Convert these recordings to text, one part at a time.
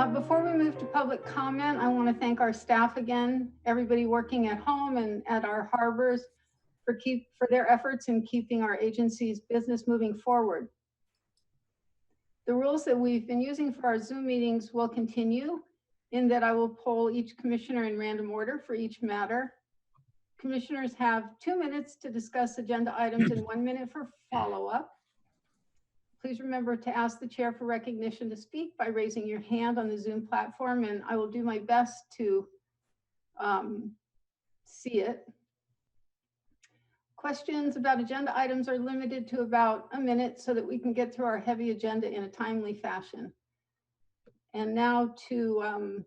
Before we move to public comment, I want to thank our staff again, everybody working at home and at our harbors for their efforts in keeping our agency's business moving forward. The rules that we've been using for our Zoom meetings will continue, in that I will poll each commissioner in random order for each matter. Commissioners have 2 minutes to discuss agenda items and 1 minute for follow-up. Please remember to ask the chair for recognition to speak by raising your hand on the Zoom platform, and I will do my best to see it. Questions about agenda items are limited to about a minute so that we can get through our heavy agenda in a timely fashion. And now to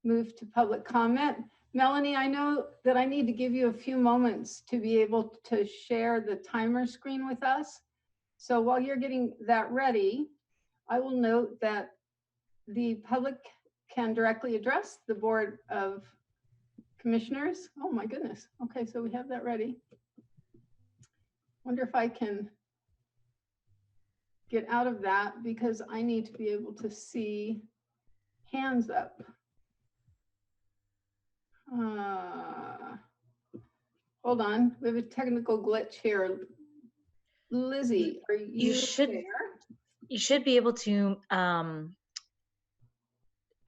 move to public comment. Melanie, I know that I need to give you a few moments to be able to share the timer screen with us. So while you're getting that ready, I will note that the public can directly address the Board of Commissioners. Oh my goodness. Okay, so we have that ready. Wonder if I can get out of that because I need to be able to see hands up. Hold on, we have a technical glitch here. Lizzie, are you there? You should be able to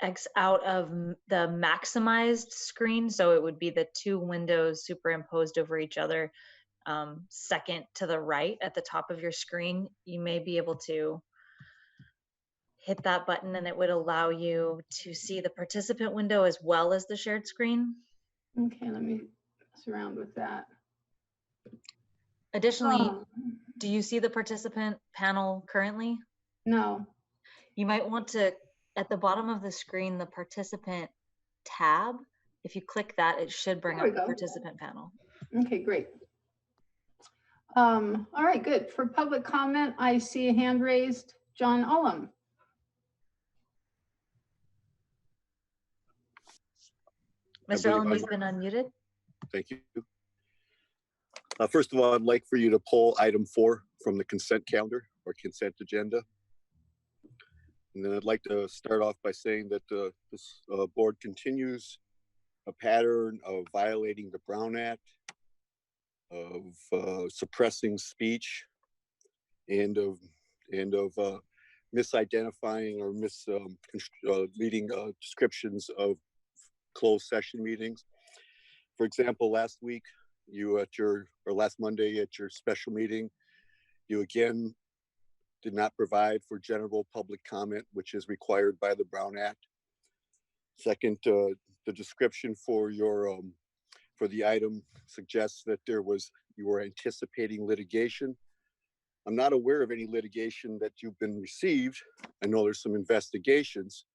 X out of the maximized screen. So it would be the two windows superimposed over each other, second to the right at the top of your screen. You may be able to hit that button and it would allow you to see the participant window as well as the shared screen. Okay, let me mess around with that. Additionally, do you see the participant panel currently? No. You might want to, at the bottom of the screen, the participant tab, if you click that, it should bring up the participant panel. Okay, great. All right, good. For public comment, I see a hand raised. John Ullum. Mr. Ullum, you've been unmuted. Thank you. First of all, I'd like for you to pull item 4 from the consent calendar or consent agenda. And then I'd like to start off by saying that this board continues a pattern of violating the Brown Act, of suppressing speech, and of misidentifying or misleading descriptions of closed session meetings. For example, last week, last Monday at your special meeting, you again did not provide for general public comment, which is required by the Brown Act. Second, the description for your for the item suggests that you were anticipating litigation. I'm not aware of any litigation that you've been received. I know there's some investigations,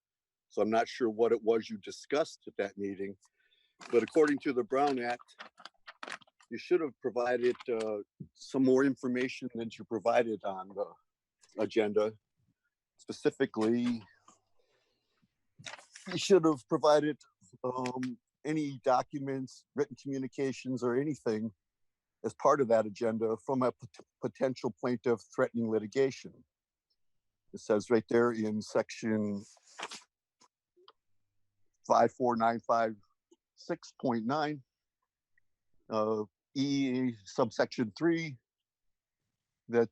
so I'm not sure what it was you discussed at that meeting. But according to the Brown Act, you should have provided some more information than you provided on the agenda. Specifically, you should have provided any documents, written communications, or anything as part of that agenda from a potential plaintiff threatening litigation. It says right there in section 54956.9, E subsection 3, that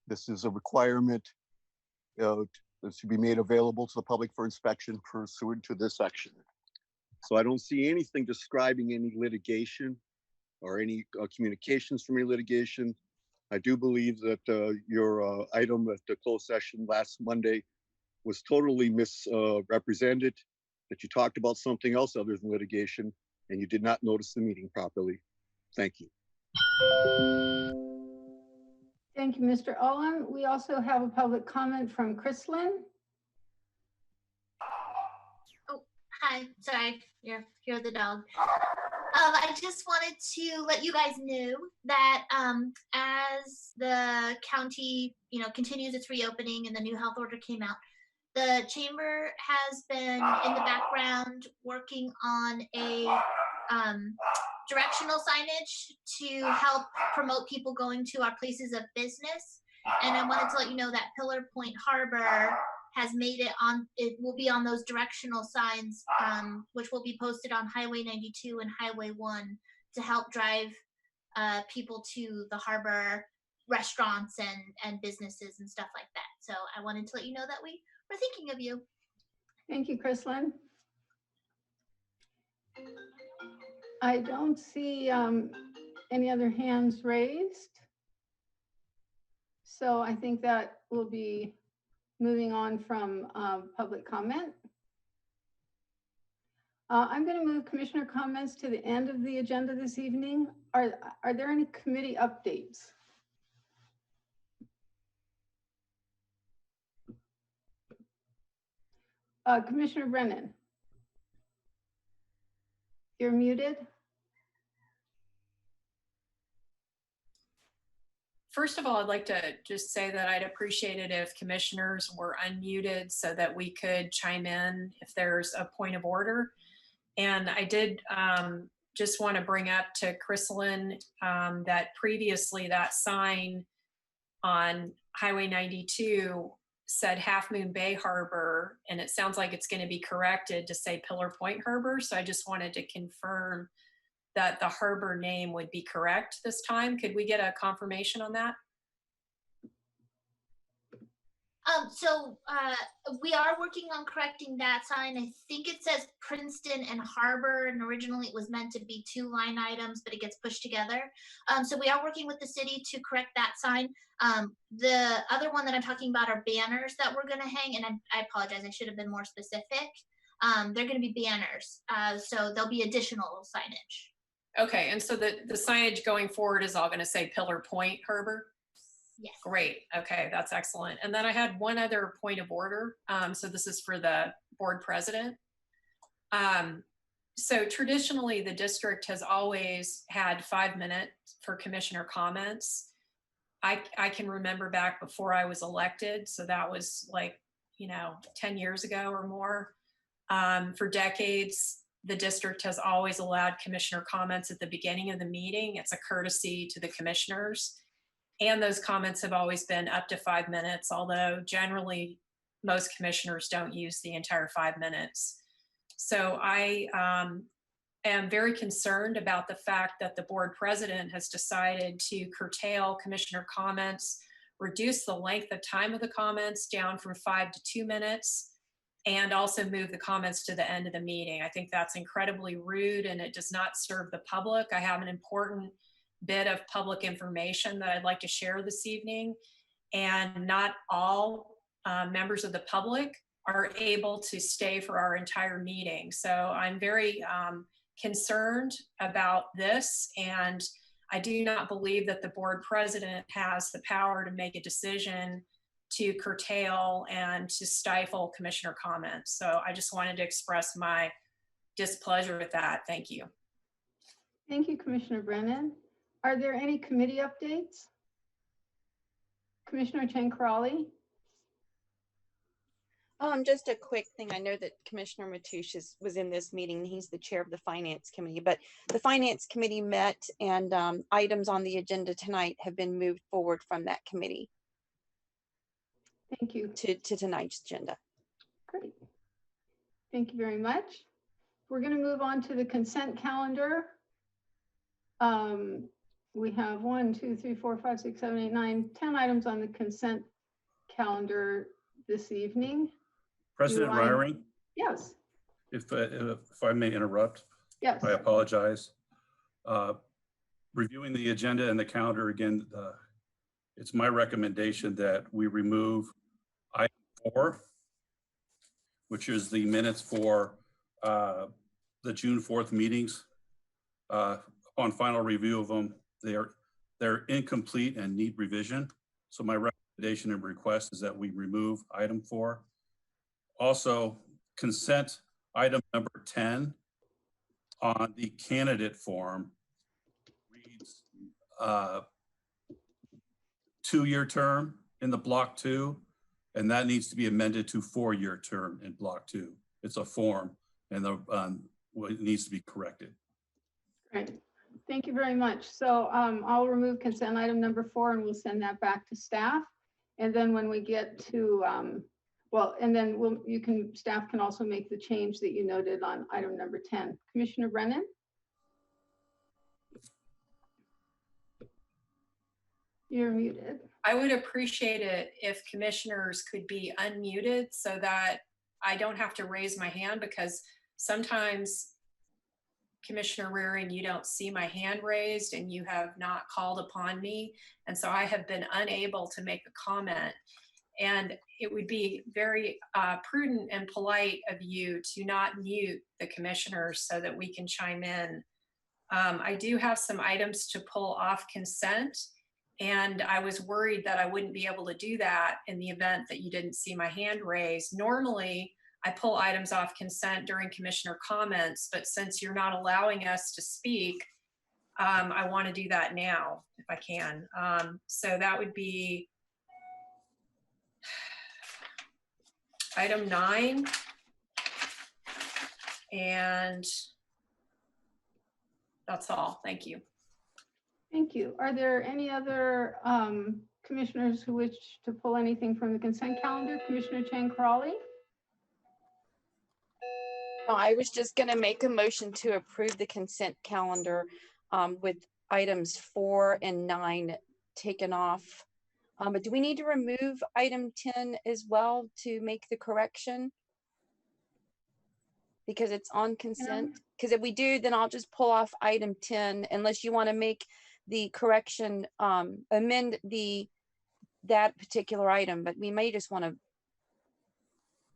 this is a requirement that should be made available to the public for inspection pursuant to this section. So I don't see anything describing any litigation or any communications from any litigation. I do believe that your item at the closed session last Monday was totally misrepresented, that you talked about something else other than litigation, and you did not notice the meeting properly. Thank you. Thank you, Mr. Ullum. We also have a public comment from Chrislyn. Oh, hi, sorry, you're the dog. I just wanted to let you guys know that as the county, continues its reopening and the new health order came out, the chamber has been in the background working on a directional signage to help promote people going to our places of business. And I wanted to let you know that Pillar Point Harbor has made it on. It will be on those directional signs, which will be posted on Highway 92 and Highway 1 to help drive people to the harbor, restaurants and businesses and stuff like that. So I wanted to let you know that we were thinking of you. Thank you, Chrislyn. I don't see any other hands raised. So I think that will be moving on from public comment. I'm going to move commissioner comments to the end of the agenda this evening. Are there any committee updates? Commissioner Brennan, you're muted. First of all, I'd like to just say that I'd appreciate it if commissioners were unmuted so that we could chime in if there's a point of order. And I did just want to bring up to Chrislyn that previously that sign on Highway 92 said Half Moon Bay Harbor, and it sounds like it's going to be corrected to say Pillar Point Harbor. So I just wanted to confirm that the harbor name would be correct this time. Could we get a confirmation on that? We are working on correcting that sign. I think it says Princeton and Harbor, and originally it was meant to be 2 line items, but it gets pushed together. So we are working with the city to correct that sign. The other one that I'm talking about are banners that we're going to hang, and I apologize, I should have been more specific. They're going to be banners, so there'll be additional signage. Okay, and so the signage going forward is all going to say Pillar Point Harbor? Yes. Great. Okay, that's excellent. And then I had one other point of order. So this is for the board president. So traditionally, the district has always had 5 minutes for commissioner comments. I can remember back before I was elected. So that was like, 10 years ago or more. For decades, the district has always allowed commissioner comments at the beginning of the meeting. It's a courtesy to the commissioners. And those comments have always been up to 5 minutes, although generally most commissioners don't use the entire 5 minutes. So I am very concerned about the fact that the board president has decided to curtail commissioner comments, reduce the length of time of the comments down from 5 to 2 minutes, and also move the comments to the end of the meeting. I think that's incredibly rude and it does not serve the public. I have an important bit of public information that I'd like to share this evening, and not all members of the public are able to stay for our entire meeting. So I'm very concerned about this, and I do not believe that the board president has the power to make a decision to curtail and to stifle commissioner comments. So I just wanted to express my displeasure with that. Thank you. Thank you, Commissioner Brennan. Are there any committee updates? Commissioner Chan-Crowley? Just a quick thing. I know that Commissioner Mateusz was in this meeting. He's the chair of the Finance Committee, but the Finance Committee met and items on the agenda tonight have been moved forward from that committee. Thank you. To tonight's agenda. Great. Thank you very much. We're going to move on to the consent calendar. We have 1, 2, 3, 4, 5, 6, 7, 8, 9, 10 items on the consent calendar this evening. President Ryring? Yes. If I may interrupt, yes. I apologize. Reviewing the agenda and the calendar again, it's my recommendation that we remove item 4, which is the minutes for the June 4th meetings. Upon final review of them, they're incomplete and need revision. So my recommendation and request is that we remove item 4. Also, consent item number 10 on the candidate form reads 2-year term in the block 2, and that needs to be amended to 4-year term in block 2. It's a form, and it needs to be corrected. Great. Thank you very much. So I'll remove consent item number 4 and we'll send that back to staff. And then when we get to Well, and then staff can also make the change that you noted on item number 10. Commissioner Brennan? You're muted. I would appreciate it if commissioners could be unmuted so that I don't have to raise my hand, because sometimes, Commissioner Rearing, you don't see my hand raised and you have not called upon me. And so I have been unable to make a comment. And it would be very prudent and polite of you to not mute the commissioners so that we can chime in. I do have some items to pull off consent, and I was worried that I wouldn't be able to do that in the event that you didn't see my hand raised. Normally, I pull items off consent during commissioner comments, but since you're not allowing us to speak, I want to do that now if I can. So that would be item 9. And that's all. Thank you. Thank you. Are there any other commissioners who wish to pull anything from the consent calendar? Commissioner Chang Crawley? No, I was just going to make a motion to approve the consent calendar with items 4 and 9 taken off. But do we need to remove item 10 as well to make the correction? Because it's on consent. Because if we do, then I'll just pull off item 10 unless you want to make the correction, amend that particular item. But we may just want to.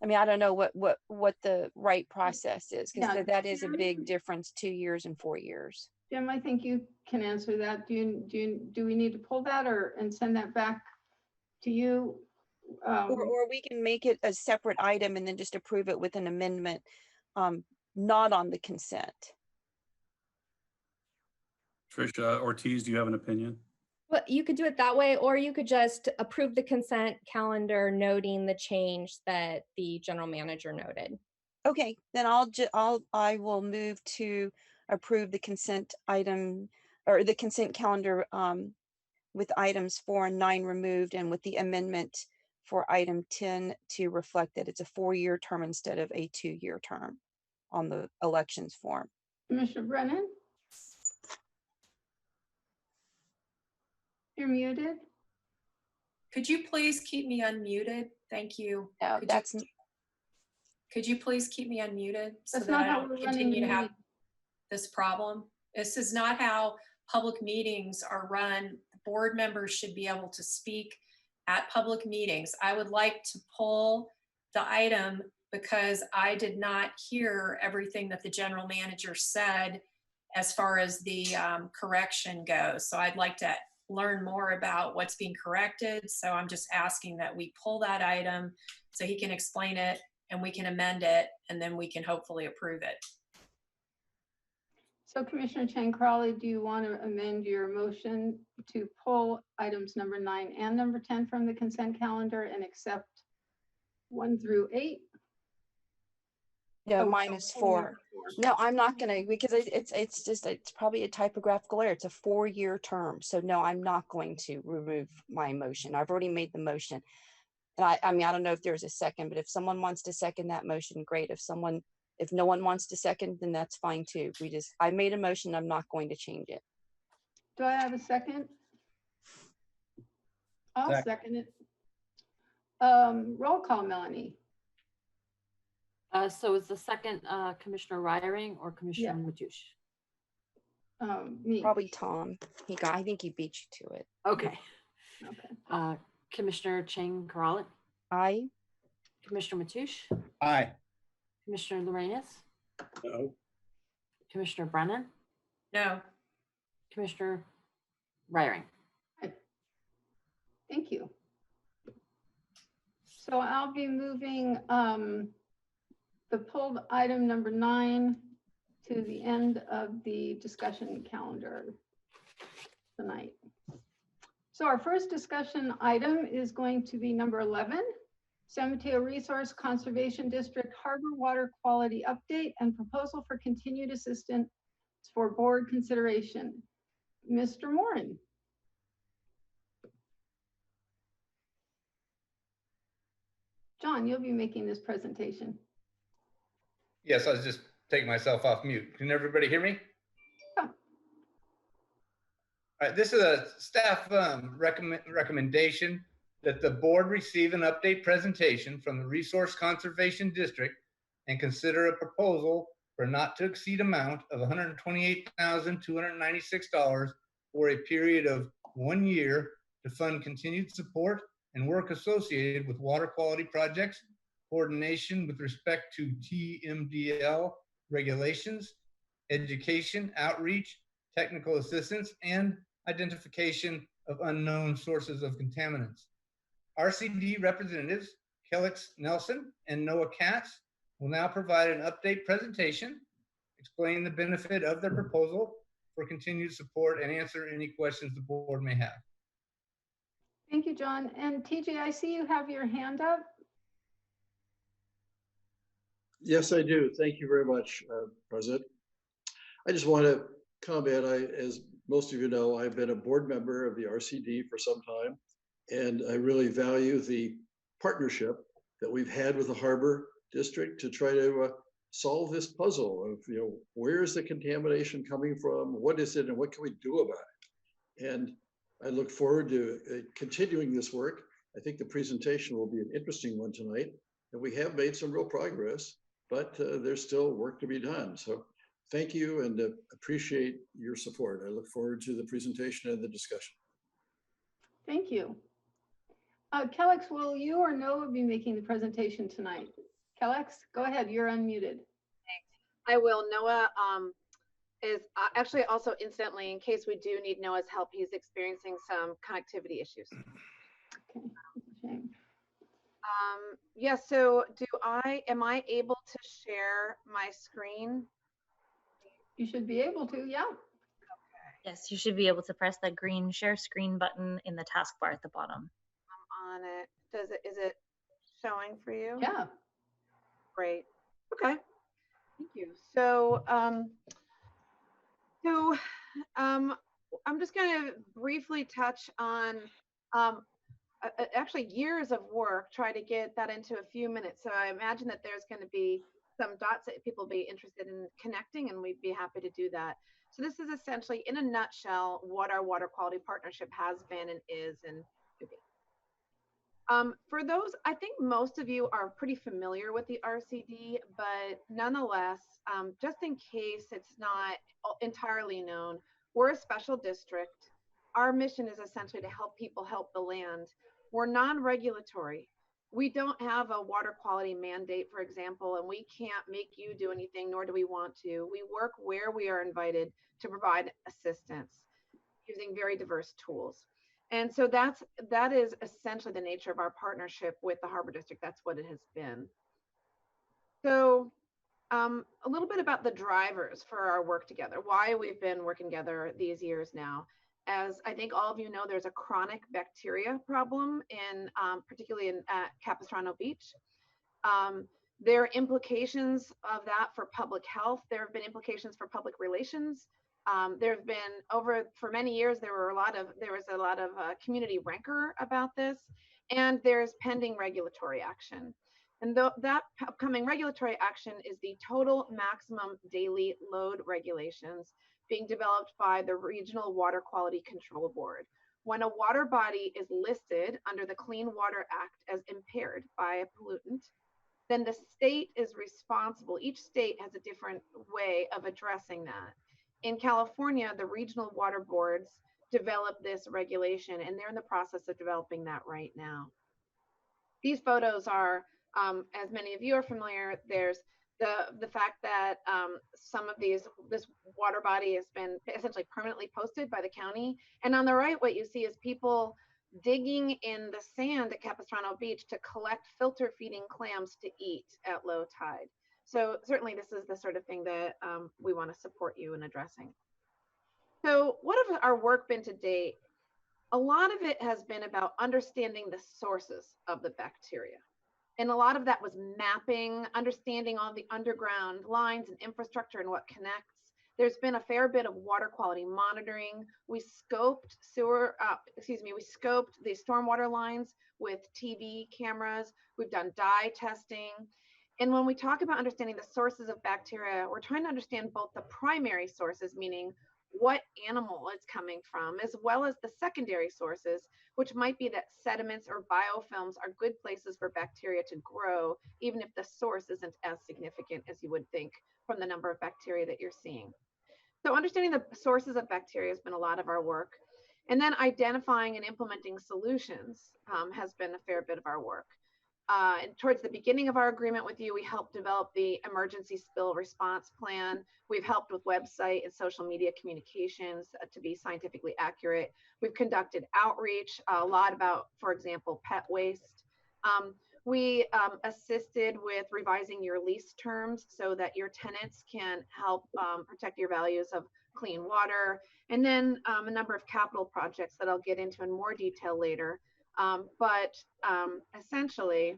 I mean, I don't know what the right process is, because that is a big difference, 2 years and 4 years. Jim, I think you can answer that. Do we need to pull that and send that back to you? Or we can make it a separate item and then just approve it with an amendment, not on the consent. Tricia Ortiz, do you have an opinion? Well, you could do it that way, or you could just approve the consent calendar noting the change that the general manager noted. Okay, then I will move to approve the consent item, or the consent calendar with items 4 and 9 removed, and with the amendment for item 10 to reflect that it's a 4-year term instead of a 2-year term on the elections form. Commissioner Brennan? You're muted. Could you please keep me unmuted? Thank you. No, Could you please keep me unmuted so That's that not I how don't we're continue to running the have this problem? This is not how public meetings are run. Board members should be able to speak at public meetings. I would like to pull the item because I did not hear everything that the general manager said as far as the correction goes. So I'd like to learn more about what's being corrected. So I'm just asking that we pull that item so he can explain it and we can amend it, and then we can hopefully approve it. So Commissioner Chang Crawley, do you want to amend your motion to pull items number 9 and number 10 from the consent calendar and accept 1 through 8? No, -4. No, I'm not gonna, because it's probably a typographical error. It's a 4-year term. So no, I'm not going to remove my motion. I've already made the motion. And I mean, I don't know if there's a second, but if someone wants to second that motion, great. If no one wants to second, then that's fine too. I made a motion. I'm not going to change it. Do I have a second? I'll second it. Roll call, Melanie. So is the second Commissioner Ryring or Commissioner Mateusz? Me. Probably Tom. I think he beat you to it. Okay. Okay. Commissioner Chang Crawley? Aye. Commissioner Mateusz? Aye. Commissioner Lorenz? No. Commissioner Brennan? No. Commissioner Ryring? Thank you. So I'll be moving the pulled item number 9 to the end of the discussion calendar tonight. So our first discussion item is going to be number 11, San Mateo Resource Conservation District Harbor Water Quality Update and Proposal for Continued Assistance for Board Consideration. Mr. Morin. John, you'll be making this presentation. Yes, I was just taking myself off mute. Can everybody hear me? Yeah. All right, this is a staff recommendation that the board receive an update presentation from the Resource Conservation District and consider a proposal for not to exceed amount of $128,296 for a period of 1 year to fund continued support and work associated with water quality projects, coordination with respect to TMDL regulations, education, outreach, technical assistance, and identification of unknown sources of contaminants. RCD representatives Kelix Nelson and Noah Katz will now provide an update presentation, explain the benefit of their proposal for continued support, and answer any questions the board may have. Thank you, John. And TJ, I see you have your hand up. Yes, I do. Thank you very much, President. I just want to comment, as most of you know, I've been a board member of the RCD for some time, and I really value the partnership that we've had with the Harbor District to try to solve this puzzle of, where is the contamination coming from? What is it and what can we do about it? And I look forward to continuing this work. I think the presentation will be an interesting one tonight, and we have made some real progress, but there's still work to be done. So thank you, and appreciate your support. I look forward to the presentation and the discussion. Thank you. Kelix, will you or Noah be making the presentation tonight? Kelix, go ahead, you're unmuted. I will. Noah is actually also, incidentally, in case we do need Noah's help, he's experiencing some connectivity issues. Okay, shame. Yeah, so am I able to share my screen? You should be able to, yeah. Yes, you should be able to press the green share screen button in the taskbar at the bottom. I'm on it. Is it showing for you? Yeah. Great. Okay. Thank you. So, I'm just going to briefly touch on actually years of work, try to get that into a few minutes. So I imagine that there's going to be some dots that people be interested in connecting, and we'd be happy to do that. So this is essentially, in a nutshell, what our water quality partnership has been and is and to be. For those, I think most of you are pretty familiar with the RCD, but nonetheless, just in case it's not entirely known, we're a special district. Our mission is essentially to help people help the land. We're non-regulatory. We don't have a water quality mandate, for example, and we can't make you do anything, nor do we want to. We work where we are invited to provide assistance using very diverse tools. And so that is essentially the nature of our partnership with the Harbor District. That's what it has been. So a little bit about the drivers for our work together, why we've been working together these years now. As I think all of you know, there's a chronic bacteria problem in particularly in Capistrano Beach. There are implications of that for public health. There have been implications for public relations. There have been for many years, there was a lot of community rancor about this, and there's pending regulatory action. And that upcoming regulatory action is the total maximum daily load regulations being developed by the Regional Water Quality Control Board. When a water body is listed under the Clean Water Act as impaired by a pollutant, then the state is responsible. Each state has a different way of addressing that. In California, the regional water boards develop this regulation, and they're in the process of developing that right now. These photos are, as many of you are familiar, there's the fact that this water body has been essentially permanently posted by the county. And on the right, what you see is people digging in the sand at Capistrano Beach to collect filter feeding clams to eat at low tide. So certainly this is the sort of thing that we want to support you in addressing. So what has our work been to date? A lot of it has been about understanding the sources of the bacteria. And a lot of that was mapping, understanding all the underground lines and infrastructure and what connects. There's been a fair bit of water quality monitoring. We scoped we scoped the stormwater lines with TV cameras. We've done dye testing. And when we talk about understanding the sources of bacteria, we're trying to understand both the primary sources, meaning what animal it's coming from, as well as the secondary sources, which might be that sediments or biofilms are good places for bacteria to grow, even if the source isn't as significant as you would think from the number of bacteria that you're seeing. So understanding the sources of bacteria has been a lot of our work. And then identifying and implementing solutions has been a fair bit of our work. And towards the beginning of our agreement with you, we helped develop the emergency spill response plan. We've helped with website and social media communications to be scientifically accurate. We've conducted outreach, a lot about, for example, pet waste. We assisted with revising your lease terms so that your tenants can help protect your values of clean water. And then a number of capital projects that I'll get into in more detail later. Essentially,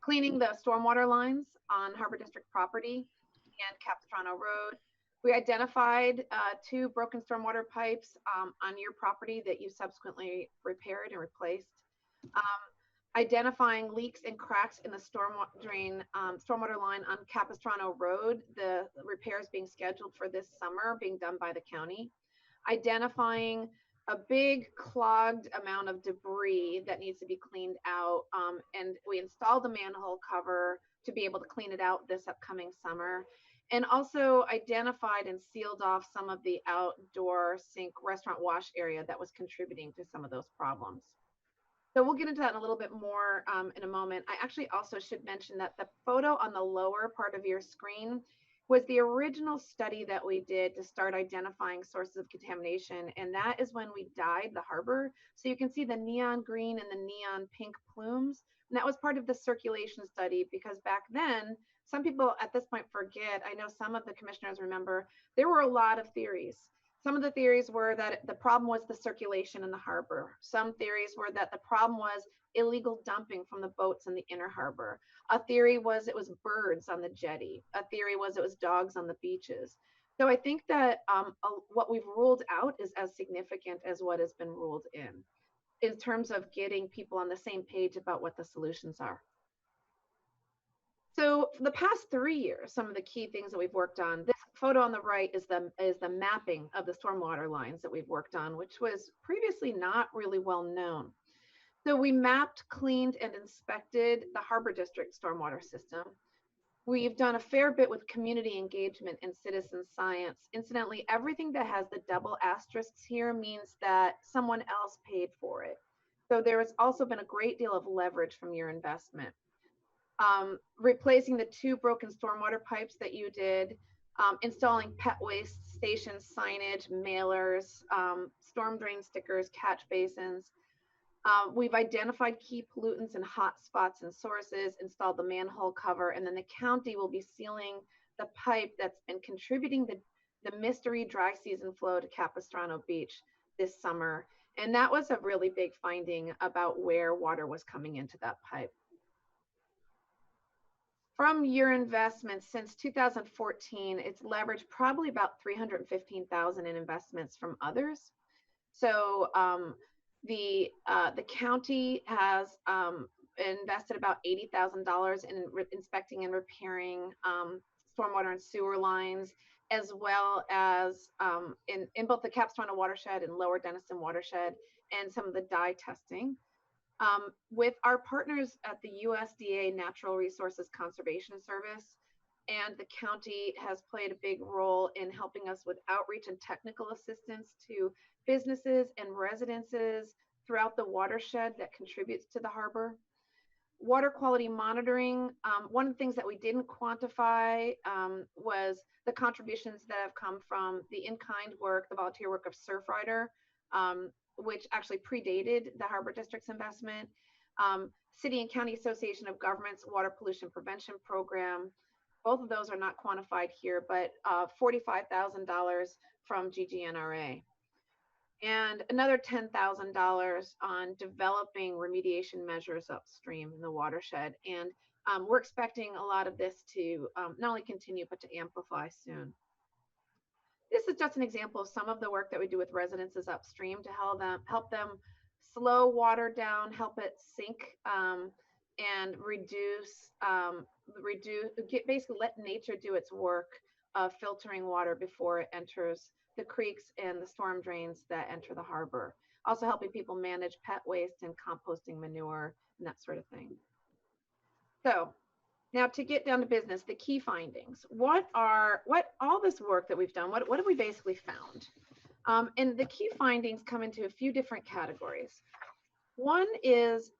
cleaning the stormwater lines on Harbor District property and Capistrano Road. We identified 2 broken stormwater pipes on your property that you subsequently repaired and replaced. Identifying leaks and cracks in the stormwater line on Capistrano Road, the repairs being scheduled for this summer being done by the county. Identifying a big clogged amount of debris that needs to be cleaned out. And we installed a manhole cover to be able to clean it out this upcoming summer. And also identified and sealed off some of the outdoor sink restaurant wash area that was contributing to some of those problems. So we'll get into that in a little bit more in a moment. I actually also should mention that the photo on the lower part of your screen was the original study that we did to start identifying sources of contamination. And that is when we dyed the harbor. So you can see the neon green and the neon pink plumes. And that was part of the circulation study, because back then, some people at this point forget, I know some of the commissioners remember, there were a lot of theories. Some of the theories were that the problem was the circulation in the harbor. Some theories were that the problem was illegal dumping from the boats in the inner harbor. A theory was it was birds on the jetty. A theory was it was dogs on the beaches. So I think that what we've ruled out is as significant as what has been ruled in terms of getting people on the same page about what the solutions are. So for the past 3 years, some of the key things that we've worked on, this photo on the right is the mapping of the stormwater lines that we've worked on, which was previously not really well known. So we mapped, cleaned, and inspected the Harbor District stormwater system. We've done a fair bit with community engagement and citizen science. Incidentally, everything that has the double asterisks here means that someone else paid for it. So there has also been a great deal of leverage from your investment. Replacing the 2 broken stormwater pipes that you did, installing pet waste station signage, mailers, storm drain stickers, catch basins. We've identified key pollutants and hot spots and sources, installed the manhole cover, and then the county will be sealing the pipe that's been contributing the mystery dry season flow to Capistrano Beach this summer. And that was a really big finding about where water was coming into that pipe. From your investments since 2014, it's leveraged probably about $315,000 in investments from others. So the county has invested about $80,000 in inspecting and repairing stormwater and sewer lines, as well as in both the Capistrano watershed and Lower Denison watershed, and some of the dye testing. With our partners at the USDA Natural Resources Conservation Service, and the county has played a big role in helping us with outreach and technical assistance to businesses and residences throughout the watershed that contributes to the harbor. Water quality monitoring, one of the things that we didn't quantify was the contributions that have come from the in-kind work, the volunteer work of Surfrider, which actually predated the Harbor District's investment. City and County Association of Governments Water Pollution Prevention Program. Both of those are not quantified here, but $45,000 from GGNRA. And another $10,000 on developing remediation measures upstream in the watershed. And we're expecting a lot of this to not only continue, but to amplify soon. This is just an example of some of the work that we do with residences upstream to help them slow water down, help it sink, and basically let nature do its work of filtering water before it enters the creeks and the storm drains that enter the harbor. Also helping people manage pet waste and composting manure and that sort of thing. So now to get down to business, the key findings. What all this work that we've done, what have we basically found? And the key findings come into a few different categories. One is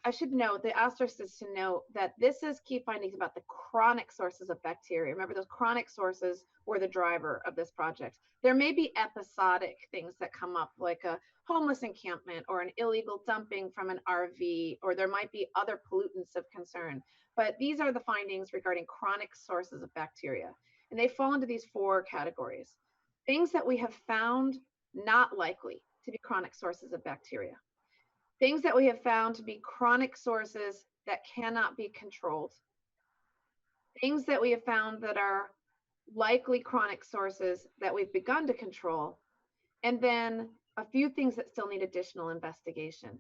I should note, they asked us to note that this is key findings about the chronic sources of bacteria. Remember, those chronic sources were the driver of this project. There may be episodic things that come up, like a homeless encampment or an illegal dumping from an RV, or there might be other pollutants of concern. But these are the findings regarding chronic sources of bacteria. And they fall into these 4 categories. Things that we have found not likely to be chronic sources of bacteria. Things that we have found to be chronic sources that cannot be controlled. Things that we have found that are likely chronic sources that we've begun to control. And then a few things that still need additional investigation.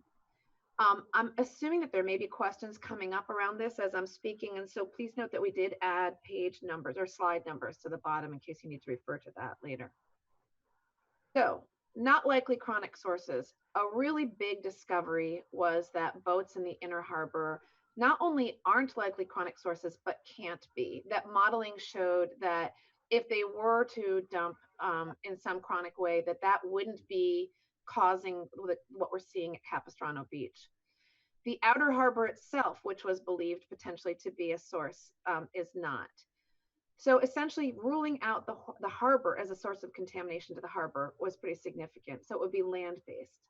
I'm assuming that there may be questions coming up around this as I'm speaking. And so please note that we did add page numbers or slide numbers to the bottom in case you need to refer to that later. So, not likely chronic sources. A really big discovery was that boats in the inner harbor not only aren't likely chronic sources, but can't be. That modeling showed that if they were to dump in some chronic way, that wouldn't be causing what we're seeing at Capistrano Beach. The outer harbor itself, which was believed potentially to be a source, is not. So essentially ruling out the harbor as a source of contamination to the harbor was pretty significant. So it would be land-based.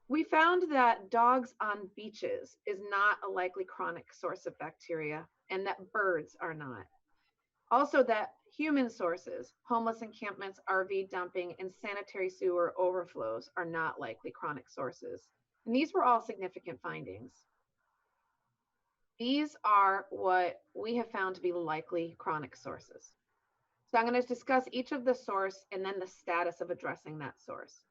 We found that dogs on beaches is not a likely chronic source of bacteria, and that birds are not. Also that human sources, homeless encampments, RV dumping, and sanitary sewer overflows are not likely chronic sources. And these were all significant findings. These are what we have found to be likely chronic sources. So I'm going to discuss each of the source and then the status of addressing that source.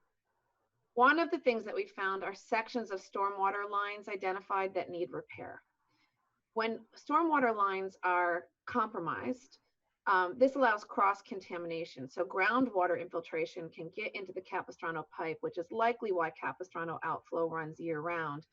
One of the things that we found are sections of stormwater lines identified that need repair. When stormwater lines are compromised, this allows cross-contamination. So groundwater infiltration can get into the Capistrano pipe, which is likely why Capistrano outflow runs year-round.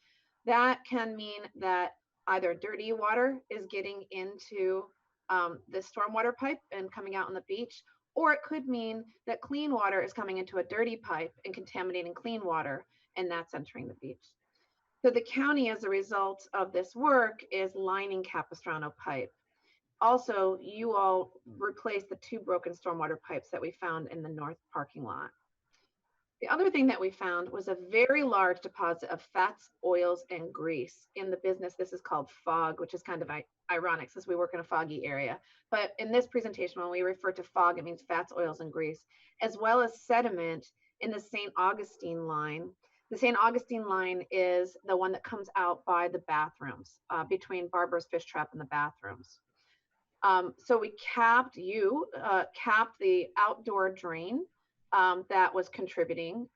That can mean that either dirty water is getting into the stormwater pipe and coming out on the beach, or it could mean that clean water is coming into a dirty pipe and contaminating clean water, and that's entering the beach. So the county, as a result of this work, is lining Capistrano pipe. Also, you all replaced the 2 broken stormwater pipes that we found in the north parking lot. The other thing that we found was a very large deposit of fats, oils, and grease in the business. This is called fog, which is kind of ironic since we work in a foggy area. But in this presentation, when we refer to fog, it means fats, oils, and grease, as well as sediment in the St. Augustine line. The St. Augustine line is the one that comes out by the bathrooms, between Barbara's Fish Trap and the bathrooms. So we capped the outdoor drain that was contributing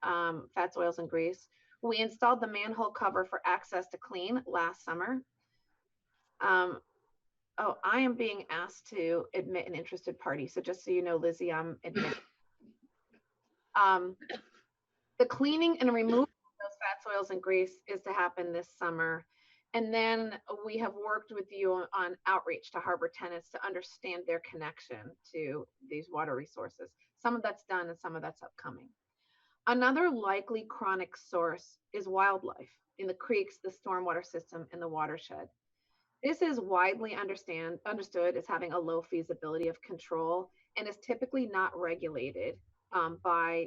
fats, oils, and grease. We installed the manhole cover for access to clean last summer. Oh, I am being asked to admit an interested party. So just so you know, Lizzie, I'm admitting. The cleaning and removal of those fats, oils, and grease is to happen this summer. And then we have worked with you on outreach to harbor tenants to understand their connection to these water resources. Some of that's done and some of that's upcoming. Another likely chronic source is wildlife in the creeks, the stormwater system, and the watershed. This is widely understood as having a low feasibility of control and is typically not regulated by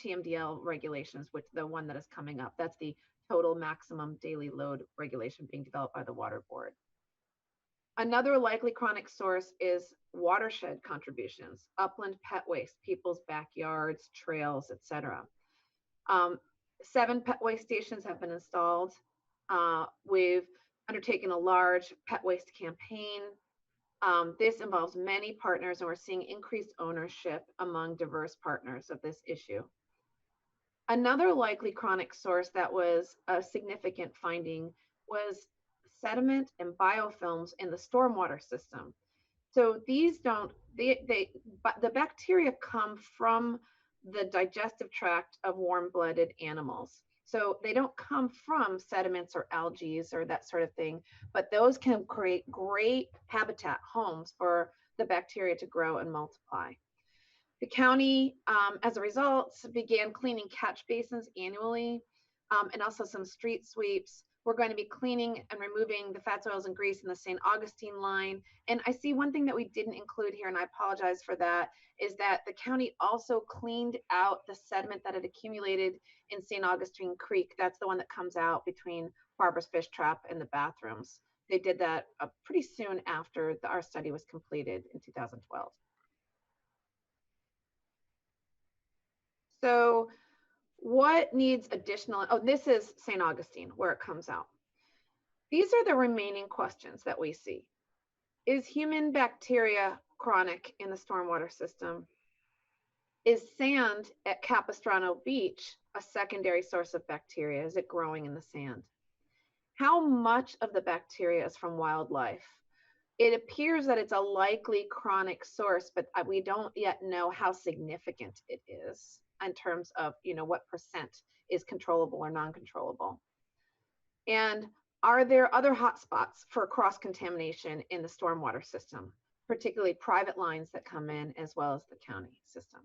TMDL regulations, which the one that is coming up. That's the total maximum daily load regulation being developed by the Water Board. Another likely chronic source is watershed contributions, upland pet waste, people's backyards, trails, etc. 7 pet waste stations have been installed. We've undertaken a large pet waste campaign. This involves many partners, and we're seeing increased ownership among diverse partners of this issue. Another likely chronic source that was a significant finding was sediment and biofilms in the stormwater system. So these don't, but the bacteria come from the digestive tract of warm-blooded animals. So they don't come from sediments or algae or that sort of thing, but those can create great habitat homes for the bacteria to grow and multiply. The county, as a result, began cleaning catch basins annually, and also some street sweeps. We're going to be cleaning and removing the fats, oils, and grease in the St. Augustine line. And I see one thing that we didn't include here, and I apologize for that, is that the county also cleaned out the sediment that had accumulated in St. Augustine Creek. That's the one that comes out between Barbara's Fish Trap and the bathrooms. They did that pretty soon after our study was completed in 2012. So what needs additional, oh, this is St. Augustine where it comes out. These are the remaining questions that we see. Is human bacteria chronic in the stormwater system? Is sand at Capistrano Beach a secondary source of bacteria? Is it growing in the sand? How much of the bacteria is from wildlife? It appears that it's a likely chronic source, but we don't yet know how significant it is in terms of, what percent is controllable or non-controllable. And are there other hotspots for cross-contamination in the stormwater system, particularly private lines that come in as well as the county system?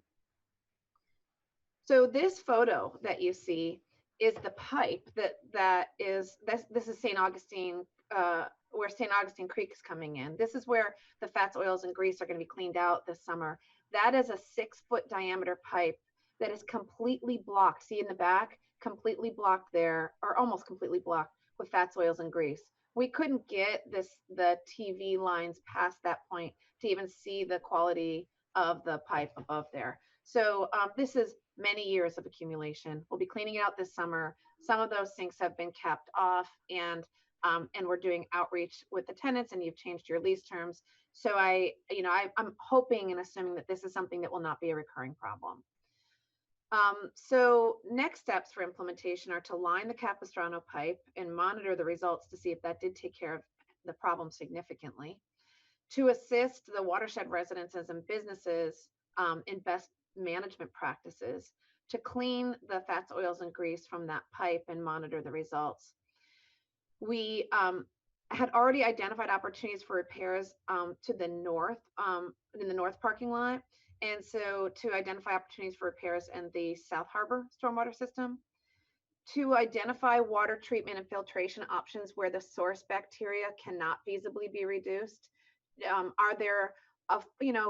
So this photo that you see is the pipe this is St. Augustine, where St. Augustine Creek is coming in. This is where the fats, oils, and grease are going to be cleaned out this summer. That is a 6-foot diameter pipe that is completely blocked. See in the back, completely blocked there, or almost completely blocked with fats, oils, and grease. We couldn't get the TV lines past that point to even see the quality of the pipe above there. So this is many years of accumulation. We'll be cleaning it out this summer. Some of those sinks have been capped off, and we're doing outreach with the tenants, and you've changed your lease terms. So I'm hoping and assuming that this is something that will not be a recurring problem. So next steps for implementation are to line the Capistrano pipe and monitor the results to see if that did take care of the problem significantly. To assist the watershed residences and businesses in best management practices, to clean the fats, oils, and grease from that pipe and monitor the results. We had already identified opportunities for repairs to the north, in the north parking lot. And so to identify opportunities for repairs in the South Harbor stormwater system, to identify water treatment and filtration options where the source bacteria cannot feasibly be reduced. Are there,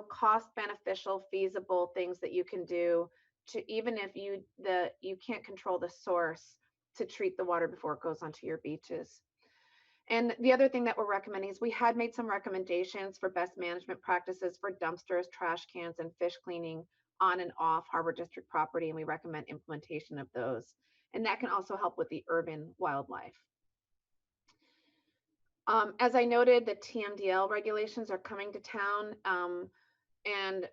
cost beneficial, feasible things that you can do to, even if you can't control the source, to treat the water before it goes onto your beaches? And the other thing that we're recommending is we had made some recommendations for best management practices for dumpsters, trash cans, and fish cleaning on and off Harbor District property, and we recommend implementation of those. And that can also help with the urban wildlife. As I noted, the TMDL regulations are coming to town, and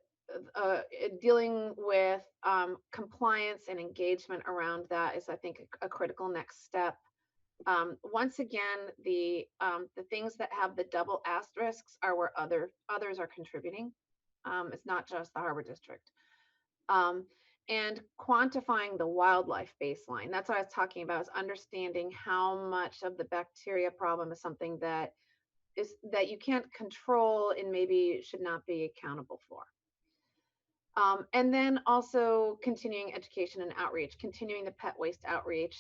dealing with compliance and engagement around that is, I think, a critical next step. Once again, the things that have the double asterisks are where others are contributing. It's not just the Harbor District. And quantifying the wildlife baseline. That's what I was talking about, is understanding how much of the bacteria problem is something that you can't control and maybe should not be accountable for. And then also continuing education and outreach, continuing the pet waste outreach.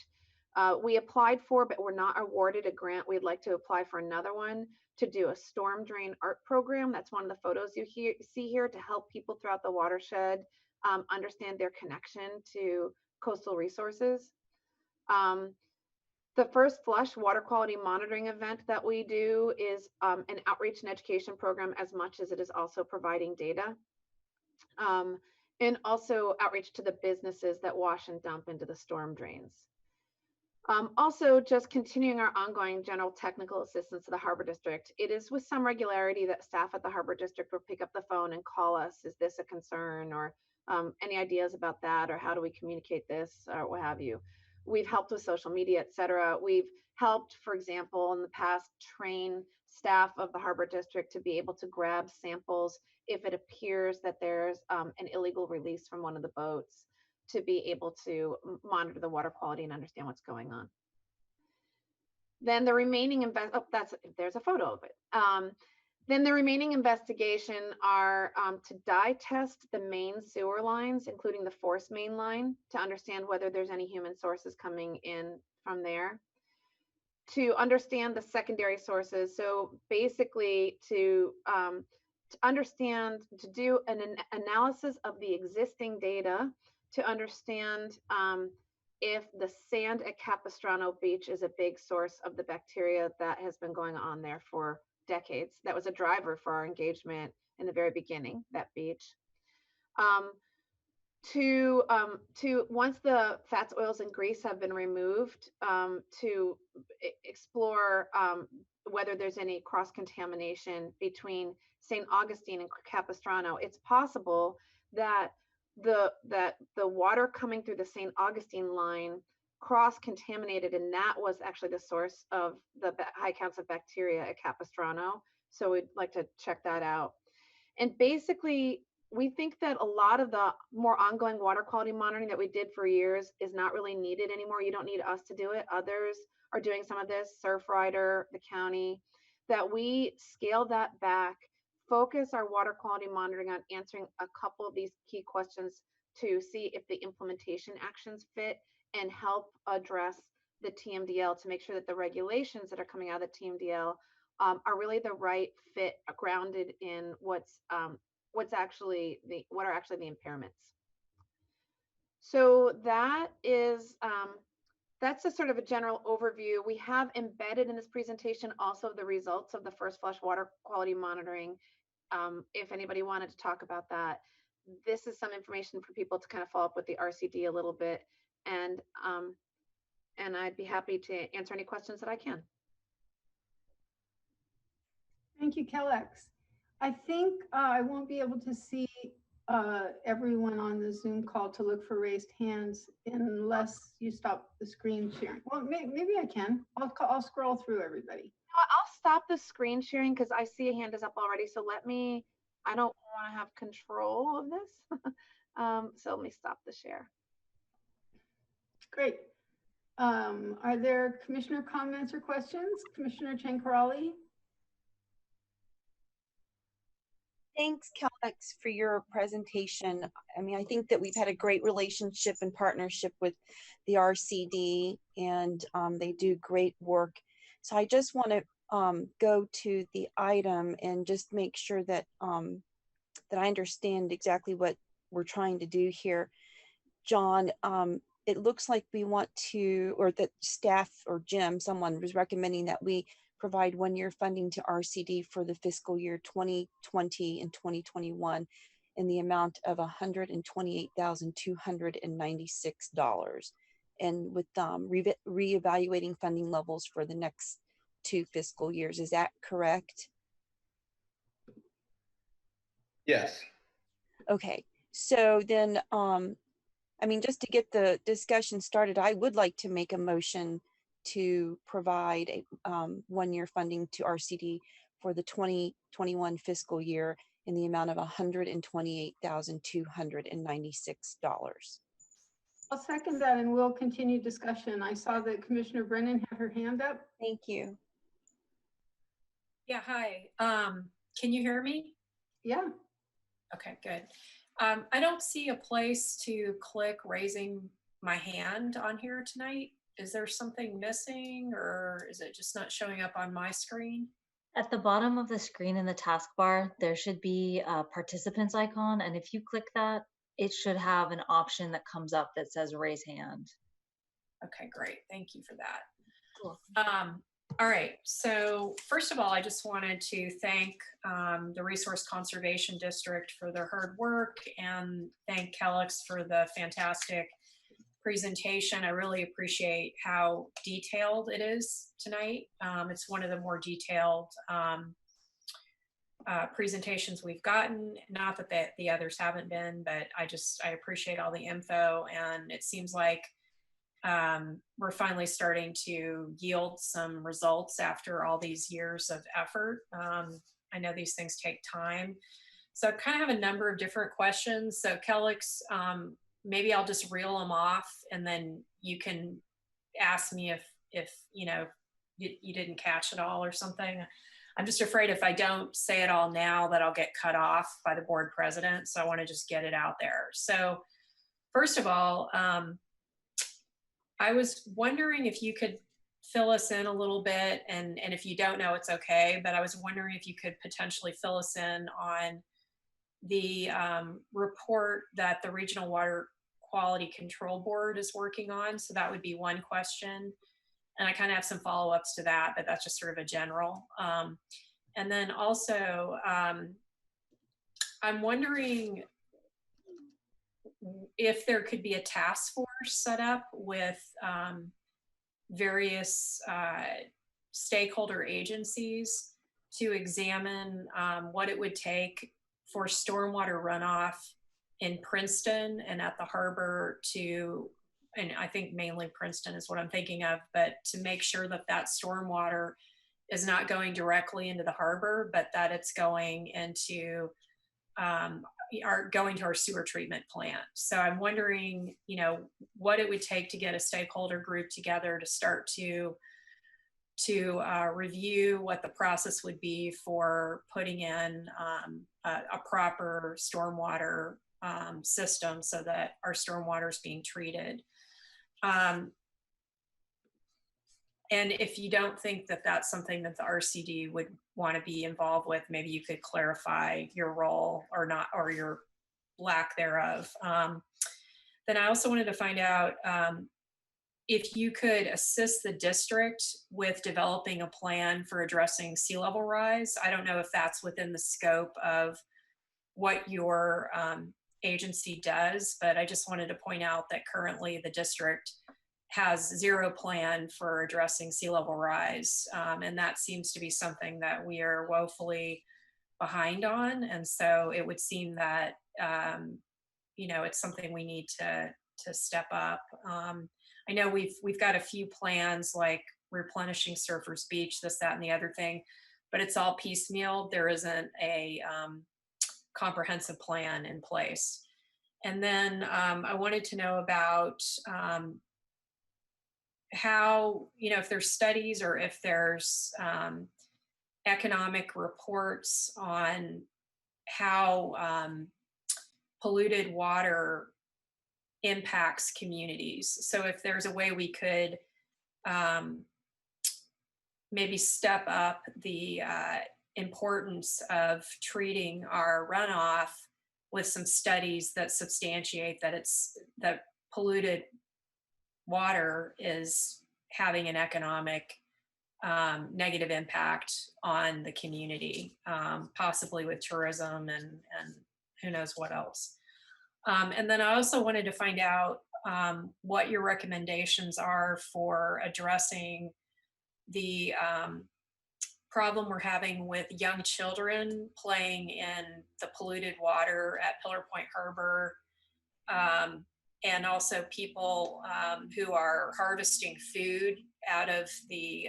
We applied for, but we're not awarded a grant. We'd like to apply for another one to do a storm drain art program. That's one of the photos you see here, to help people throughout the watershed understand their connection to coastal resources. The first flush water quality monitoring event that we do is an outreach and education program, as much as it is also providing data. And also outreach to the businesses that wash and dump into the storm drains. Also, just continuing our ongoing general technical assistance to the Harbor District. It is with some regularity that staff at the Harbor District will pick up the phone and call us. Is this a concern, or any ideas about that, or how do we communicate this, or what have you? We've helped with social media, etc. We've helped, for example, in the past, train staff of the Harbor District to be able to grab samples if it appears that there's an illegal release from one of the boats, to be able to monitor the water quality and understand what's going on. Then the remaining there's a photo of it. Then the remaining investigation are to dye test the main sewer lines, including the force main line, to understand whether there's any human sources coming in from there. To understand the secondary sources. So basically to understand, to do an analysis of the existing data, to understand if the sand at Capistrano Beach is a big source of the bacteria that has been going on there for decades. That was a driver for our engagement in the very beginning, that beach. To once the fats, oils, and grease have been removed, to explore whether there's any cross-contamination between St. Augustine and Capistrano. It's possible that the water coming through the St. Augustine line cross-contaminated, and that was actually the source of the high counts of bacteria at Capistrano. So we'd like to check that out. And basically, we think that a lot of the more ongoing water quality monitoring that we did for years is not really needed anymore. You don't need us to do it. Others are doing some of this, Surfrider, the county, that we scale that back, focus our water quality monitoring on answering a couple of these key questions to see if the implementation actions fit and help address the TMDL, to make sure that the regulations that are coming out of the TMDL are really the right fit, grounded in what are actually the impairments. So that is that's a sort of a general overview. We have embedded in this presentation also the results of the first flush water quality monitoring. If anybody wanted to talk about that, this is some information for people to kind of follow up with the RCD a little bit, and I'd be happy to answer any questions that I can. Thank you, Kellex. I think I won't be able to see everyone on the Zoom call to look for raised hands unless you stop the screen sharing. Well, maybe I can. I'll scroll through everybody. I'll stop the screen sharing because I see a hand is up already. So I don't want to have control of this. So let me stop the share. Great. Are there commissioner comments or questions? Commissioner Chankarali? Thanks, Kellex, for your presentation. I mean, I think that we've had a great relationship and partnership with the RCD, and they do great work. So I just want to go to the item and just make sure that that I understand exactly what we're trying to do here. John, it looks like we want to, or that staff or Jim, someone was recommending that we provide one-year funding to RCD for the fiscal year 2020 and 2021 in the amount of $128,296, and with reevaluating funding levels for the next 2 fiscal years. Is that correct? Yes. Okay, so then, I mean, just to get the discussion started, I would like to make a motion to provide a one-year funding to RCD for the 2021 fiscal year in the amount of $128,296. I'll second that, and we'll continue discussion. I saw that Commissioner Brennan had her hand up. Thank you. Yeah, hi. Can you hear me? Yeah. Okay, good. I don't see a place to click raising my hand on here tonight. Is there something missing, or is it just not showing up on my screen? At the bottom of the screen in the taskbar, there should be a participants icon. And if you click that, it should have an option that comes up that says raise hand. Okay, great. Thank you for that. Cool. All right. So first of all, I just wanted to thank the Resource Conservation District for their hard work, and thank Kellex for the fantastic presentation. I really appreciate how detailed it is tonight. It's one of the more detailed presentations we've gotten. Not that the others haven't been, but I appreciate all the info, and it seems like we're finally starting to yield some results after all these years of effort. I know these things take time. So I kind of have a number of different questions. So Kellex, maybe I'll just reel them off, and then you can ask me if you didn't catch it all or something. I'm just afraid if I don't say it all now that I'll get cut off by the board president. So I want to just get it out there. So first of all, I was wondering if you could fill us in a little bit, and if you don't know, it's okay, but I was wondering if you could potentially fill us in on the report that the Regional Water Quality Control Board is working on. So that would be one question. And I kind of have some follow-ups to that, but that's just sort of a general. And then also, I'm wondering if there could be a task force set up with various stakeholder agencies to examine what it would take for stormwater runoff in Princeton and at the harbor and I think mainly Princeton is what I'm thinking of, but to make sure that that stormwater is not going directly into the harbor, but that it's going into going to our sewer treatment plant. So I'm wondering, what it would take to get a stakeholder group together to start to review what the process would be for putting in a proper stormwater system so that our stormwater is being treated. And if you don't think that that's something that the RCD would want to be involved with, maybe you could clarify your role or not, or your lack thereof. Then I also wanted to find out if you could assist the district with developing a plan for addressing sea level rise. I don't know if that's within the scope of what your agency does, but I just wanted to point out that currently the district has zero plan for addressing sea level rise. And that seems to be something that we are woefully behind on. And so it would seem that, it's something we need to step up. I know we've got a few plans like replenishing Surfers Beach, this, that, and the other thing, but it's all piecemeal. There isn't a comprehensive plan in place. And then I wanted to know about how, if there's studies or if there's economic reports on how polluted water impacts communities. So if there's a way we could maybe step up the importance of treating our runoff with some studies that substantiate that polluted water is having an economic negative impact on the community, possibly with tourism and who knows what else. And then I also wanted to find out what your recommendations are for addressing the problem we're having with young children playing in the polluted water at Pillar Point Harbor, and also people who are harvesting food out of the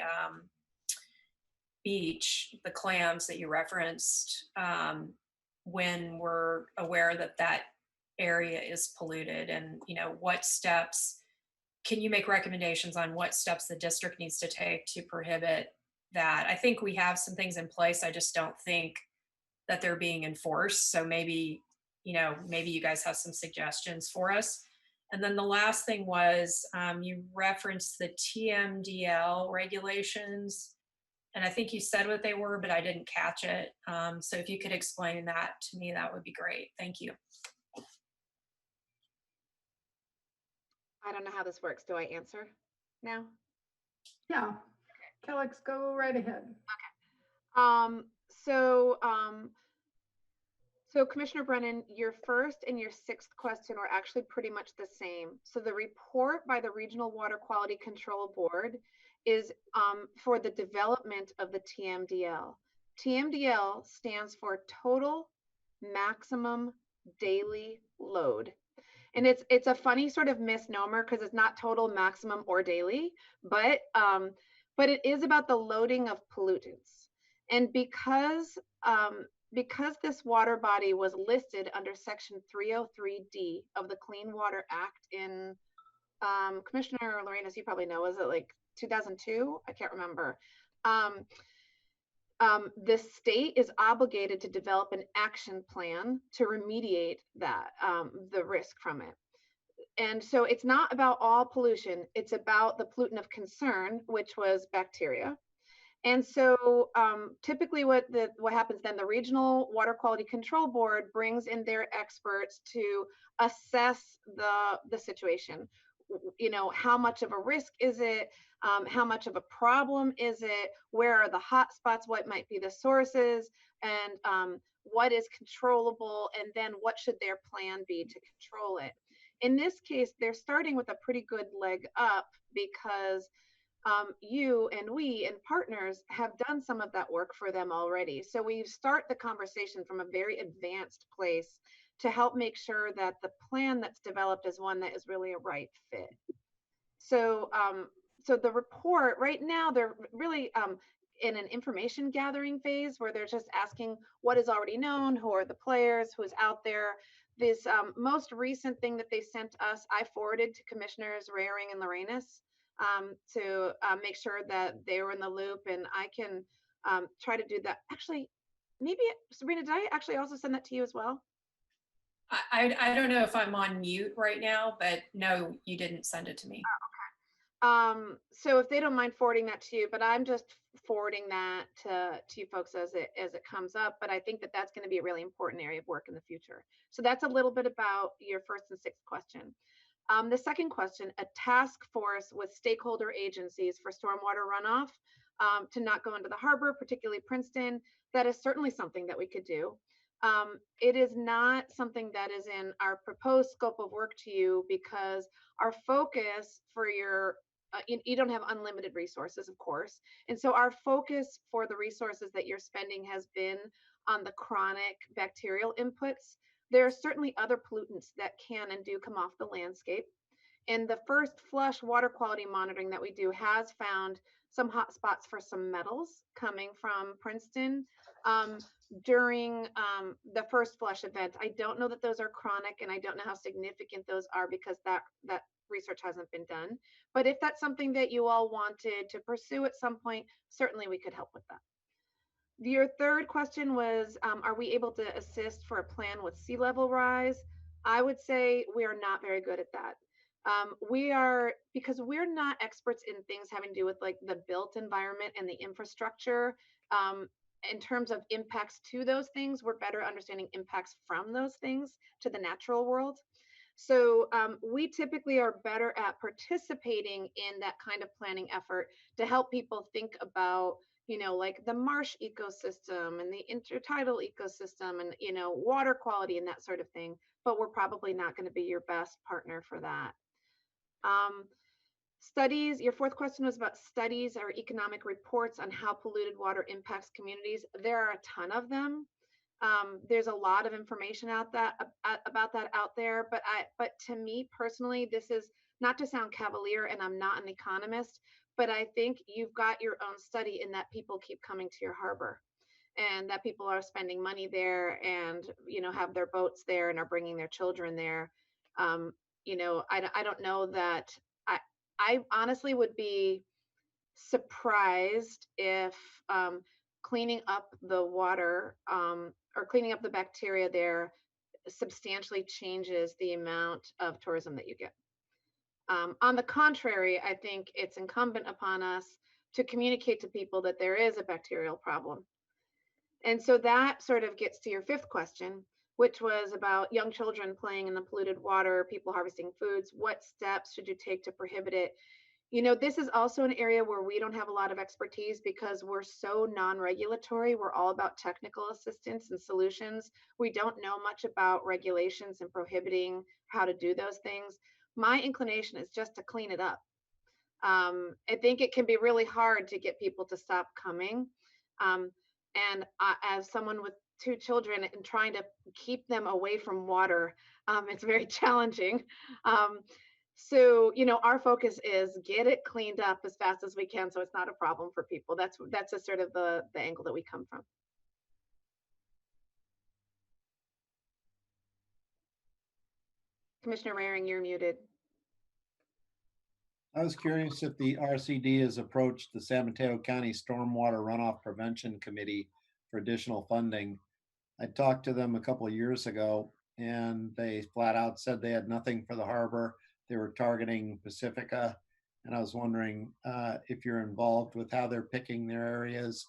beach, the clams that you referenced, when we're aware that that area is polluted. And what steps can you make recommendations on what steps the district needs to take to prohibit that? I think we have some things in place. I just don't think that they're being enforced. So maybe you guys have some suggestions for us. And then the last thing was you referenced the TMDL regulations, and I think you said what they were, but I didn't catch it. So if you could explain that to me, that would be great. Thank you. I don't know how this works. Do I answer now? Yeah. Kellex, go right ahead. Okay. So Commissioner Brennan, your first and your sixth question are actually pretty much the same. So the report by the Regional Water Quality Control Board is for the development of the TMDL. TMDL stands for Total Maximum Daily Load. And it's a funny sort of misnomer because it's not total, maximum, or daily, but it is about the loading of pollutants. And because this water body was listed under Section 303D of the Clean Water Act in, Commissioner Lorenas, you probably know, was it like 2002? I can't remember. The state is obligated to develop an action plan to remediate that, the risk from it. And so it's not about all pollution, it's about the pollutant of concern, which was bacteria. And so typically what happens then, the Regional Water Quality Control Board brings in their experts to assess the situation. You know, how much of a risk is it? How much of a problem is it? Where are the hot spots? What might be the sources? And what is controllable? And then what should their plan be to control it? In this case, they're starting with a pretty good leg up because you and we and partners have done some of that work for them already. So we start the conversation from a very advanced place to help make sure that the plan that's developed is one that is really a right fit. So, so the report right now, they're really in an information gathering phase where they're just asking what is already known, who are the players, who's out there. This most recent thing that they sent us, I forwarded to Commissioners Raring and Lorenas to make sure that they were in the loop, and I can try to do that. Actually, maybe, Sabrina, did I actually also send that to you as well? I don't know if I'm on mute right now, but no, you didn't send it to me. Oh, okay. So if they don't mind forwarding that to you, but I'm just forwarding that to you folks as it comes up. But I think that that's going to be a really important area of work in the future. So that's a little bit about your first and sixth question. The second question, a task force with stakeholder agencies for stormwater runoff to not go into the harbor, particularly Princeton. That is certainly something that we could do. It is not something that is in our proposed scope of work to you because our focus for your, you don't have unlimited resources, of course. And so our focus for the resources that you're spending has been on the chronic bacterial inputs. There are certainly other pollutants that can and do come off the landscape. And the first flush water quality monitoring that we do has found some hot spots for some metals coming from Princeton during the first flush event. I don't know that those are chronic, and I don't know how significant those are because that research hasn't been done. But if that's something that you all wanted to pursue at some point, certainly we could help with that. Your third question was, are we able to assist for a plan with sea level rise? I would say we are not very good at that. We are, because we're not experts in things having to do with like the built environment and the infrastructure. In terms of impacts to those things, we're better understanding impacts from those things to the natural world. So we typically are better at participating in that kind of planning effort to help people think about, you know, like the marsh ecosystem and the intertidal ecosystem and, you know, water quality and that sort of thing. But we're probably not going to be your best partner for that. Studies, your fourth question was about studies or economic reports on how polluted water impacts communities. There are a ton of them. There's a lot of information about that out there, but to me personally, this is not to sound cavalier, and I'm not an economist, but I think you've got your own study in that people keep coming to your harbor, and that people are spending money there, and you know, have their boats there and are bringing their children there. You know, I don't know that I honestly would be surprised if cleaning up the water or cleaning up the bacteria there substantially changes the amount of tourism that you get. On the contrary, I think it's incumbent upon us to communicate to people that there is a bacterial problem. And so that sort of gets to your fifth question, which was about young children playing in the polluted water, people harvesting foods. What steps should you take to prohibit it? This is also an area where we don't have a lot of expertise because we're so non-regulatory. We're all about technical assistance and solutions. We don't know much about regulations and prohibiting how to do those things. My inclination is just to clean it up. I think it can be really hard to get people to stop coming. And as someone with 2 children and trying to keep them away from water, it's very challenging. So, our focus is get it cleaned up as fast as we can so it's not a problem for people. That's a sort of the angle that we come from. Commissioner Raring, you're muted. I was curious if the RCD has approached the San Mateo County Stormwater Runoff Prevention Committee for additional funding. I talked to them a couple of years ago and they flat out said they had nothing for the harbor. They were targeting Pacifica. And I was wondering if you're involved with how they're picking their areas.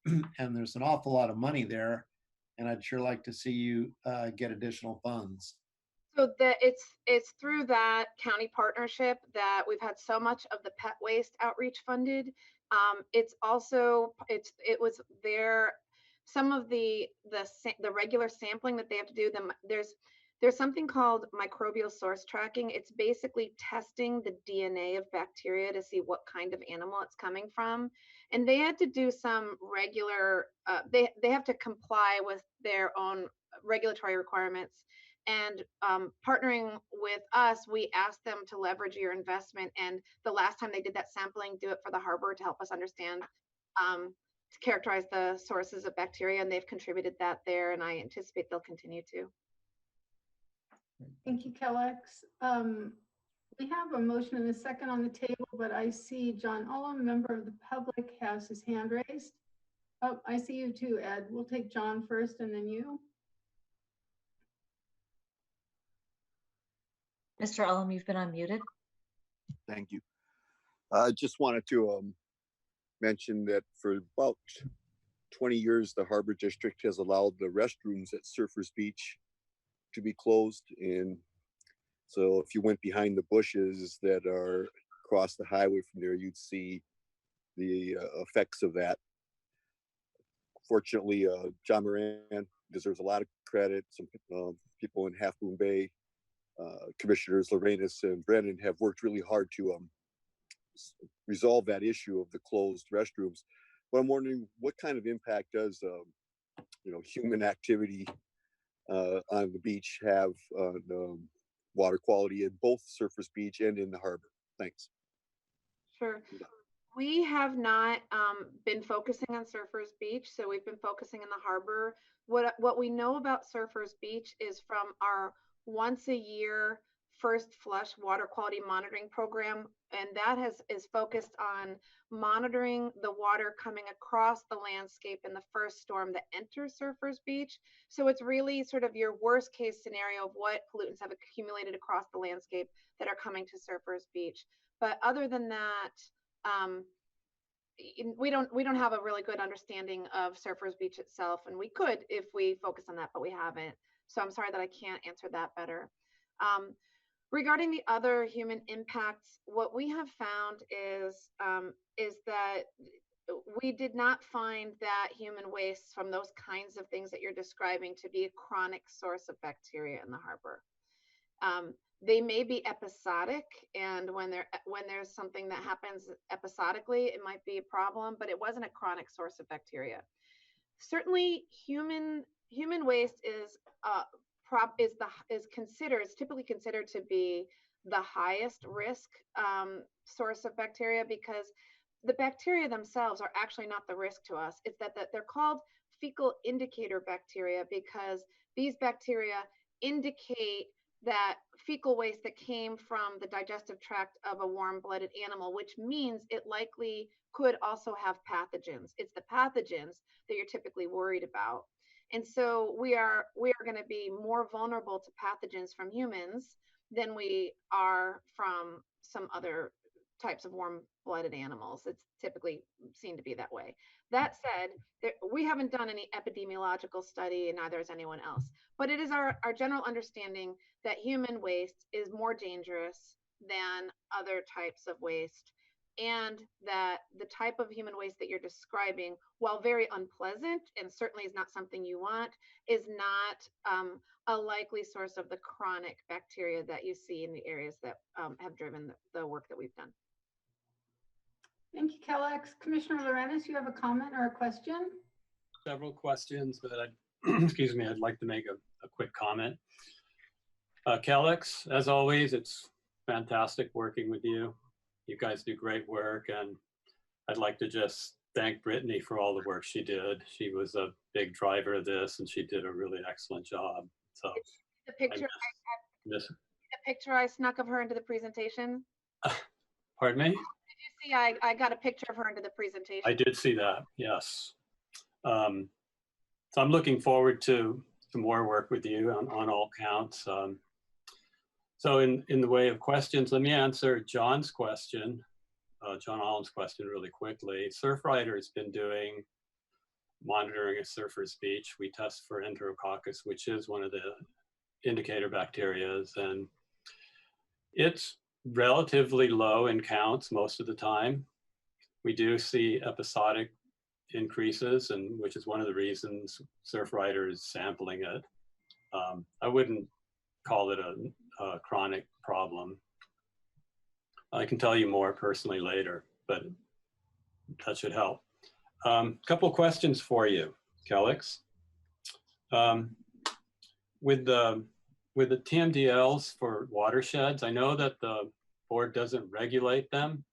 And there's an awful lot of money there. And I'd sure like to see you get additional funds. So it's through that county partnership that we've had so much of the pet waste outreach funded. It's also it was there. Some of the regular sampling that they have to do. There's something called microbial source tracking. It's basically testing the DNA of bacteria to see what kind of animal it's coming from. And they had to do some regular. They have to comply with their own regulatory requirements. And partnering with us, we asked them to leverage your investment. And the last time they did that sampling, do it for the harbor to help us understand, to characterize the sources of bacteria. And they've contributed that there. And I anticipate they'll continue to. Thank you, Kellex. We have a motion and a second on the table, but I see John Ullum, member of the public, has his hand raised. Oh, I see you too, Ed. We'll take John first and then you. Mr. Ullum, you've been unmuted. Thank you. I just wanted to mention that for about 20 years, the Harbor District has allowed the restrooms at Surfers Beach to be closed. And so if you went behind the bushes that are across the highway from there, you'd see the effects of that. Fortunately, John Moran deserves a lot of credit. Some people in Half Moon Bay, Commissioners Lorenas and Brennan have worked really hard to resolve that issue of the closed restrooms. But I'm wondering what kind of impact does human activity on the beach have on water quality in both Surfers Beach and in the harbor? Thanks. Sure. We have not been focusing on Surfers Beach, so we've been focusing in the harbor. What we know about Surfers Beach is from our once a year first flush water quality monitoring program, and that is focused on monitoring the water coming across the landscape in the first storm that enters Surfers Beach. So it's really sort of your worst case scenario of what pollutants have accumulated across the landscape that are coming to Surfers Beach. But other than that, we don't have a really good understanding of Surfers Beach itself, and we could if we focus on that, but we haven't. So I'm sorry that I can't answer that better. Regarding the other human impacts, what we have found is that we did not find that human waste from those kinds of things that you're describing to be a chronic source of bacteria in the harbor. They may be episodic, and when there's something that happens episodically, it might be a problem, but it wasn't a chronic source of bacteria. Certainly, human waste is typically considered to be the highest risk source of bacteria, because the bacteria themselves are actually not the risk to us. It's that they're called fecal indicator bacteria because these bacteria indicate that fecal waste that came from the digestive tract of a warm-blooded animal, which means it likely could also have pathogens. It's the pathogens that you're typically worried about. And so we are going to be more vulnerable to pathogens from humans than we are from some other types of warm-blooded animals. It's typically seen to be that way. That said, we haven't done any epidemiological study, and neither has anyone else. But it is our general understanding that human waste is more dangerous than other types of waste. and that the type of human waste that you're describing, while very unpleasant and certainly is not something you want, is not a likely source of the chronic bacteria that you see in the areas that have driven the work that we've done. Thank you, Kellex. Commissioner Lorenz, you have a comment or a question? Several questions, but I'd, excuse me, I'd like to make a quick comment. Kellex, as always, it's fantastic working with you. You guys do great work, and I'd like to just thank Brittany for all the work she did. She was a big driver of this, and she did a really excellent job. So the picture the picture I snuck of her into the presentation. Pardon me? Did you see I got a picture of her into the presentation? I did see that, yes. So I'm looking forward to more work with you on all counts. So in the way of questions, let me answer John's question, John Allen's question really quickly. Surfrider has been doing monitoring a surfer's beach. We test for Enterococcus, which is one of the indicator bacterias, and it's relatively low in counts most of the time. We do see episodic increases, and which is one of the reasons Surfrider is sampling it. I wouldn't call it a chronic problem. I can tell you more personally later, but that should help. Couple questions for you, Kellex. With the TMDLs for watersheds, I know that the board doesn't regulate them,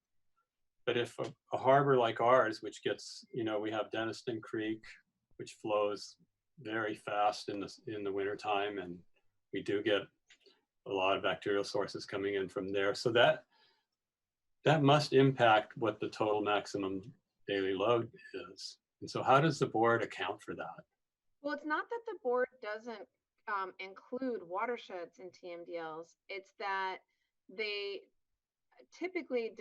but if a harbor like ours, which gets, we have Denniston Creek, which flows very fast in the wintertime, and we do get a lot of bacterial sources coming in from there. So that must impact what the total maximum daily load is. And so how does the board account for that? Well, it's not that the board doesn't include watersheds in TMDLs. It's that they typically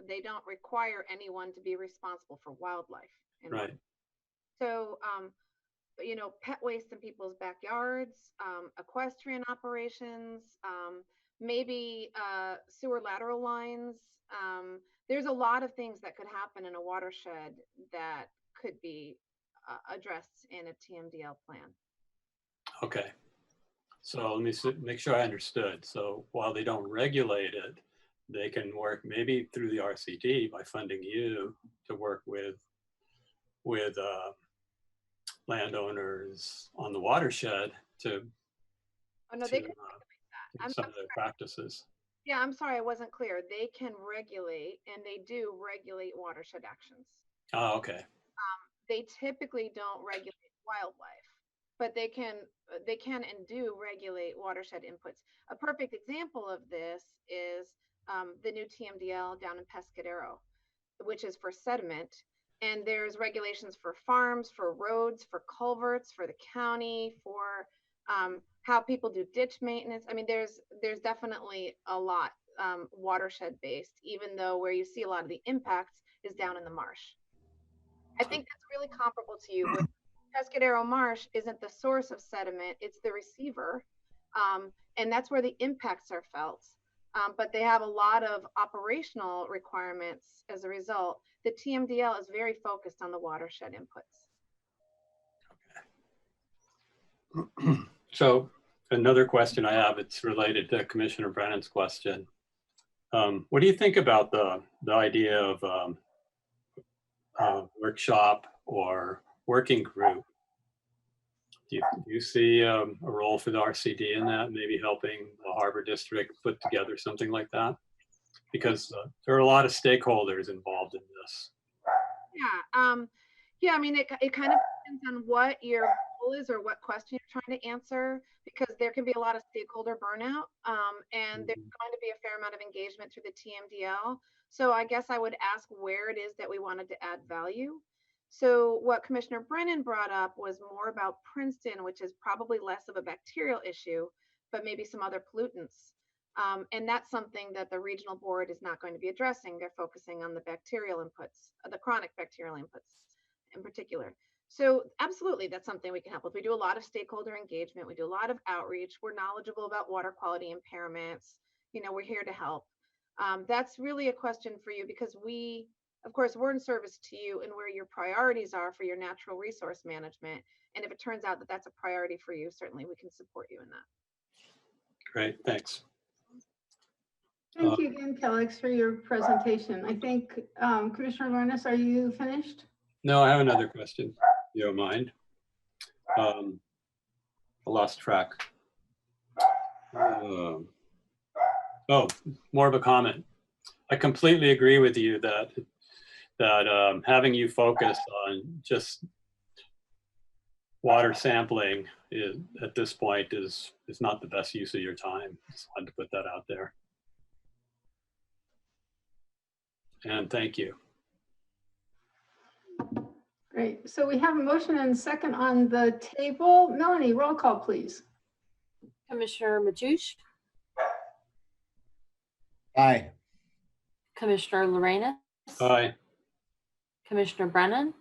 they don't require anyone to be responsible for wildlife. Right. So, pet waste in people's backyards, equestrian operations, maybe sewer lateral lines. There's a lot of things that could happen in a watershed that could be addressed in a TMDL plan. Okay. So let me make sure I understood. So while they don't regulate it, they can work maybe through the RCD by funding you to work with landowners on the watershed to they can some of their practices. Yeah, I'm sorry, I wasn't clear. They can regulate, and they do regulate watershed actions. Oh, okay. They typically don't regulate wildlife, but they can and do regulate watershed inputs. A perfect example of this is the new TMDL down in Pescadero, which is for sediment. And there's regulations for farms, for roads, for culverts, for the county, for how people do ditch maintenance. I mean, there's definitely a lot watershed based, even though where you see a lot of the impacts is down in the marsh. I think that's really comparable to you. Where Pescadero Marsh isn't the source of sediment, it's the receiver. And that's where the impacts are felt. But they have a lot of operational requirements as a result. The TMDL is very focused on the watershed inputs. Okay. So another question I have, it's related to Commissioner Brennan's question. What do you think about the idea of workshop or working group? Do you see a role for the RCD in that, maybe helping the Harbor District put together something like that? Because there are a lot of stakeholders involved in this. Yeah, I mean, it kind of depends on what your goal is or what question you're trying to answer, because there can be a lot of stakeholder burnout, and there's going to be a fair amount of engagement through the TMDL. So I guess I would ask where it is that we wanted to add value. So what Commissioner Brennan brought up was more about Princeton, which is probably less of a bacterial issue, but maybe some other pollutants. And that's something that the regional board is not going to be addressing. They're focusing on the bacterial inputs, the chronic bacterial inputs in particular. So absolutely, that's something we can help with. We do a lot of stakeholder engagement. We do a lot of outreach. We're knowledgeable about water quality impairments. We're here to help. That's really a question for you because we, of course, we're in service to you and where your priorities are for your natural resource management. And if it turns out that that's a priority for you, certainly we can support you in that. Great, thanks. Thank you again, Kellex, for your presentation. I think Commissioner Lornes, are you finished? No, I have another question, if you don't mind. I lost track. Oh, more of a comment. I completely agree with you that having you focus on just water sampling at this point is not the best use of your time. Just wanted to put that out there. And thank you. Great. So we have a motion and second on the table. Melanie, roll call, please. Commissioner Matoush, Aye. Commissioner Lorenz, Aye. Commissioner Brennan,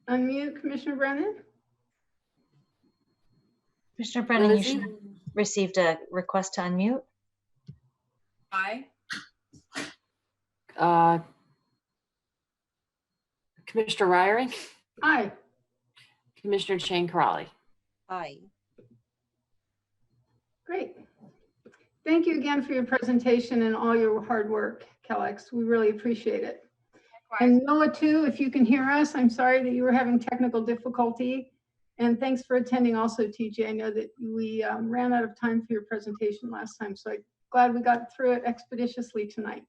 Unmute Commissioner Brennan. Commissioner Brennan, you Lizzie? should have received a request to unmute. Aye. Commissioner Ryring, Aye. Commissioner Chang Corrali. Aye. Great. Thank you again for your presentation and all your hard work, Kellex. We really appreciate it. And Noah too, if you can hear us, I'm sorry that you were having technical difficulty. And thanks for attending also, TJ. I know that we ran out of time for your presentation last time, so I'm glad we got through it expeditiously tonight.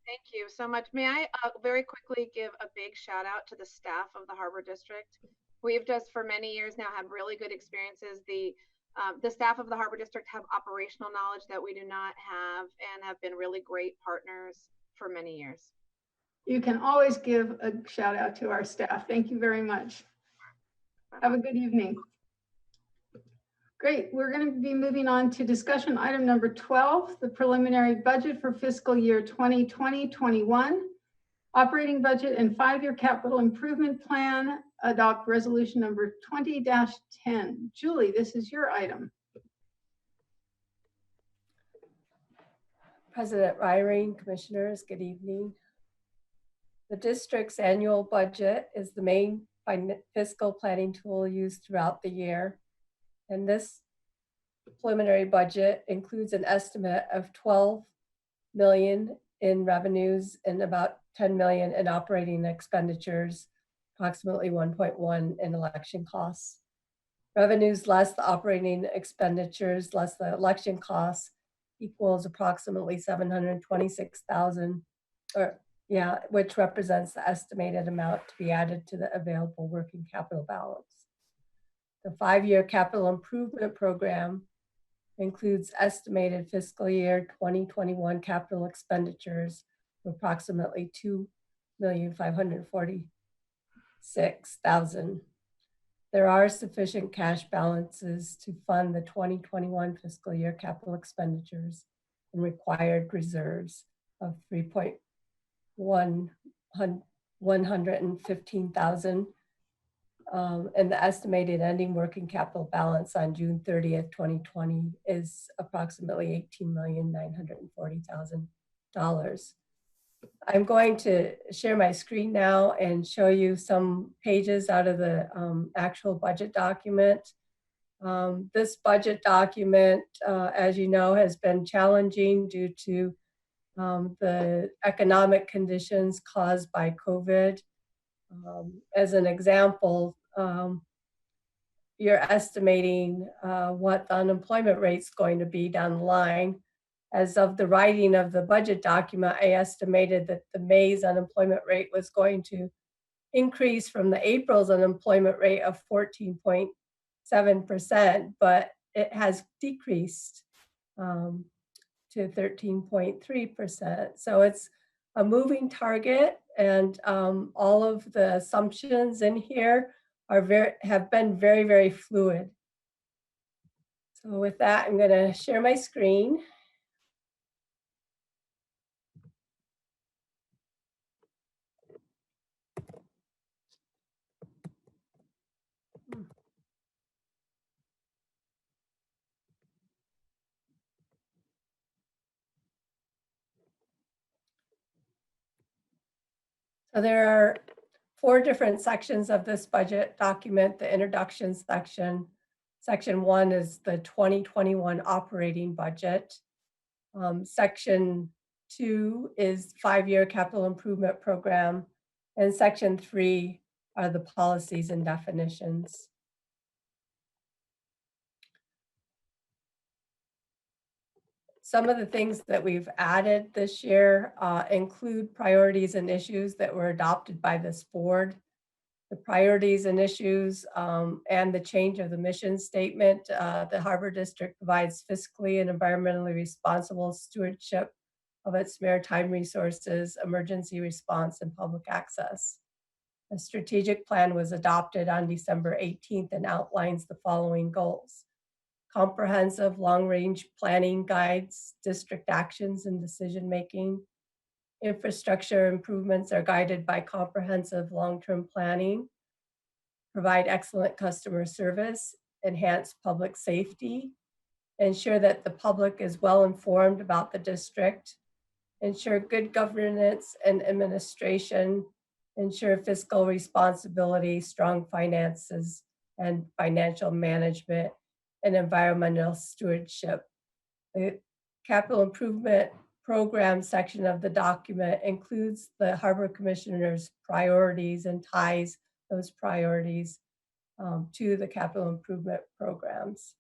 Thank you so much. May I very quickly give a big shout out to the staff of the Harbor District. We've just for many years now had really good experiences. The staff of the Harbor District have operational knowledge that we do not have and have been really great partners for many years. You can always give a shout out to our staff. Thank you very much. Have a good evening. Great. We're going to be moving on to discussion item number 12, the preliminary budget for fiscal year 2020-21, operating budget and 5-year capital improvement plan, adopt resolution number 20-10. Julie, this is your item. President Ryring, commissioners, good evening. The district's annual budget is the main fiscal planning tool used throughout the year. And this preliminary budget includes an estimate of 12 million in revenues and about 10 million in operating expenditures, approximately 1.1 in election costs. Revenues less the operating expenditures less the election costs equals approximately 726,000, which represents the estimated amount to be added to the available working capital balance. The 5-year capital improvement program includes estimated fiscal year 2021 capital expenditures of approximately 2,546,000. There are sufficient cash balances to fund the 2021 fiscal year capital expenditures and required reserves of 115,000. And the estimated ending working capital balance on June 30th, 2020 is approximately $18,940,000. I'm going to share my screen now and show you some pages out of the actual budget document. This budget document, as you know, has been challenging due to the economic conditions caused by COVID. As an example, you're estimating what the unemployment rate's going to be down the line. As of the writing of the budget document, I estimated that the May's unemployment rate was going to increase from the April's unemployment rate of 14.7%, but it has decreased to 13.3%. So it's a moving target, and all of the assumptions in here have been very, very fluid. So with that, I'm going to share my screen. So there are 4 different sections of this budget document. The introduction section. Section 1 is the 2021 operating budget. Section 2 is 5-year capital improvement program. And section 3 are the policies and definitions. Some of the things that we've added this year include priorities and issues that were adopted by this board. The priorities and issues and the change of the mission statement. The Harbor District provides fiscally and environmentally responsible stewardship of its maritime resources, emergency response, and public access. A strategic plan was adopted on December 18th and outlines the following goals. Comprehensive long-range planning guides district actions and decision-making. Infrastructure improvements are guided by comprehensive long-term planning. Provide excellent customer service. Enhance public safety. Ensure that the public is well informed about the district. Ensure good governance and administration. Ensure fiscal responsibility, strong finances, and financial management, and environmental stewardship. The capital improvement program section of the document includes the Harbor Commissioner's priorities and ties those priorities to the capital improvement programs.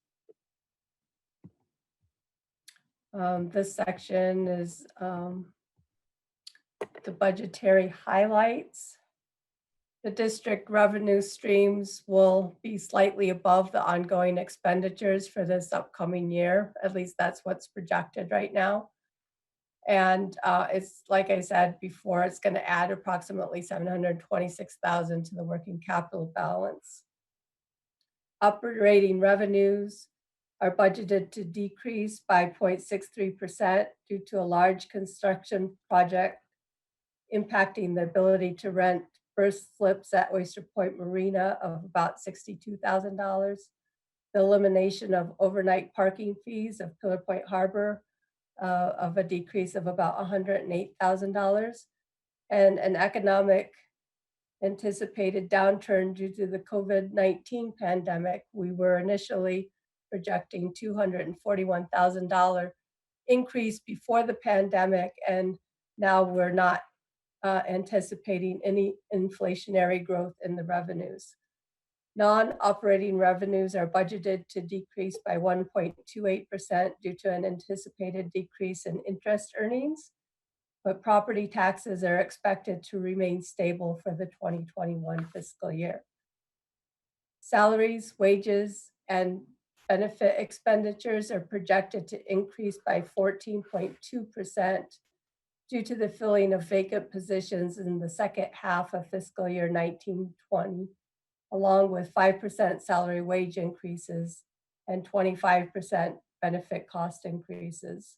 This section is the budgetary highlights. The district revenue streams will be slightly above the ongoing expenditures for this upcoming year. At least that's what's projected right now. And it's, like I said before, it's going to add approximately $726,000 to the working capital balance. Operating revenues are budgeted to decrease by 0.63% due to a large construction project impacting the ability to rent berth slips at Oyster Point Marina of about $62,000. The elimination of overnight parking fees of Pillar Point Harbor of a decrease of about $108,000, and an economic anticipated downturn due to the COVID-19 pandemic. We were initially projecting $241,000 increase before the pandemic, and now we're not anticipating any inflationary growth in the revenues. Non-operating revenues are budgeted to decrease by 1.28% due to an anticipated decrease in interest earnings, but property taxes are expected to remain stable for the 2021 fiscal year. Salaries, wages, and benefit expenditures are projected to increase by 14.2% due to the filling of vacant positions in the second half of fiscal year 1920, along with 5% salary wage increases and 25% benefit cost increases.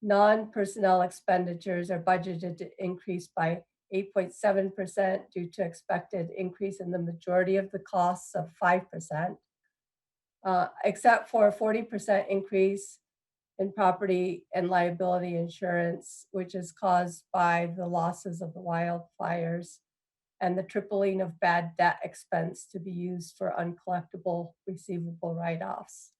Non-personnel expenditures are budgeted to increase by 8.7% due to expected increase in the majority of the costs of 5%, except for a 40% increase in property and liability insurance, which is caused by the losses of the wildfires and the tripling of bad debt expense to be used for uncollectible receivable write-offs.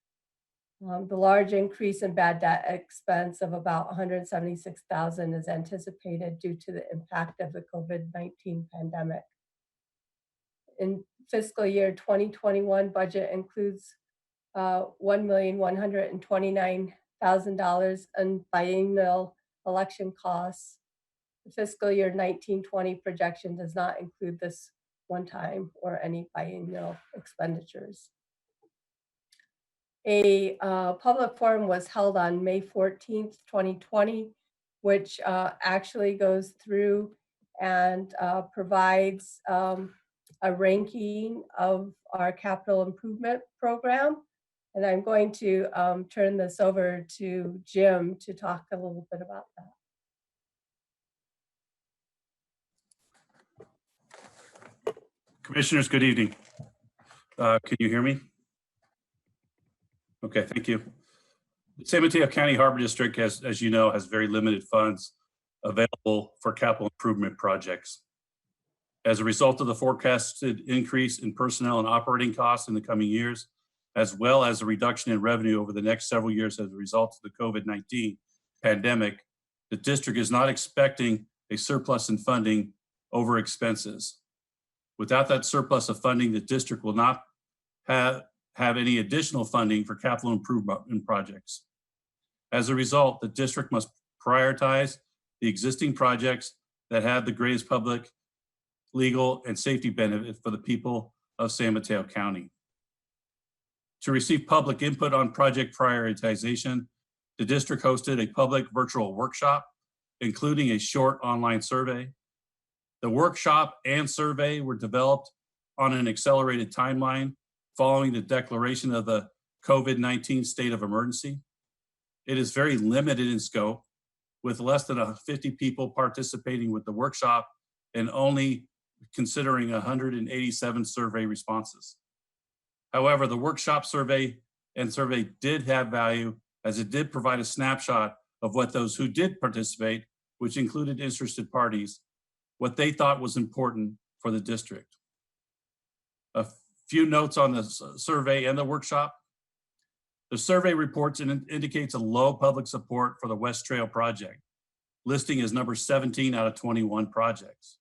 The large increase in bad debt expense of about $176,000 is anticipated due to the impact of the COVID-19 pandemic. In fiscal year 2021 budget includes $1,129,000 in biennial election costs. The fiscal year 1920 projection does not include this one-time or any biennial expenditures. A public forum was held on May 14th, 2020, which actually goes through and provides a ranking of our capital improvement program. And I'm going to turn this over to Jim to talk a little bit about that. Commissioners, good evening. Can you hear me? Okay, thank you. The San Mateo County Harbor District, as you know, has very limited funds available for capital improvement projects. As a result of the forecasted increase in personnel and operating costs in the coming years, as well as a reduction in revenue over the next several years as a result of the COVID-19 pandemic, the district is not expecting a surplus in funding over expenses. Without that surplus of funding, the district will not have any additional funding for capital improvement projects. As a result, the district must prioritize the existing projects that have the greatest public, legal, and safety benefit for the people of San Mateo County. To receive public input on project prioritization, the district hosted a public virtual workshop, including a short online survey. The workshop and survey were developed on an accelerated timeline following the declaration of the COVID-19 state of emergency. It is very limited in scope, with less than 50 people participating with the workshop and only considering 187 survey responses. However, the workshop survey did have value, as it did provide a snapshot of what those who did participate, which included interested parties, what they thought was important for the district. A few notes on the survey and the workshop. The survey reports and indicates a low public support for the West Trail project, listing as number 17 out of 21 projects.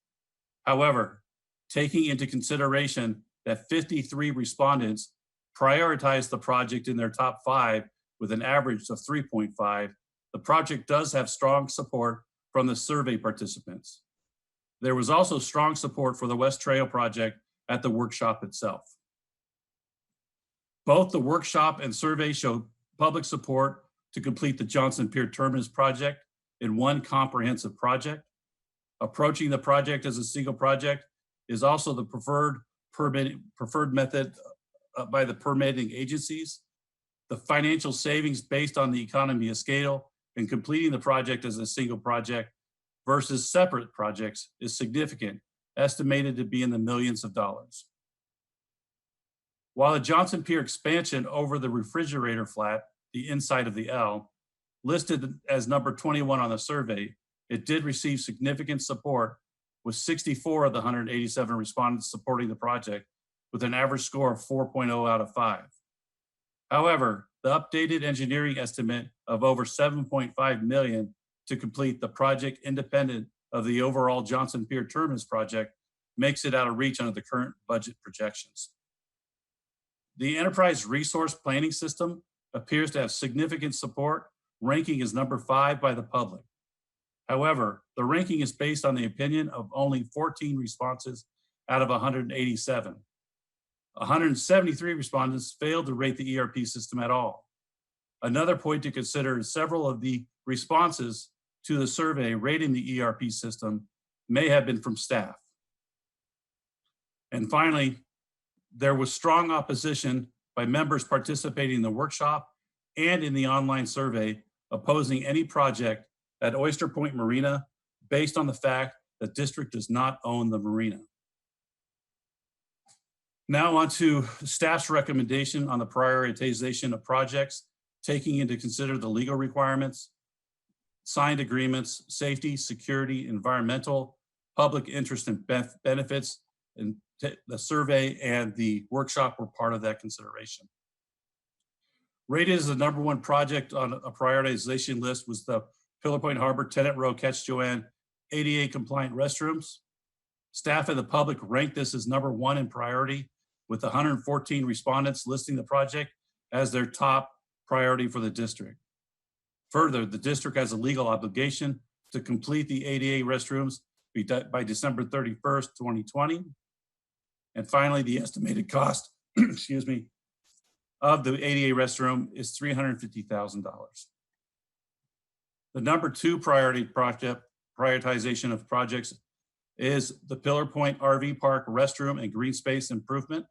However, taking into consideration that 53 respondents prioritized the project in their top 5 with an average of 3.5, the project does have strong support from the survey participants. There was also strong support for the West Trail project at the workshop itself. Both the workshop and survey showed public support to complete the Johnson Pier Terminus project in one comprehensive project. Approaching the project as a single project is also the preferred method by the permitting agencies. The financial savings based on the economy of scale and completing the project as a single project versus separate projects is significant, estimated to be in the millions of dollars. While the Johnson Pier expansion over the refrigerator flat, the inside of the L, listed as number 21 on the survey, it did receive significant support, with 64 of the 187 respondents supporting the project with an average score of 4.0 out of 5. However, the updated engineering estimate of over $7.5 million to complete the project independent of the overall Johnson Pier Terminus project makes it out of reach under the current budget projections. The Enterprise Resource Planning System appears to have significant support, ranking as number 5 by the public. However, the ranking is based on the opinion of only 14 responses out of 187. 173 respondents failed to rate the ERP system at all. Another point to consider is several of the responses to the survey rating the ERP system may have been from staff. And finally, there was strong opposition by members participating in the workshop and in the online survey opposing any project at Oyster Point Marina based on the fact that district does not own the marina. Now on to staff's recommendation on the prioritization of projects, taking into consider the legal requirements, signed agreements, safety, security, environmental, public interest and benefits, and the survey and the workshop were part of that consideration. Rated as the number 1 project on a prioritization list was the Pillar Point Harbor Tenant Row Catch Joanne ADA compliant restrooms. Staff and the public ranked this as number 1 in priority, with 114 respondents listing the project as their top priority for the district. Further, the district has a legal obligation to complete the ADA restrooms by December 31st, 2020. And finally, the estimated cost, excuse me, of the ADA restroom is $350,000. The number 2 priority project prioritization of projects is the Pillar Point RV Park restroom and green space improvement.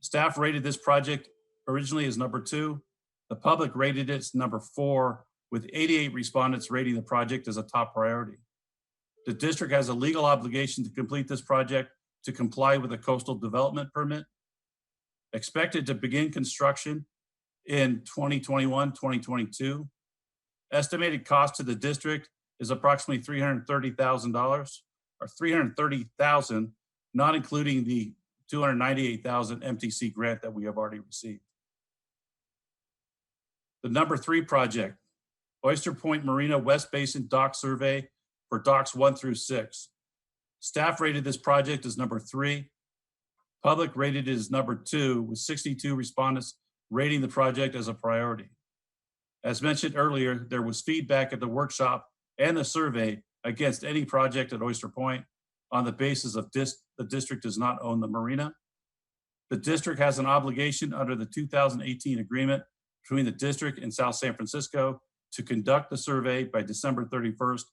Staff rated this project originally as number 2. The public rated it as number 4, with 88 respondents rating the project as a top priority. The district has a legal obligation to complete this project to comply with a coastal development permit. Expected to begin construction in 2021-2022. Estimated cost to the district is approximately $330,000 or $330,000 not including the $298,000 MTC grant that we have already received. The number 3 project, Oyster Point Marina West Basin Dock Survey for docks 1 through 6. Staff rated this project as number 3. Public rated it as number 2, with 62 respondents rating the project as a priority. As mentioned earlier, there was feedback at the workshop and the survey against any project at Oyster Point on the basis of the district does not own the marina. The district has an obligation under the 2018 agreement between the district and South San Francisco to conduct the survey by December 31st,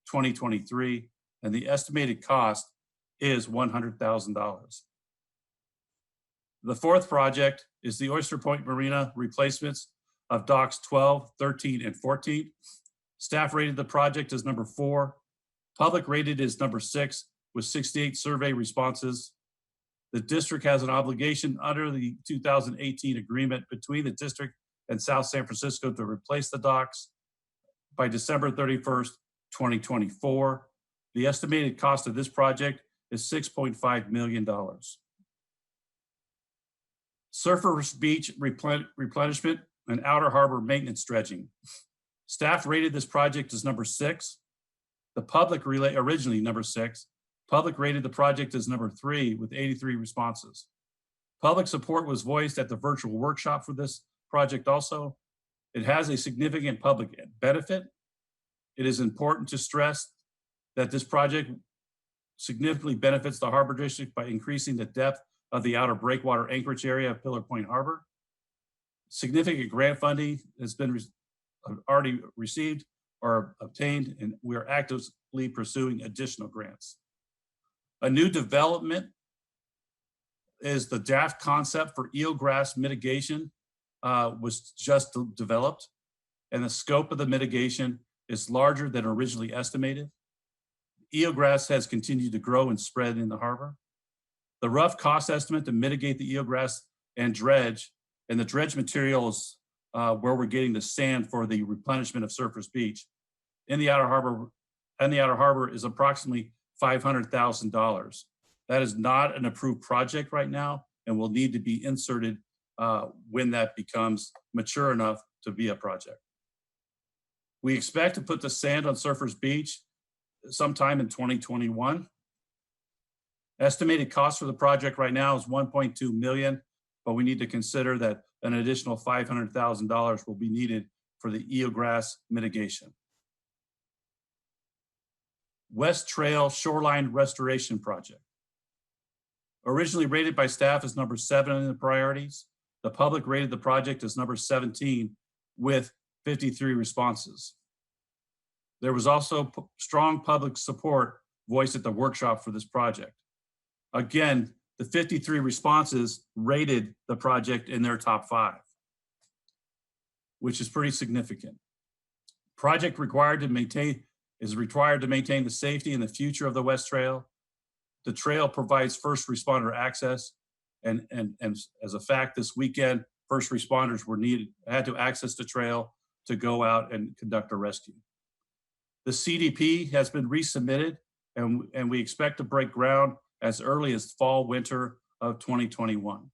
2023, and the estimated cost is $100,000. The 4th project is the Oyster Point Marina replacements of docks 12, 13, and 14. Staff rated the project as number 4. Public rated as number 6 with 68 survey responses. The district has an obligation under the 2018 agreement between the district and South San Francisco to replace the docks by December 31st, 2024. The estimated cost of this project is $6.5 million. Surfers Beach replenishment and Outer Harbor maintenance dredging. Staff rated this project as number 6. The public originally number 6. Public rated the project as number 3 with 83 responses. Public support was voiced at the virtual workshop for this project also. It has a significant public benefit. It is important to stress that this project significantly benefits the Harbor District by increasing the depth of the outer breakwater anchorage area of Pillar Point Harbor. Significant grant funding has been already received or obtained, and we are actively pursuing additional grants. A new development is the draft concept for eelgrass mitigation was just developed, and the scope of the mitigation is larger than originally estimated. Eelgrass has continued to grow and spread in the harbor. The rough cost estimate to mitigate the eelgrass and the dredge materials where we're getting the sand for the replenishment of Surfers Beach in the outer harbor is approximately $500,000. That is not an approved project right now and will need to be inserted when that becomes mature enough to be a project. We expect to put the sand on Surfers Beach sometime in 2021. Estimated cost for the project right now is $1.2 million, but we need to consider that an additional $500,000 will be needed for the eelgrass mitigation. West Trail Shoreline Restoration Project. Originally rated by staff as number 7 in the priorities, the public rated the project as number 17 with 53 responses. There was also strong public support voiced at the workshop for this project. Again, the 53 responses rated the project in their top 5, which is pretty significant. Project is required to maintain the safety and the future of the West Trail. The trail provides first responder access, and as a fact, this weekend, first responders had to access the trail to go out and conduct a rescue. The CDP has been resubmitted, and we expect to break ground as early as fall, winter of 2021.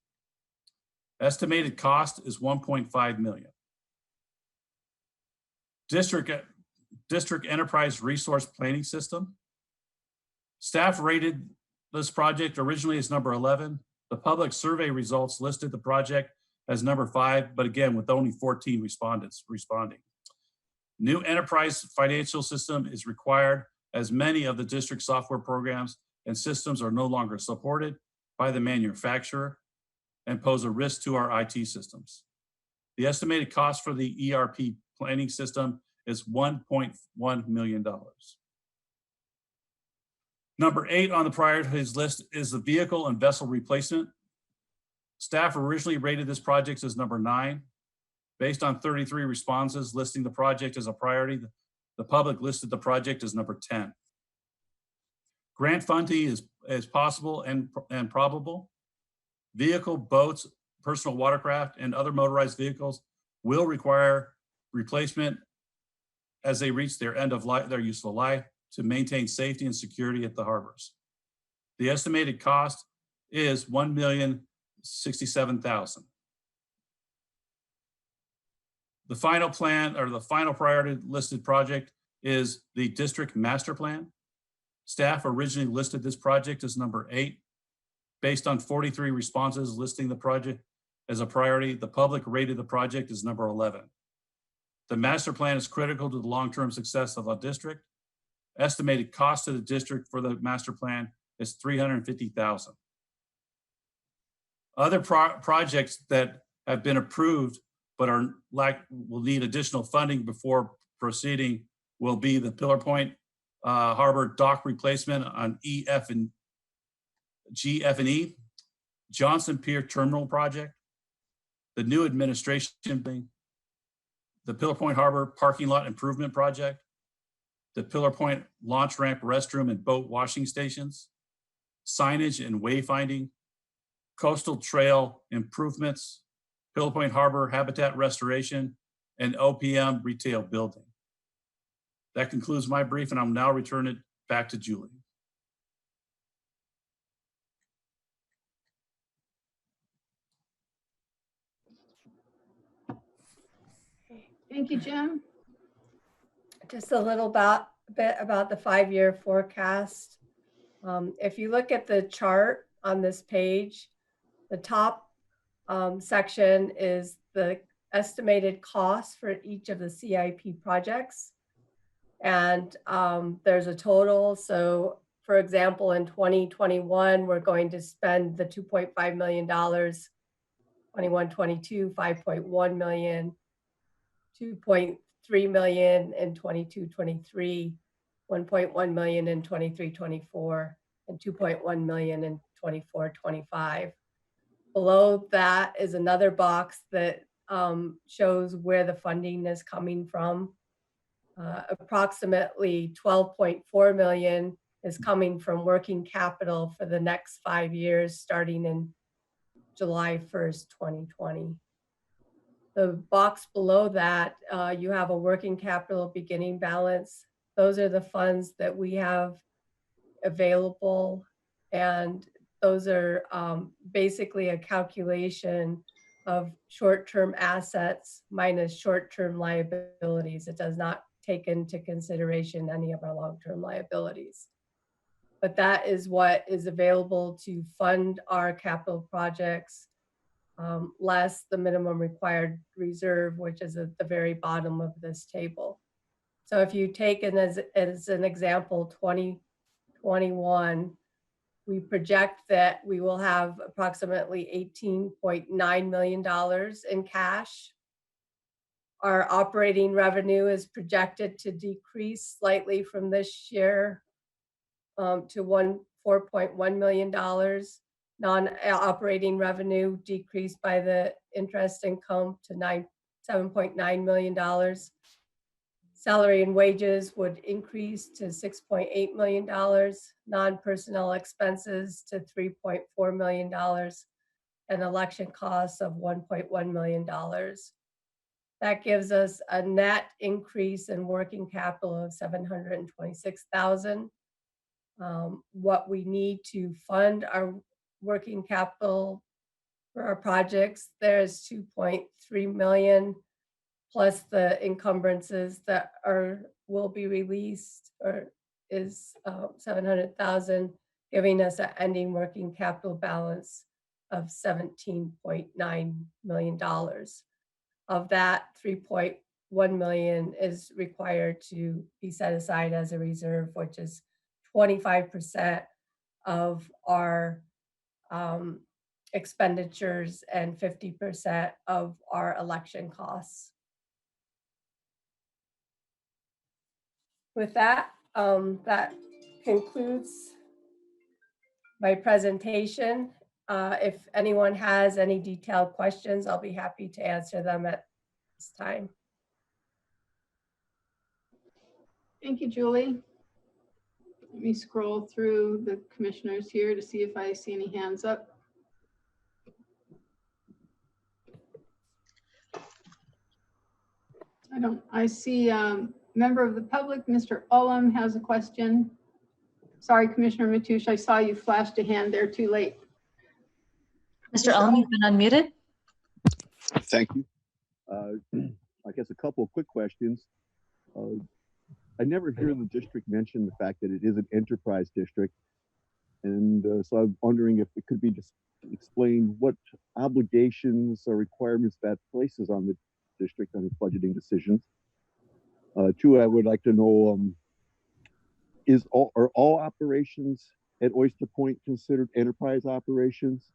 Estimated cost is $1.5 million. District Enterprise Resource Planning System. Staff rated this project originally as number 11. The public survey results listed the project as number 5, but again, with only 14 respondents responding. New enterprise financial system is required as many of the district software programs and systems are no longer supported by the manufacturer and pose a risk to our IT systems. The estimated cost for the ERP planning system is $1.1 million. Number 8 on the priorities list is the vehicle and vessel replacement. Staff originally rated this project as number 9. Based on 33 responses listing the project as a priority, the public listed the project as number 10. Grant funding is possible and probable. Vehicle, boats, personal watercraft, and other motorized vehicles will require replacement as they reach their end of life, their useful life, to maintain safety and security at the harbors. The estimated cost is $1,067,000. The final plan, or the final priority listed project, is the district master plan. Staff originally listed this project as number 8. Based on 43 responses listing the project as a priority, the public rated the project as number 11. The master plan is critical to the long-term success of our district. Estimated cost to the district for the master plan is $350,000. Other projects that have been approved but will need additional funding before proceeding will be the Pillar Point Harbor dock replacement on G, F, and E, Johnson Pier Terminal Project, the new administration building, the Pillar Point Harbor Parking Lot Improvement Project, the Pillar Point Launch Ramp Restroom and Boat Washing Stations, signage and wayfinding, coastal trail improvements, Pillar Point Harbor Habitat Restoration, and OPM Retail Building. That concludes my brief, and I'll now return it back to Julie. Thank you, Jim. Just a little bit about the 5-year forecast. If you look at the chart on this page, the top section is the estimated cost for each of the CIP projects. And there's a total. So for example, in 2021, we're going to spend the $2.5 million, 21-22, $5.1 million, $2.3 million in 22-23, $1.1 million in 23-24, and $2.1 million in 24-25. Below that is another box that shows where the funding is coming from. Approximately $12.4 million is coming from working capital for the next 5 years, starting in July 1st, 2020. The box below that, you have a working capital beginning balance. Those are the funds that we have available, and those are basically a calculation of short-term assets minus short-term liabilities. It does not take into consideration any of our long-term liabilities. But that is what is available to fund our capital projects, less the minimum required reserve, which is at the very bottom of this table. So if you take it as an example, 2021, we project that we will have approximately $18.9 million in cash. Our operating revenue is projected to decrease slightly from this year to $4.1 million. Non-operating revenue decreased by the interest income to $7.9 million. Salary and wages would increase to $6.8 million. Non-personnel expenses to $3.4 million, and election costs of $1.1 million. That gives us a net increase in working capital of $726,000. What we need to fund our working capital for our projects, there's $2.3 million plus the encumbrances that will be released, or is $700,000, giving us an ending working capital balance of $17.9 million. Of that, $3.1 million is required to be set aside as a reserve, which is 25% of our expenditures and 50% of our election costs. With that, that concludes my presentation. If anyone has any detailed questions, I'll be happy to answer them at this time. Thank you, Julie. Let me scroll through the commissioners here to see if I see any hands up. I see member of the public, Mr. Ullum, has a question. Sorry, Commissioner Matoush, I saw you flashed a hand there too late. Mr. Ulm, you've been unmuted. Thank you. I guess a couple of quick questions. I never hear the district mention the fact that it is an enterprise district. And so I'm wondering if it could be just explained what obligations or requirements that places on the district on its budgeting decisions. Two, I would like to know, are all operations at Oyster Point considered enterprise operations?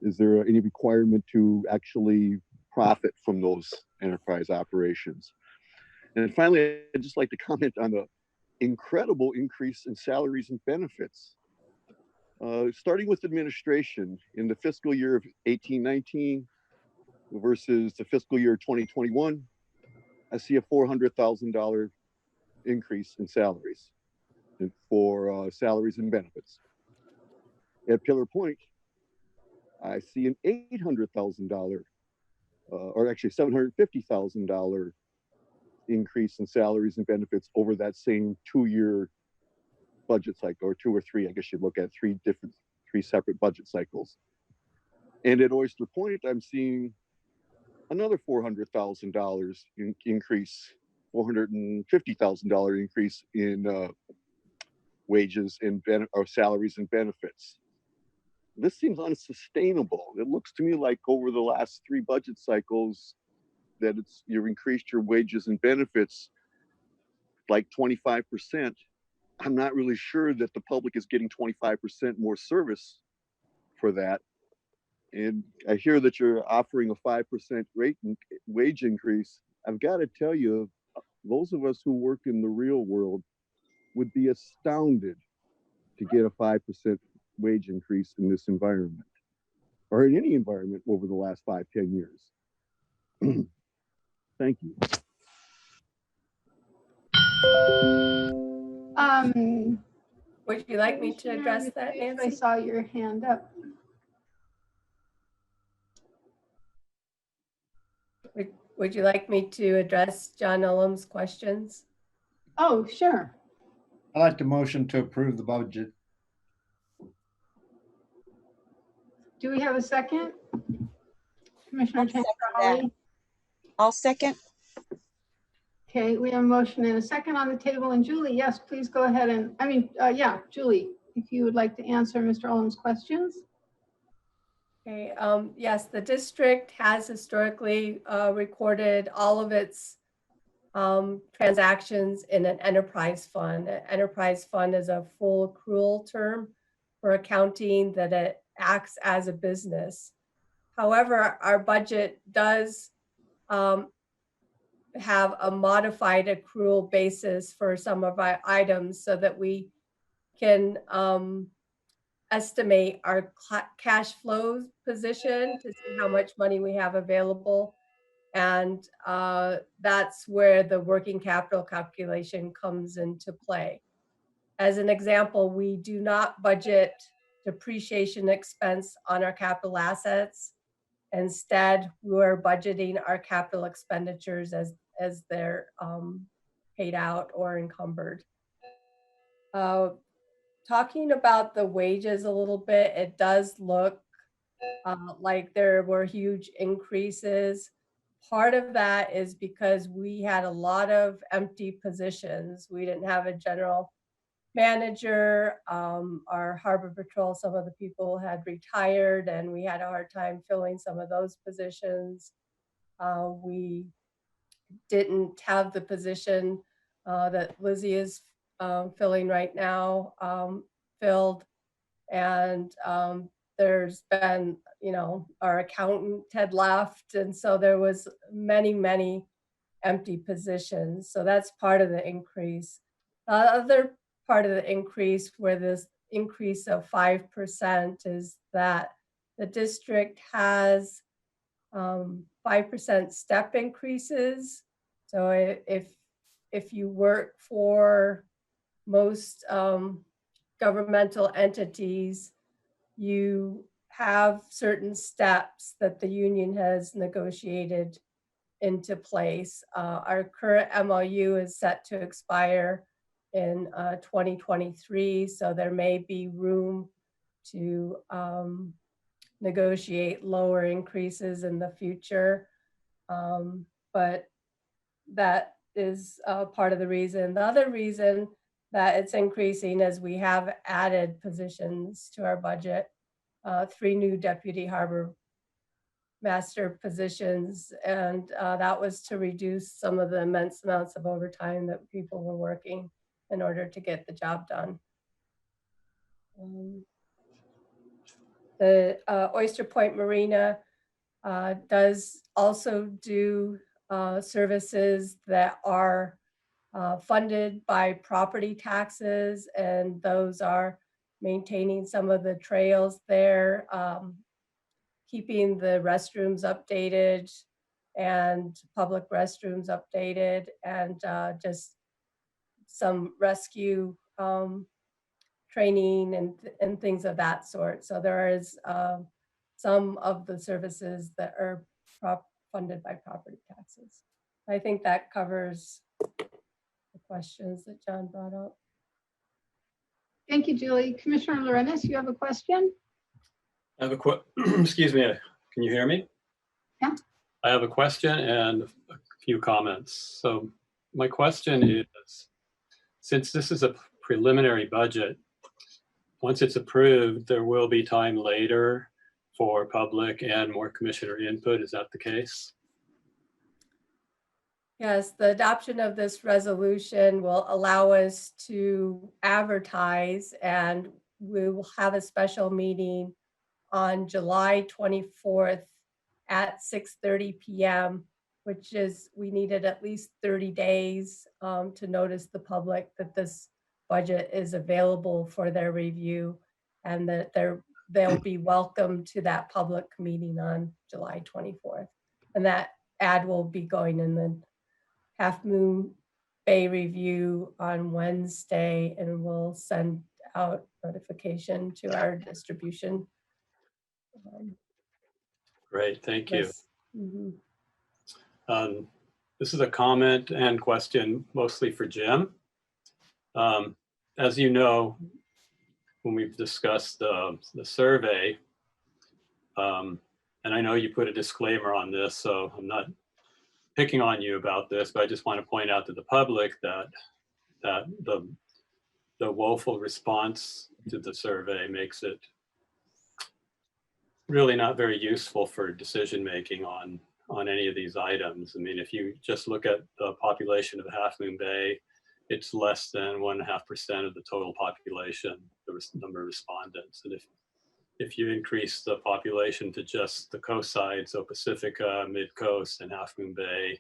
Is there any requirement to actually profit from those enterprise operations? And then finally, I'd just like to comment on the incredible increase in salaries and benefits. Starting with administration in the fiscal year of 18-19 versus the fiscal year 2021, I see a $400,000 increase in salaries and for salaries and benefits. At Pillar Point, I see an $800,000 or actually $750,000 increase in salaries and benefits over that same 2-year budget cycle, or 2 or 3. I guess you'd look at three separate budget cycles. And at Oyster Point, I'm seeing another $400,000 increase, $450,000 increase in wages and salaries and benefits. This seems unsustainable. It looks to me like over the last 3 budget cycles that you've increased your wages and benefits like 25%. I'm not really sure that the public is getting 25% more service for that. And I hear that you're offering a 5% wage increase. I've got to tell you, those of us who work in the real world would be astounded to get a 5% wage increase in this environment, or in any environment over the last 5-10 years. Thank you. Would you like me to address that, Nancy? I saw your hand up. Would you like me to address John Ullum's questions? Oh, sure. I'd like to motion to approve the budget. Do we have a second? Commissioner I'll I'll second. Okay, we have a motion and a second on the table. And Julie, yes, please go ahead and, yeah, Julie, if you would like to answer Mr. Ullum's questions. Okay, yes, the district has historically recorded all of its transactions in an enterprise fund. An enterprise fund is a full accrual term for accounting that it acts as a business. However, our budget does have a modified accrual basis for some of our items so that we can estimate our cash flow position to see how much money we have available. And that's where the working capital calculation comes into play. As an example, we do not budget depreciation expense on our capital assets. Instead, we're budgeting our capital expenditures as they're paid out or encumbered. Talking about the wages a little bit, it does look like there were huge increases. Part of that is because we had a lot of empty positions. We didn't have a general manager. Our harbor patrol, some of the people had retired and we had a hard time filling some of those positions. We didn't have the position that Lizzie is filling right now filled. And there's been, our accountant had left. And so there was many empty positions. So that's part of the increase. The other part of the increase where this increase of 5% is that the district has 5% step increases. So if you work for most governmental entities, you have certain steps that the union has negotiated into place. Our current MOU is set to expire in 2023. So there may be room to negotiate lower increases in the future. But that is part of the reason. The other reason that it's increasing is we have added positions to our budget, 3 new deputy harbor master positions, and that was to reduce some of the immense amounts of overtime that people were working in order to get the job done. The Oyster Point Marina does also do services that are funded by property taxes, and those are maintaining some of the trails there, keeping the restrooms updated and public restrooms updated, and just some rescue training and things of that sort. So there is some of the services that are funded by property taxes. I think that covers the questions that John brought up. Thank you, Julie. Commissioner Lorenz, you have a question? I have excuse me, can you hear me? Yeah. I have a question and a few comments. So my question is, since this is a preliminary budget, once it's approved, there will be time later for public and more commissioner input. Is that the case? Yes, the adoption of this resolution will allow us to advertise, and we will have a special meeting on July 24th at 6:30 p.m., which is, we needed at least 30 days to notice the public that this budget is available for their review, and that they'll be welcome to that public meeting on July 24th. And that ad will be going in the Half Moon Bay Review on Wednesday, and we'll send out notification to our distribution. Great, thank you. Mm-hmm. This is a comment and question mostly for Jim. As you know, when we've discussed the survey, and I know you put a disclaimer on this, so I'm not picking on you about this, but I just want to point out to the public that the woeful response to the survey makes it really not very useful for decision making on any of these items. I mean, if you just look at the population of Half Moon Bay, it's less than 1.5% of the total population, the number of respondents. And if you increase the population to just the coast side, so Pacifica, Mid-Coast, and Half Moon Bay,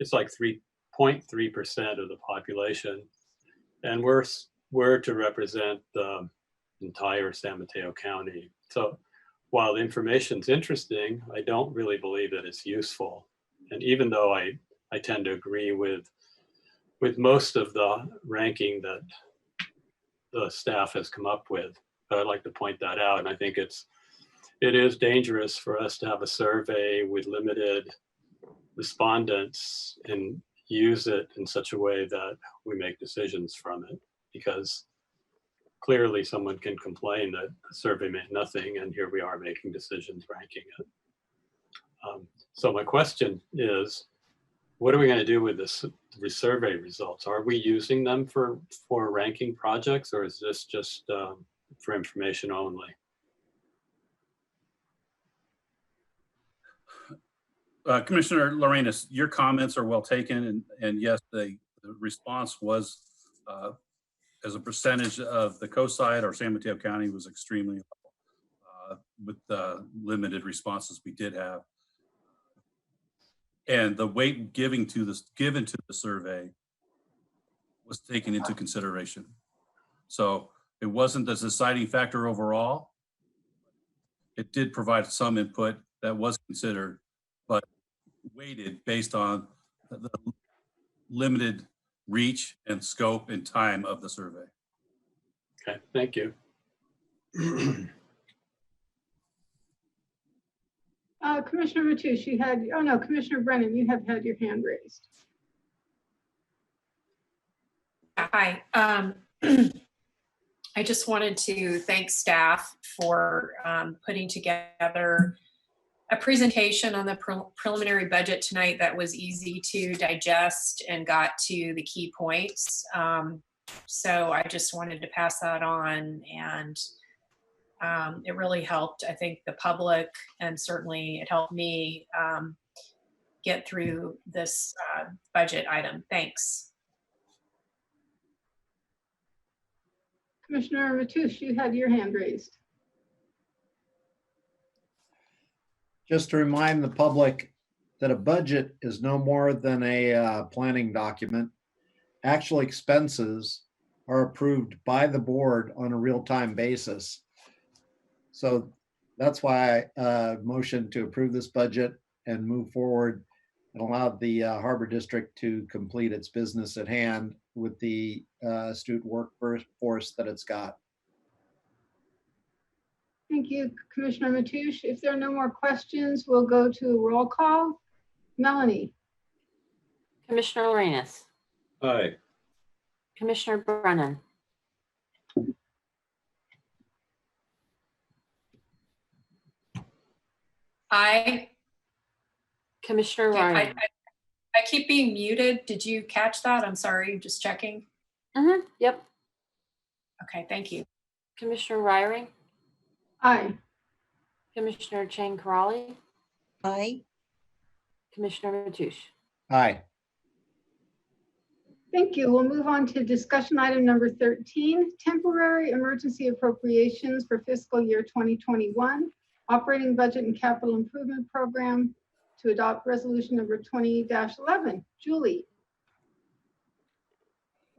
it's like 3.3% of the population. And we're to represent the entire San Mateo County. So while the information's interesting, I don't really believe that it's useful. And even though I tend to agree with most of the ranking that the staff has come up with, but I'd like to point that out. And I think it is dangerous for us to have a survey with limited respondents and use it in such a way that we make decisions from it, because clearly someone can complain that the survey meant nothing, and here we are making decisions ranking it. So my question is, what are we going to do with this survey results? Are we using them for ranking projects, or is this just for information only? Commissioner Lorenz, your comments are well taken, and yes, the response was as a percentage of the coast side or San Mateo County was extremely low with the limited responses we did have. And the weight given to the survey was taken into consideration. So it wasn't the deciding factor overall. It did provide some input that was considered, but weighted based on the limited reach and scope and time of the survey. Okay, thank you. Commissioner Mateusz, you had, oh no, Commissioner Brennan, you have had your hand raised. Hi. I just wanted to thank staff for putting together a presentation on the preliminary budget tonight that was easy to digest and got to the key points. So I just wanted to pass that on, and it really helped, I think, the public, and certainly it helped me get through this budget item. Thanks. Commissioner Matoush, you had your hand raised. Just to remind the public that a budget is no more than a planning document. Actual expenses are approved by the board on a real-time basis. So that's why I motion to approve this budget and move forward and allow the Harbor District to complete its business at hand with the astute workforce that it's got. Thank you, Commissioner Matoush. If there are no more questions, we'll go to a roll call. Melanie. Commissioner Lorenz, Aye. Commissioner Brennan, Commissioner Ryan. I keep being muted. Did you catch that? I'm sorry, just checking. Yep. Okay, thank you. Commissioner Ryring, Aye. Commissioner Chang Crawley, Aye. Commissioner Matoush. Aye. Thank you. We'll move on to discussion item number 13, temporary emergency appropriations for fiscal year 2021, operating budget and capital improvement program to adopt resolution number 20-11. Julie.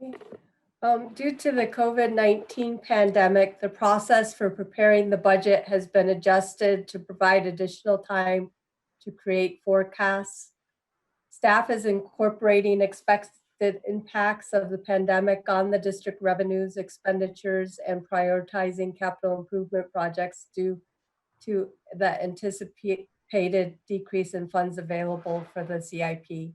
Due to the COVID-19 pandemic, the process for preparing the budget has been adjusted to provide additional time to create forecasts. Staff is incorporating expected impacts of the pandemic on the district revenues, expenditures, and prioritizing capital improvement projects due to the anticipated decrease in funds available for the CIP.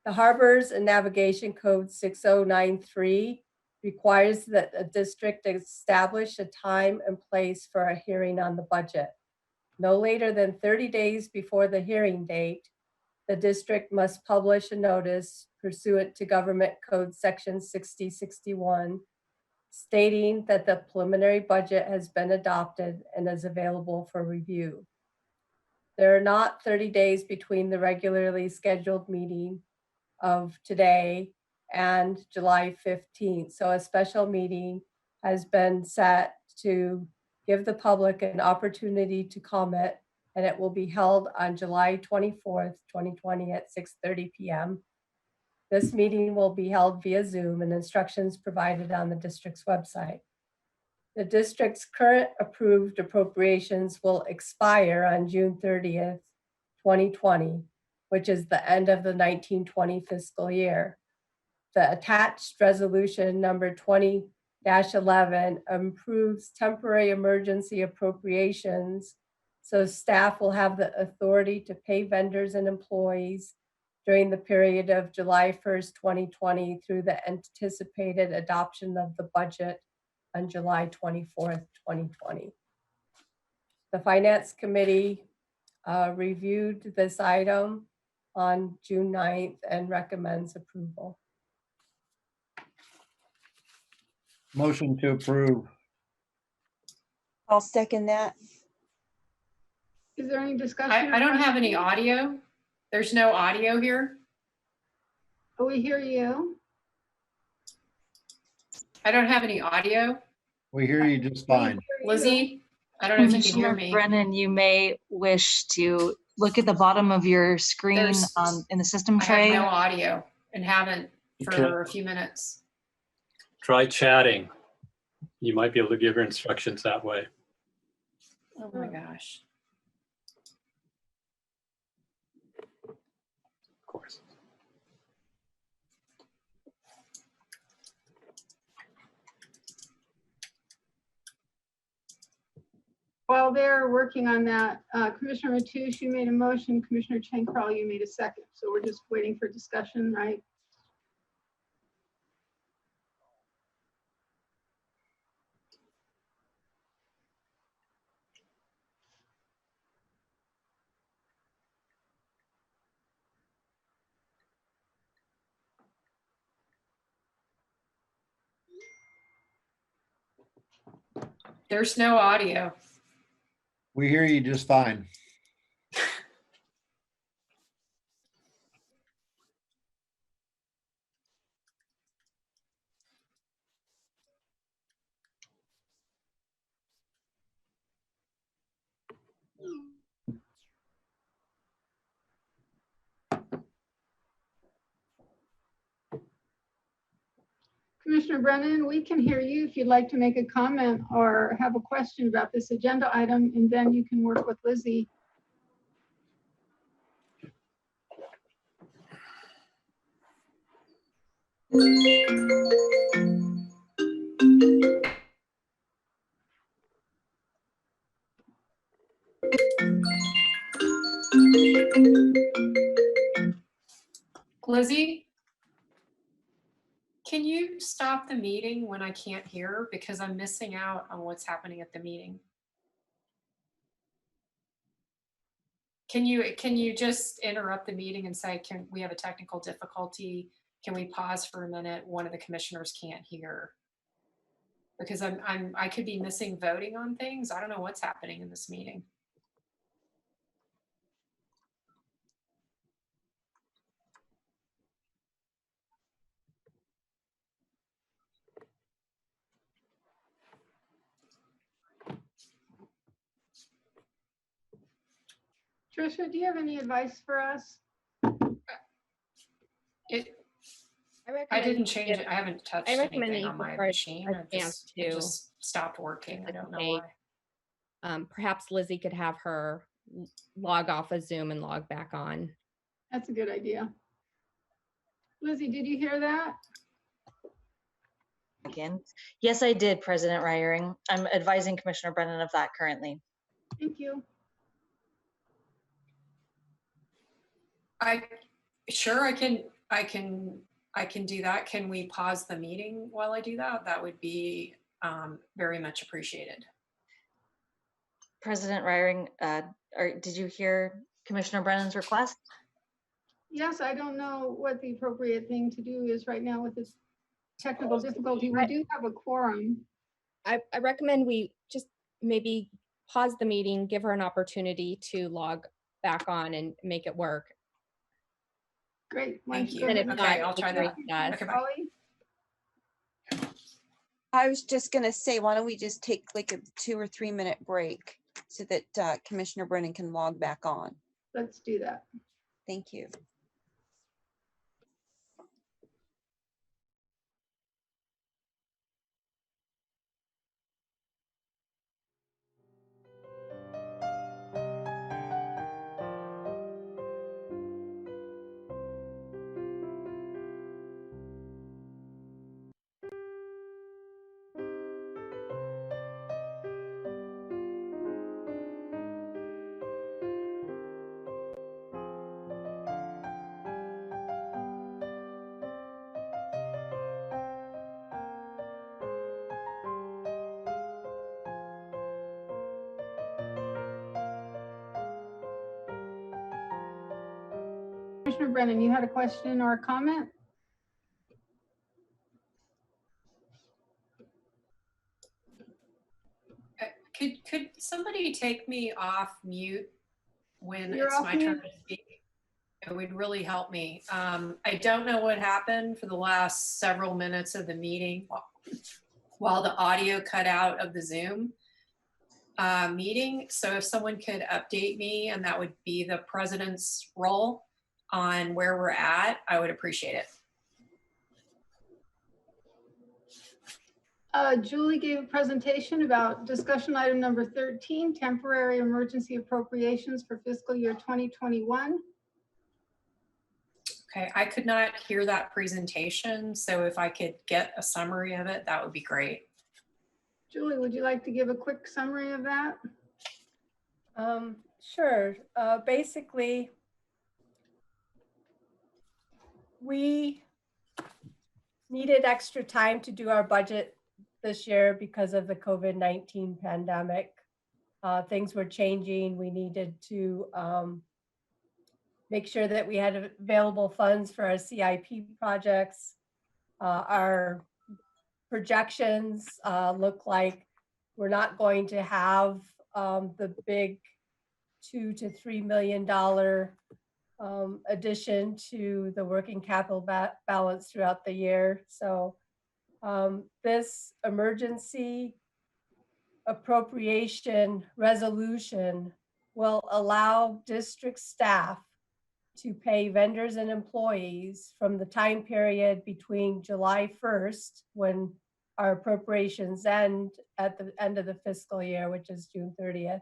The Harbors and Navigation Code 6093 requires that a district establish a time and place for a hearing on the budget. No later than 30 days before the hearing date, the district must publish a notice pursuant to Government Code Section 6061, stating that the preliminary budget has been adopted and is available for review. There are not 30 days between the regularly scheduled meeting of today and July 15th. So a special meeting has been set to give the public an opportunity to comment, and it will be held on July 24th, 2020 at 6:30 p.m. This meeting will be held via Zoom and instructions provided on the district's website. The district's current approved appropriations will expire on June 30th, 2020, which is the end of the 1920 fiscal year. The attached resolution number 20-11 approves temporary emergency appropriations, so staff will have the authority to pay vendors and employees during the period of July 1st, 2020 through the anticipated adoption of the budget on July 24th, 2020. The Finance Committee reviewed this item on June 9th and recommends approval. Motion to approve. I'll second that. Is there any discussion? I don't have any audio. There's no audio here. Oh, we hear you. I don't have any audio. We hear you just fine. Lizzie, I don't know if you can hear Commissioner me. Brennan, you may wish to look at the bottom of your screen in the system I tray. have no audio and haven't for a few minutes. Try chatting. You might be able to give her instructions that way. Oh my gosh. Of course. While they're working on that, Commissioner Matoush, you made a motion. Commissioner Chang Crawley, you made a second. So we're just waiting for discussion, right? There's no audio. We hear you just fine. Commissioner Brennan, we can hear you if you'd like to make a comment or have a question about this agenda item, and then you can work with Lizzie. Lizzie, can you stop the meeting when I can't hear, because I'm missing out on what's happening at the meeting? Can you just interrupt the meeting and say, can we have a technical difficulty? Can we pause for a minute? One of the commissioners can't hear. Because I could be missing voting on things. I don't know what's happening in this meeting. Tricia, do you have any advice for us? I didn't change it. I haven't touched anything on my machine. It to just stopped working. I don't know why. Perhaps Lizzie could have her log off of Zoom and log back on. That's a good idea. Lizzie, did you hear that? Again, yes, I did, President Reiering. I'm advising Commissioner Brennan of that currently. Thank you. I can do that. Can we pause the meeting while I do that? That would be very much appreciated. President Reiering, did you hear Commissioner Brennan's request? Yes, I don't know what the appropriate thing to do is right now with this technical difficulty. We do have a quorum. I recommend we just maybe pause the meeting, give her an opportunity to log back on and make it work. Great. Thank you. Okay, I'll try that. Okay, bye. I was just going to say, why don't we just take like a 2 or 3 minute break so that Commissioner Brennan can log back on. Let's do that. Thank you. Commissioner Brennan, you had a question or a comment? Could somebody take me off mute when You're it's off my turn mute. to speak? It would really help me. I don't know what happened for the last several minutes of the meeting while the audio cut out of the Zoom meeting. So if someone could update me, and that would be the president's role on where we're at, I would appreciate it. Julie gave a presentation about discussion item number 13, temporary emergency appropriations for fiscal year 2021. Okay, I could not hear that presentation, so if I could get a summary of it, that would be great. Julie, would you like to give a quick summary of that? Sure. Basically, we needed extra time to do our budget this year because of the COVID-19 pandemic. Things were changing. We needed to make sure that we had available funds for our CIP projects. Our projections look like we're not going to have the big $2 to $3 million addition to the working capital balance throughout the year. So this emergency appropriation resolution will allow district staff to pay vendors and employees from the time period between July 1st, when our appropriations end at the end of the fiscal year, which is June 30th,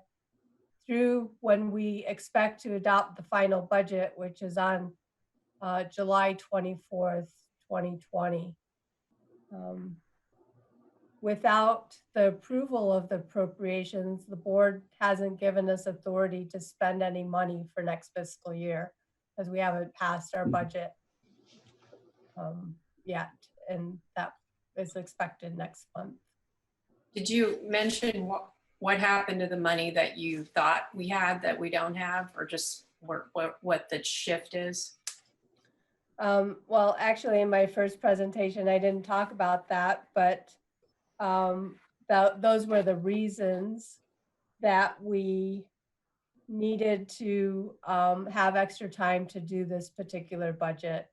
through when we expect to adopt the final budget, which is on July 24th, 2020. Without the approval of the appropriations, the board hasn't given us authority to spend any money for next fiscal year, because we haven't passed our budget yet, and that is expected next month. Did you mention what happened to the money that you thought we had that we don't have, or just what the shift is? Well, actually, in my first presentation, I didn't talk about that, but those were the reasons that we needed to have extra time to do this particular budget.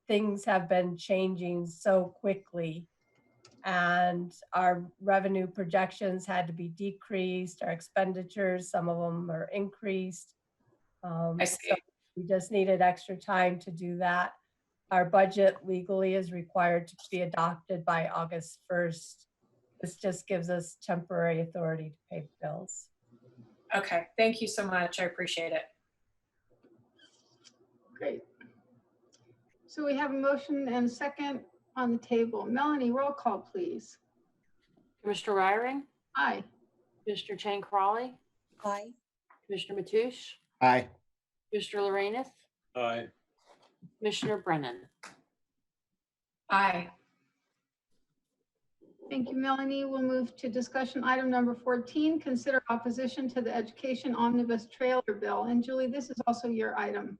Things have been changing so quickly, and our revenue projections had to be decreased. Our expenditures, some of them are increased. I see. So we just needed extra time to do that. Our budget legally is required to be adopted by August 1st. This just gives us temporary authority to pay bills. Okay, thank you so much. I appreciate it. Great. So we have a motion and a second on the table. Melanie, roll call, please. Commissioner Ryring, Aye. Commissioner Chang Crawley, Aye. Commissioner Matoush, Aye. Commissioner Lorenz, Aye. Commissioner Brennan. Aye. Thank you, Melanie. We'll move to discussion item number 14, consider opposition to the Education Omnibus Trailer Bill. And Julie, this is also your item.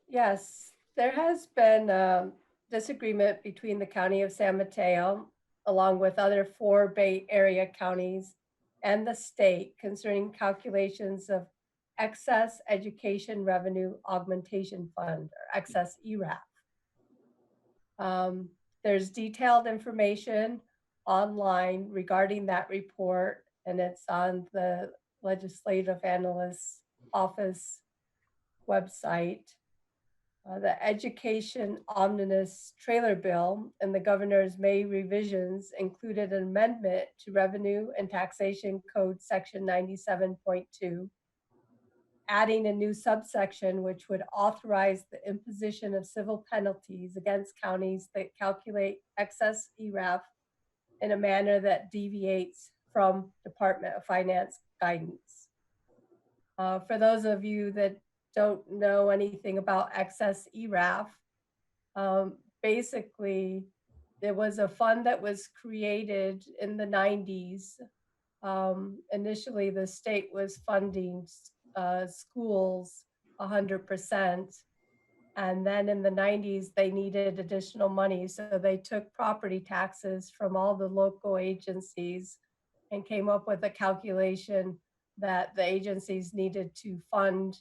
Yes, there has been disagreement between the County of San Mateo, along with other 4 Bay Area counties, and the state concerning calculations of Excess Education Revenue Augmentation Fund, or excess ERAF. There's detailed information online regarding that report, and it's on the Legislative Analyst's Office website. The Education Omnibus Trailer Bill and the Governor's May revisions included an amendment to Revenue and Taxation Code Section 97.2, adding a new subsection which would authorize the imposition of civil penalties against counties that calculate excess ERAF in a manner that deviates from Department of Finance guidance. For those of you that don't know anything about excess ERAF, basically there was a fund that was created in the 90s. Initially, the state was funding schools 100%. And then in the 90s, they needed additional money. So they took property taxes from all the local agencies and came up with a calculation that the agencies needed to fund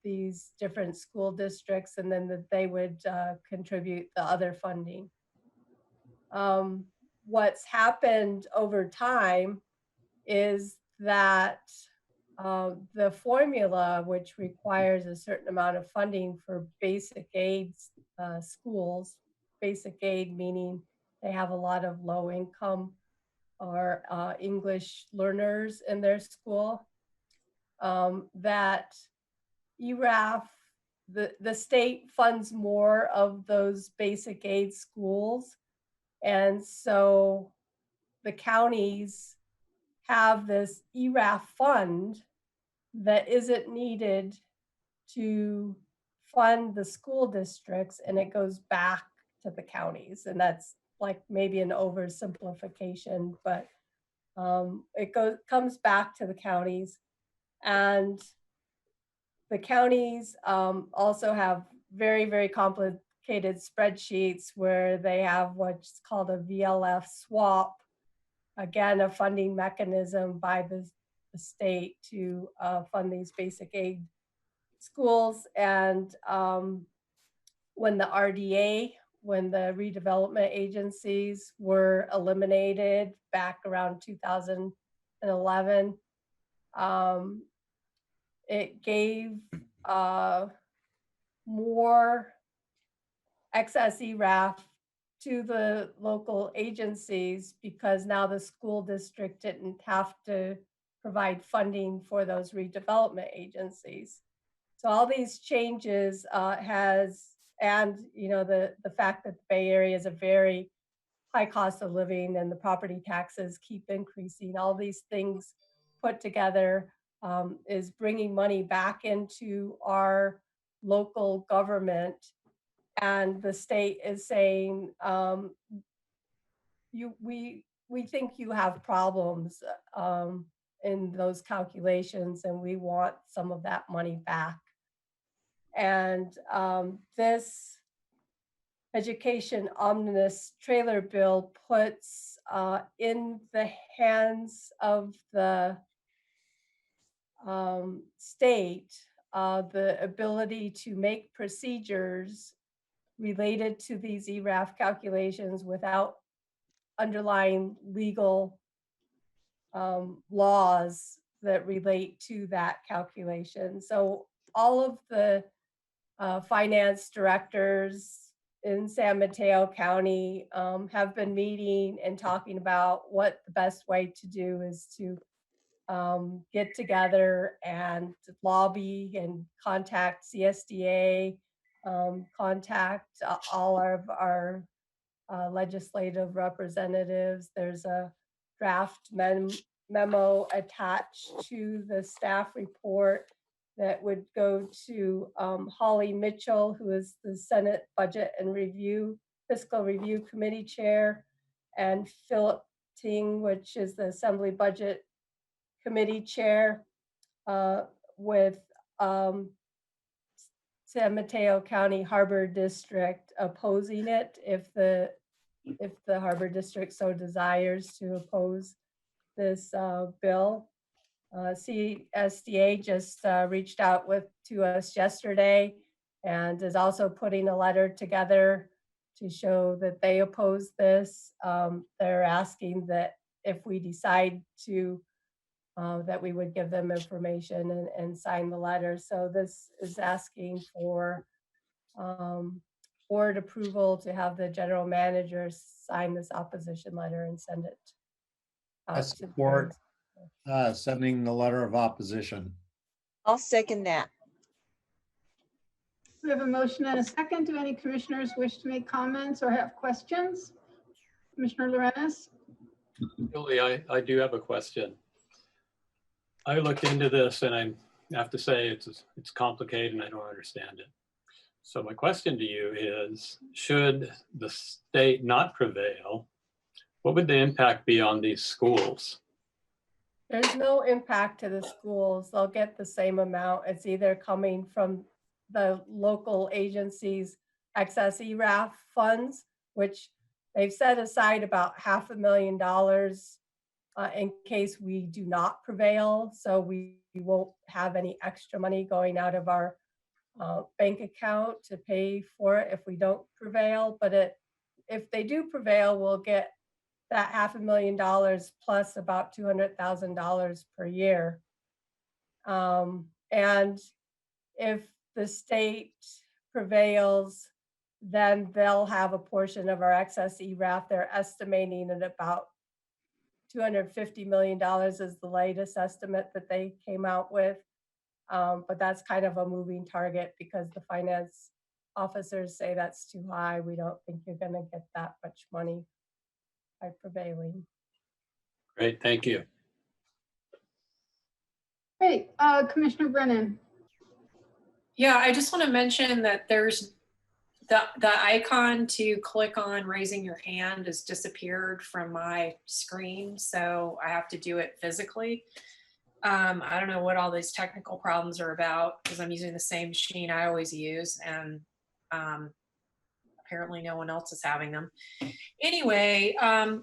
these different school districts, and then that they would contribute the other funding. What's happened over time is that the formula, which requires a certain amount of funding for basic aid schools, basic aid meaning they have a lot of low income or English learners in their school, that ERAF, the state funds more of those basic aid schools. And so the counties have this ERAF fund that isn't needed to fund the school districts, and it goes back to the counties. And that's like maybe an oversimplification, but it comes back to the counties. And the counties also have very, very complicated complicated spreadsheets where they have what's called a VLF swap. Again, a funding mechanism by the state to fund these basic aid schools. And when the RDA, when the redevelopment agencies were eliminated back around 2011, it gave more excess ERAF to the local agencies because now the school district didn't have to provide funding for those redevelopment agencies. So all these changes and the fact that the Bay Area is a very high cost of living and the property taxes keep increasing, all these things put together is bringing money back into our local government. And the state is saying, we think you have problems in those calculations, and we want some of that money back. And this education omnibus trailer bill puts in the hands of the state the ability to make procedures related to these ERAF calculations without underlying legal laws that relate to that calculation. So all of the finance directors in San Mateo County have been meeting and talking about what the best way to do is to get together and lobby and contact CSDA, contact all of our legislative representatives. There's a draft memo attached to the staff report that would go to Holly Mitchell, who is the Senate Budget and Fiscal Review Committee Chair, and Philip Ting, which is the Assembly Budget Committee Chair, with San Mateo County Harbor District opposing it if the Harbor District so desires to oppose this bill. CSDA just reached out to us yesterday and is also putting a letter together to show that they oppose this. They're asking that if we decide to, that we would give them information and sign the letter. So this is asking for board approval to have the general manager sign this opposition letter and send it I out. support sending the letter of opposition. I'll second that. We have a motion and a second. Do any commissioners wish to make comments or have questions? Commissioner Lorenz? Julie, I do have a question. I looked into this and I have to say it's complicated and I don't understand it. So my question to you is, should the state not prevail, what would the impact be on these schools? There's no impact to the schools. They'll get the same amount. It's either coming from the local agencies' excess ERAF funds, which they've set aside about $500,000 in case we do not prevail. So we won't have any extra money going out of our bank account to pay for it if we don't prevail. But if they do prevail, we'll get that $500,000 plus about $200,000 per year. And if the state prevails, then they'll have a portion of our excess ERAF. They're estimating at about $250 million is the latest estimate that they came out with. But that's kind of a moving target because the finance officers say that's too high. We don't think you're going to get that much money by prevailing. Great, thank you. Great, Commissioner Brennan. Yeah, I just want to mention that there's the icon to click on raising your hand has disappeared from my screen, so I have to do it physically. I don't know what all these technical problems are about because I'm using the same machine I always use, and apparently no one else is having them. Anyway,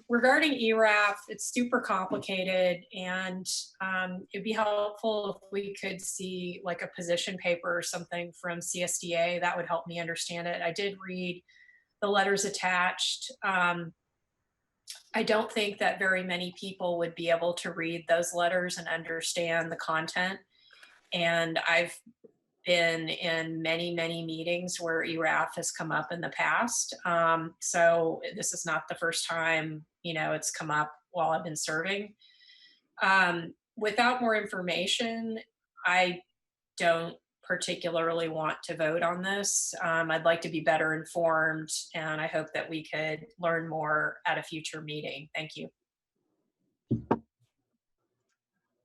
regarding ERAF, it's super complicated, and it'd be helpful if we could see like a position paper or something from CSDA. That would help me understand it. I did read the letters attached. I don't think that very many people would be able to read those letters and understand the content. And I've been in many, many meetings where ERAF has come up in the past. So this is not the first time, it's come up while I've been serving. Without more information, I don't particularly want to vote on this. I'd like to be better informed, and I hope that we could learn more at a future meeting. Thank you.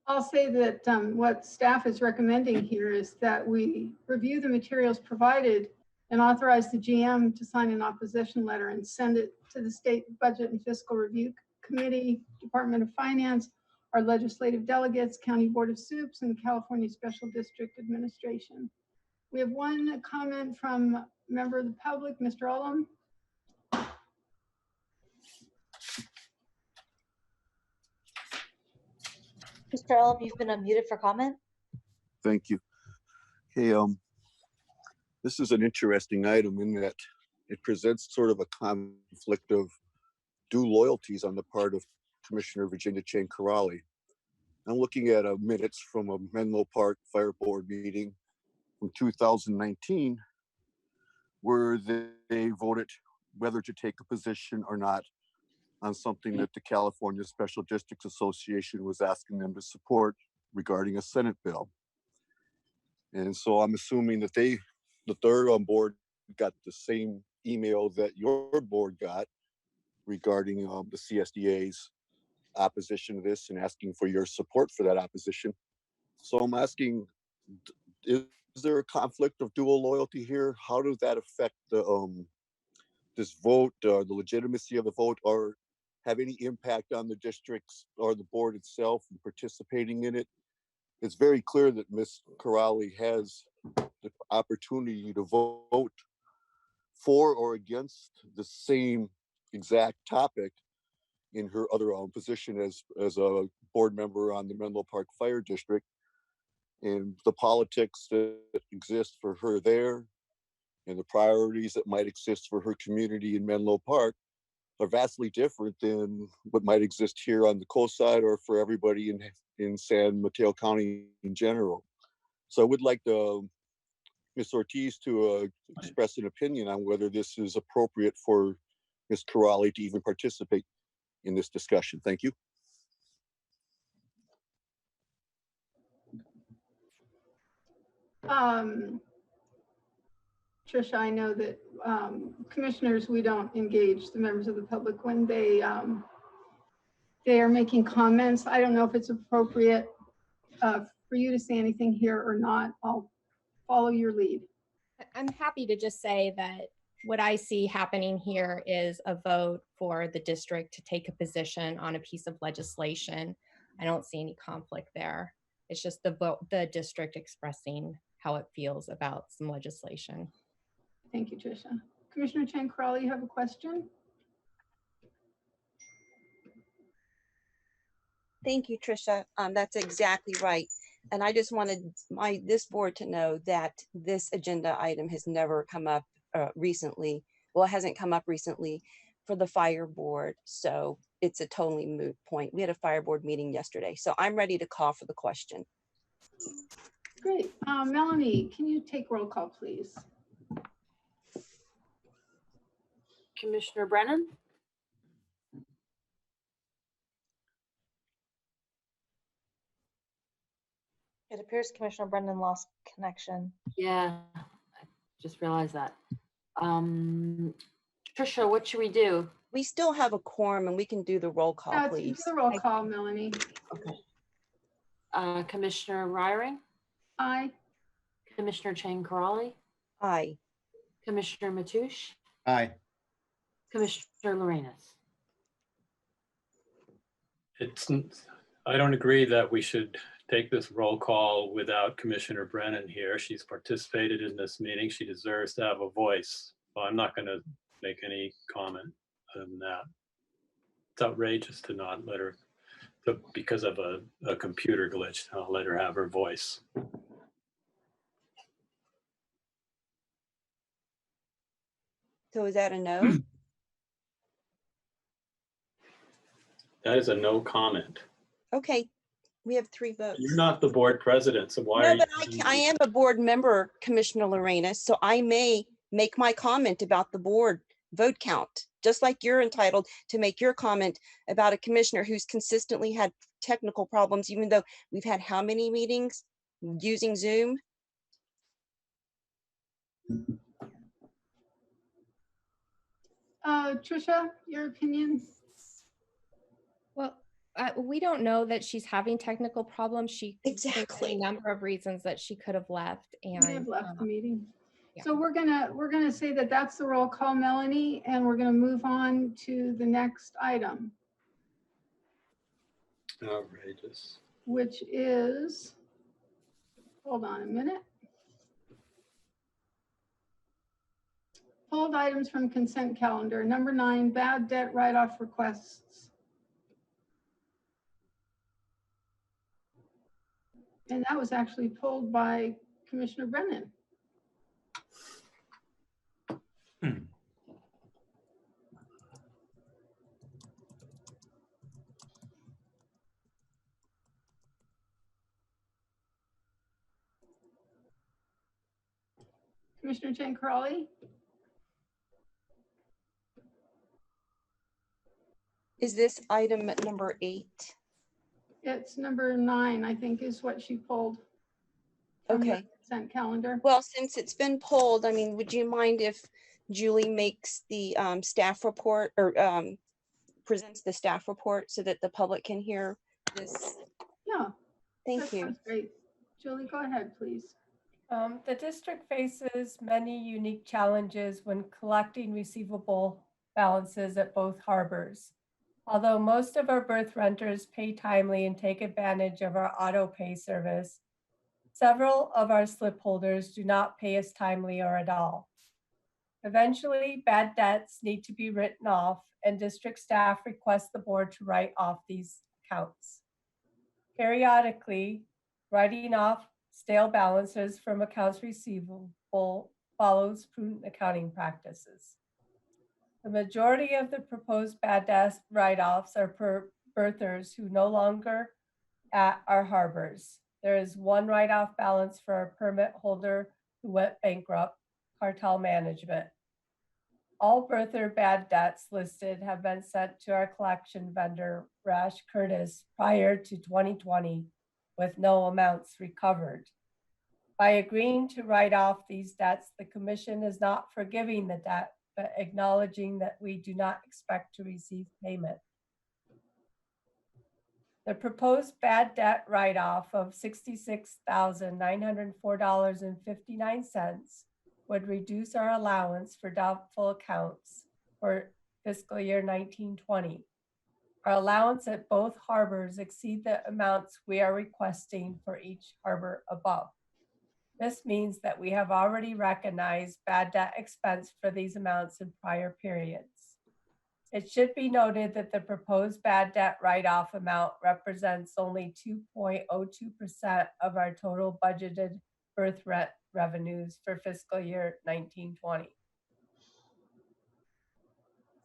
I'll say that what staff is recommending here is that we review the materials provided and authorize the GM to sign an opposition letter and send it to the State Budget and Fiscal Review Committee, Department of Finance, our legislative delegates, County Board of Soups, and the California Special District Administration. We have one comment from a member of the public, Mr. Ullum. Mr. Ullum, you've been unmuted for comment. Thank you. Hey, this is an interesting item in that it presents sort of a conflict of due loyalties on the part of Commissioner Virginia Chang Corrali. I'm looking at minutes from a Menlo Park Fire Board meeting from 2019, where they voted whether to take a position or not on something that the California Special Districts Association was asking them to support regarding a Senate bill. And so I'm assuming that the third on board got the same email that your board got regarding the CSDA's opposition to this and asking for your support for that opposition. So I'm asking, is there a conflict of dual loyalty here? How does that affect the this vote, the legitimacy of the vote, or have any impact on the districts or the board itself in participating in it? It's very clear that Ms. Corrali has the opportunity to vote for or against the same exact topic in her other position as a board member on the Menlo Park Fire District. And the politics that exist for her there and the priorities that might exist for her community in Menlo Park are vastly different than what might exist here on the coast side or for everybody in San Mateo County in general. So I would like Ms. Ortiz to express an opinion on whether this is appropriate for Ms. Corrali to even participate in this discussion. Thank you. Trisha, I know that commissioners, we don't engage the members of the public when they are making comments. I don't know if it's appropriate for you to say anything here or not. I'll follow your lead. I'm happy to just say that what I see happening here is a vote for the district to take a position on a piece of legislation. I don't see any conflict there. It's just the district expressing how it feels about some legislation. Thank you, Trisha. Commissioner Chang Corrali, you have a question? Thank you, Trisha. That's exactly right. And I just wanted this board to know that this agenda item has never come up recently. Well, it hasn't come up recently for the fire board. So it's a totally moot point. We had a fire board meeting yesterday. So I'm ready to call for the question. Great. Melanie, can you take roll call, please? Commissioner Brennan? It appears Commissioner Brendan lost connection. Yeah, I just realized that. Trisha, what should we do? We still have a quorum and we can do the roll call, please. Do the roll call, Melanie. Okay. Commissioner Ryring? Aye. Commissioner Chang Corrali? Aye. Commissioner Matoush? Aye. Commissioner Lorenas? I don't agree that we should take this roll call without Commissioner Brennan here. She's participated in this meeting. She deserves to have a voice. So I'm not going to make any comment other than that. It's outrageous to not let her, because of a computer glitch, I'll let her have her voice. So is that a no? That is a no comment. Okay, we have 3 votes. You're not the board president, so why are No, you? but I am a board member, Commissioner Lorenas, so I may make my comment about the board vote count, just like you're entitled to make your comment about a commissioner who's consistently had technical problems, even though we've had how many meetings using Zoom? Trisha, your opinion? Well, we don't know that she's having technical problems. There's Exactly. a number of reasons that she could have left, and They have left the meeting. yeah. So we're gonna say that that's the roll call, Melanie, and we're gonna move on to the next item, Outrageous. which is, hold on a minute. Pulled items from consent calendar. Number 9, bad debt write-off requests. And that was actually pulled by Commissioner Brennan. Commissioner Jen Crawley? Is this item number 8? It's number 9, I think, is what she pulled from the Okay. consent calendar. Well, since it's been pulled, I mean, would you mind if Julie makes the staff report or presents the staff report so that the public can hear this? Yeah. Thank That you. sounds great. Julie, go ahead, please. The district faces many unique challenges when collecting receivable balances at both harbors. Although most of our berth renters pay timely and take advantage of our auto pay service, several of our slip holders do not pay us timely or at all. Eventually, bad debts need to be written off, and district staff request the board to write off these accounts. Periodically, writing off stale balances from accounts receivable follows prudent accounting practices. The majority of the proposed bad debt write-offs are per berthers who no longer at our harbors. There is one write-off balance for a permit holder who went bankrupt, Cartel Management. All berther bad debts listed have been sent to our collection vendor, Rash Curtis, prior to 2020, with no amounts recovered. By agreeing to write off these debts, the commission is not forgiving the debt, but acknowledging that we do not expect to receive payment. The proposed bad debt write-off of $66,904.59 would reduce our allowance for doubtful accounts for fiscal year 1920. Our allowance at both harbors exceed the amounts we are requesting for each harbor above. This means that we have already recognized bad debt expense for these amounts in prior periods. It should be noted that the proposed bad debt write-off amount represents only 2.02% of our total budgeted berth rent revenues for fiscal year 1920.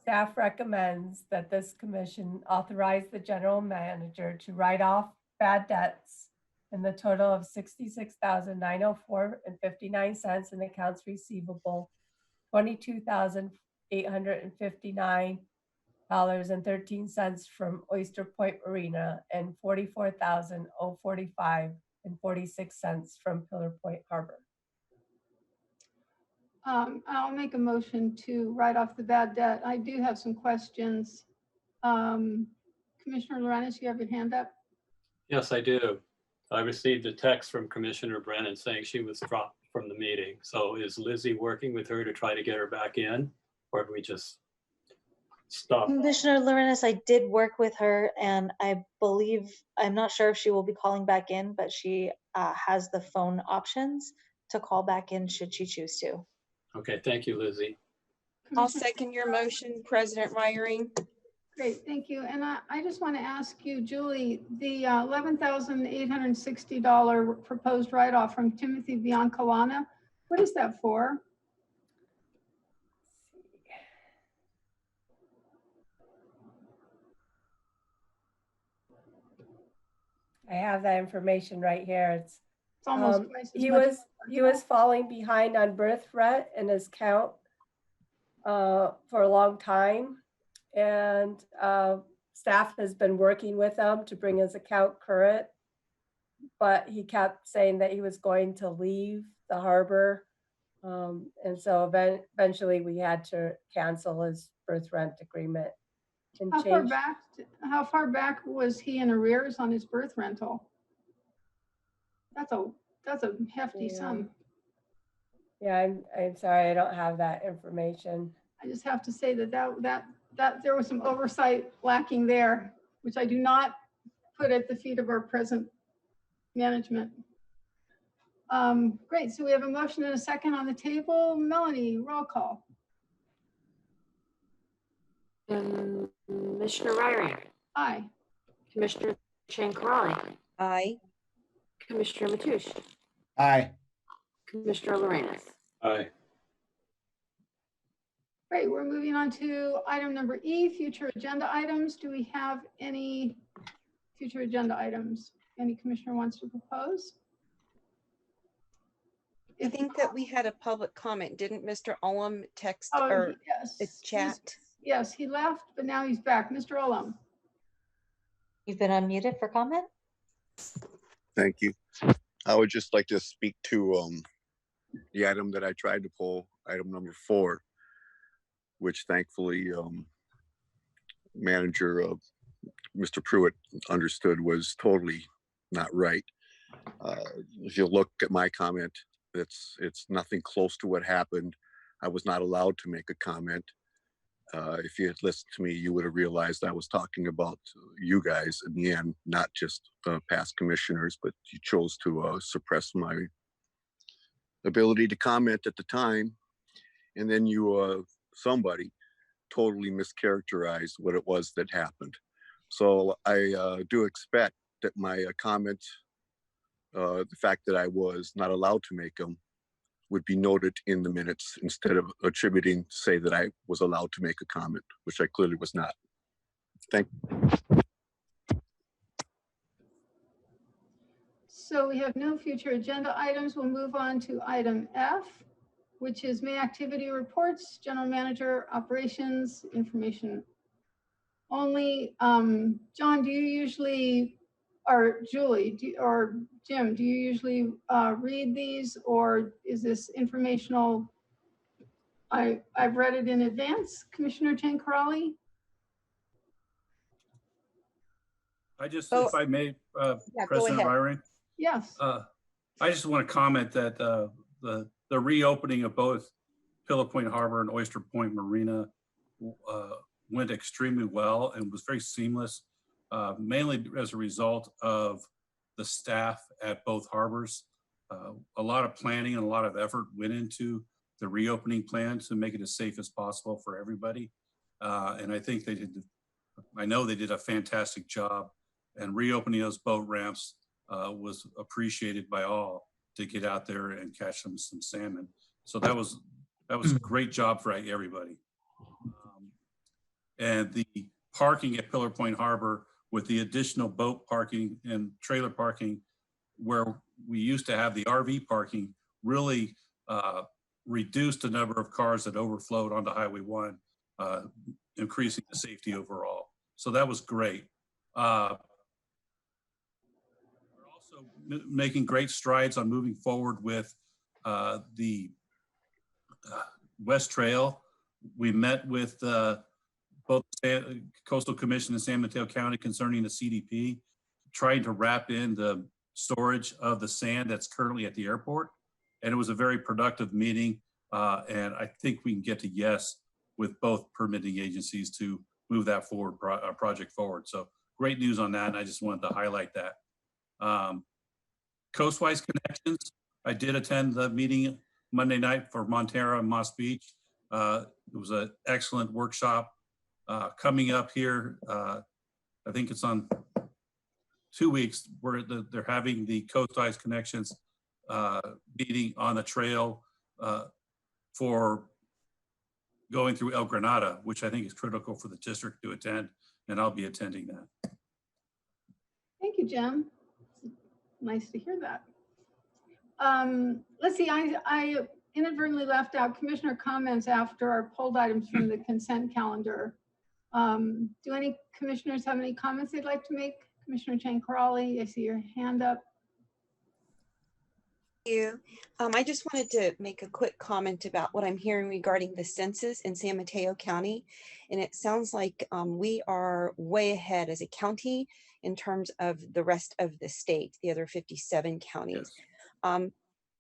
Staff recommends that this commission authorize the general manager to write off bad debts in the total of $66,904.59 in accounts receivable, $22,859.13 from Oyster Point Marina, and $44,045.46 from Pillar Point Harbor. I'll make a motion to write off the bad debt. I do have some questions. Commissioner Lorenas, you have your hand up? Yes, I do. I received a text from Commissioner Brennan saying she was dropped from the meeting. So is Lizzie working with her to try to get her back in, or have we just stopped? Commissioner Lorenas, I did work with her, and I believe, I'm not sure if she will be calling back in, but she has the phone options to call back in should she choose to. Okay, thank you, Lizzie. I'll Commissioner- second your motion, President Reiering. Great, thank you. And I just want to ask you, Julie, the $11,860 proposed write-off from Timothy Biancalana, what is that for? I have that information right here. It's almost twice as he much was falling behind on birth rent in his count for a long time, and staff has been working with him to bring his account current, but he kept saying that he was going to leave the harbor, and so eventually we had to cancel his birth rent agreement and change. How far back was he in arrears on his birth rental? That's a hefty sum. Yeah, I'm sorry, I don't have that information. I just have to say that there was some oversight lacking there, which I do not put at the feet of our present management. Great, so we have a motion and a second on the table. Melanie, roll call. Commissioner Ryring. Aye. Commissioner Chankrali. Aye. Commissioner Matoush. Aye. Commissioner Lorenz. Aye. Great, we're moving on to item number E, future agenda items. Do we have any future agenda items any commissioner wants to propose? I think that we had a public comment. Didn't Mr. Olam text Oh, or yes. chat? Yes, he left, but now he's back. Mr. Olam. You've been unmuted for comment. Thank you. I would just like to speak to the item that I tried to pull, item number 4, which thankfully manager Mr. Pruitt understood was totally not right. If you look at my comment, it's nothing close to what happened. I was not allowed to make a comment. If you had listened to me, you would have realized I was talking about you guys in the end, not just past commissioners, but you chose to suppress my ability to comment at the time. And then you, somebody totally mischaracterized what it was that happened. So I do expect that my comment, the fact that I was not allowed to make them, would be noted in the minutes instead of attributing, say that I was allowed to make a comment, which I clearly was not. Thank you. So we have no future agenda items. We'll move on to item F, which is May activity reports, general manager, operations, information only. John, do you usually, or Julie, or Jim, do you usually read these, or is this informational? I've read it in advance. Commissioner Chankrali? If I may, Yeah, President go ahead. Ryring, Yes. I just want to comment that the reopening of both Pillow Point Harbor and Oyster Point Marina went extremely well and was very seamless, mainly as a result of the staff at both harbors. A lot of planning and a lot of effort went into the reopening plan to make it as safe as possible for everybody. And I think I know they did a fantastic job, and reopening those boat ramps was appreciated by all to get out there and catch some salmon. So that was a great job for everybody. And the parking at Pillar Point Harbor with the additional boat parking and trailer parking, where we used to have the RV parking, really reduced the number of cars that overflowed onto Highway 1, increasing the safety overall. So that was great. We're also making great strides on moving forward with the West Trail. We met with both Coastal Commission and San Mateo County concerning the CDP, trying to wrap in the storage of the sand that's currently at the airport. And it was a very productive meeting. And I think we can get to yes with both permitting agencies to move that project forward. So great news on that. And I just wanted to highlight that. Coastwise Connections, I did attend the meeting Monday night for Montara and Moss Beach. It was an excellent workshop. Coming up here, I think it's on 2 weeks, where they're having the Coast Eyes Connections meeting on the trail for going through El Granada, which I think is critical for the district to attend, and I'll be attending that. Thank you, Jim. Nice to hear that. Let's see, I inadvertently left out commissioner comments after our pulled items from the consent calendar. Do any commissioners have any comments they'd like to make? Commissioner Chang Crawley, I see your hand up. You. I just wanted to make a quick comment about what I'm hearing regarding the census in San Mateo County. And it sounds like we are way ahead as a county in terms of the rest of the state, the other 57 counties. Yes.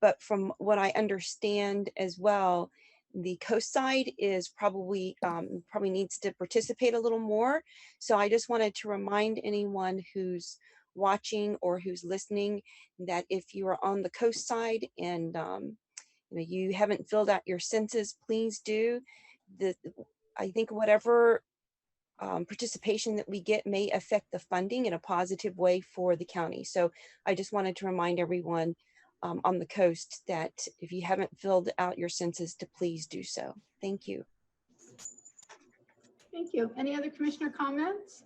But from what I understand as well, the coast side is probably needs to participate a little more. So I just wanted to remind anyone who's watching or who's listening that if you are on the coast side and you haven't filled out your census, please do. I think whatever participation that we get may affect the funding in a positive way for the county. So I just wanted to remind everyone on the coast that if you haven't filled out your census, to please do so. Thank you. Thank you. Any other commissioner comments?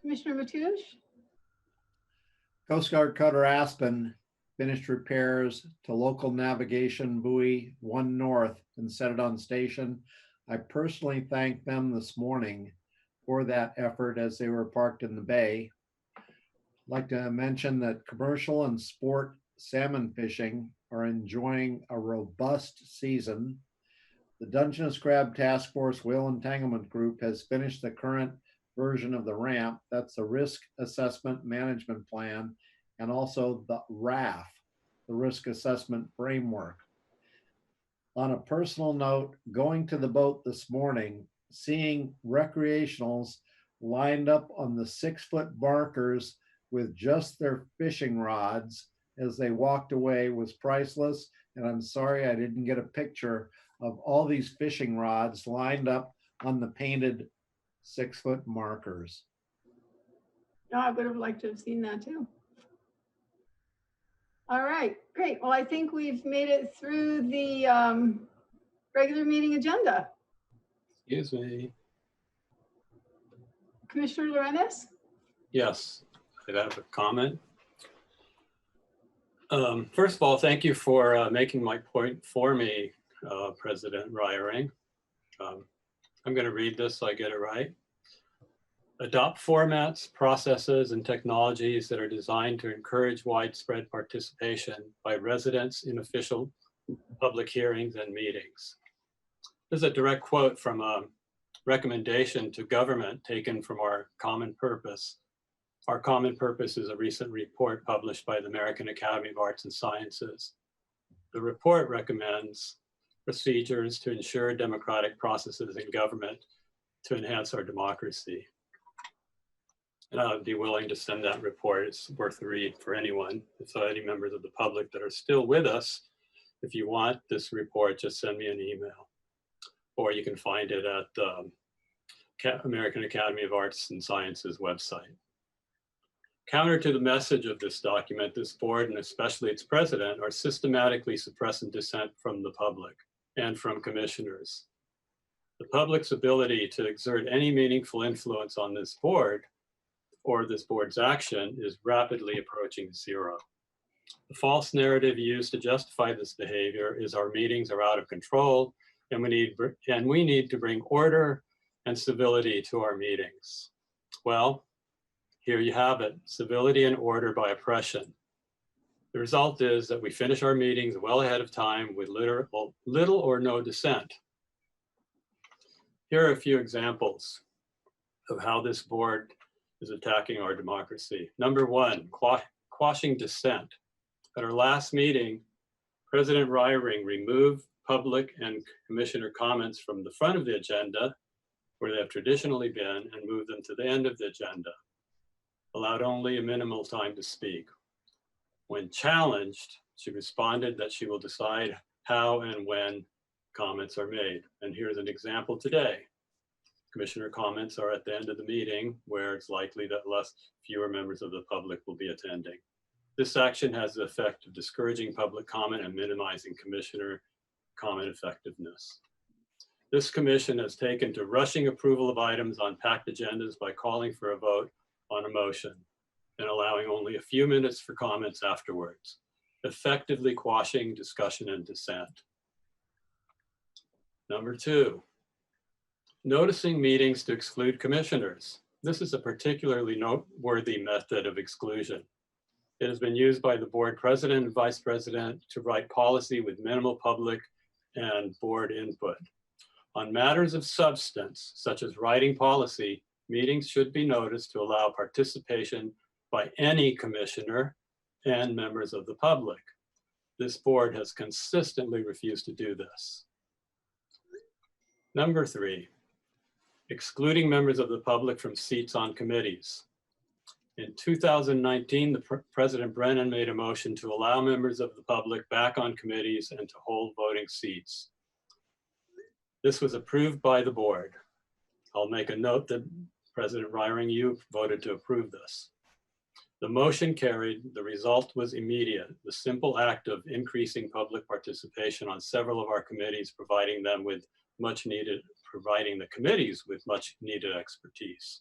Commissioner Matoush? Coast Guard Cutter Aspen finished repairs to local navigation buoy 1 North and set it on station. I personally thanked them this morning for that effort as they were parked in the bay. I'd like to mention that commercial and sport salmon fishing are enjoying a robust season. The Dungeness Crab Task Force Whale Entanglement Group has finished the current version of the ramp. That's the Risk Assessment Management Plan, and also the RAF, the Risk Assessment Framework. On a personal note, going to the boat this morning, seeing recreationals lined up on the 6-foot markers with just their fishing rods as they walked away was priceless. And I'm sorry I didn't get a picture of all these fishing rods lined up on the painted 6-foot markers. No, I would have liked to have seen that too. All right, great. Well, I think we've made it through the regular meeting agenda. Excuse me. Commissioner Lorenz? Yes, I have a comment. First of all, thank you for making my point for me, President Reiering. I'm going to read this so I get it right. Adopt formats, processes, and technologies that are designed to encourage widespread participation by residents in official public hearings and meetings. This is a direct quote from a recommendation to government taken from our common purpose. Our common purpose is a recent report published by the American Academy of Arts and Sciences. The report recommends procedures to ensure democratic processes in government to enhance our democracy. And I would be willing to send that report. It's worth a read for anyone. So any members of the public that are still with us, if you want this report, just send me an email. Or you can find it at the American Academy of Arts and Sciences website. Counter to the message of this document, this board, and especially its president, are systematically suppressing dissent from the public and from commissioners. The public's ability to exert any meaningful influence on this board or this board's action is rapidly approaching zero. The false narrative used to justify this behavior is our meetings are out of control and we need to bring order and civility to our meetings. Well, here you have it, civility and order by oppression. The result is that we finish our meetings well ahead of time with little or no dissent. Here are a few examples of how this board is attacking our democracy. Number one, quashing dissent. At our last meeting, President Reiering removed public and commissioner comments from the front of the agenda, where they have traditionally been, and moved them to the end of the agenda, allowed only a minimal time to speak. When challenged, she responded that she will decide how and when comments are made. And here's an example today. Commissioner comments are at the end of the meeting where it's likely that fewer members of the public will be attending. This action has the effect of discouraging public comment and minimizing commissioner comment effectiveness. This commission has taken to rushing approval of items on packed agendas by calling for a vote on a motion and allowing only a few minutes for comments afterwards, effectively quashing discussion and dissent. Number 2, noticing meetings to exclude commissioners. This is a particularly noteworthy method of exclusion. It has been used by the board president and vice president to write policy with minimal public and board input. On matters of substance, such as writing policy, meetings should be noticed to allow participation by any commissioner and members of the public. This board has consistently refused to do this. Number 3, excluding members of the public from seats on committees. In 2019, President Brennan made a motion to allow members of the public back on committees and to hold voting seats. This was approved by the board. I'll make a note that President Reiring, you voted to approve this. The motion carried. The result was immediate. The simple act of increasing public participation on several of our committees, providing the committees with much needed expertise.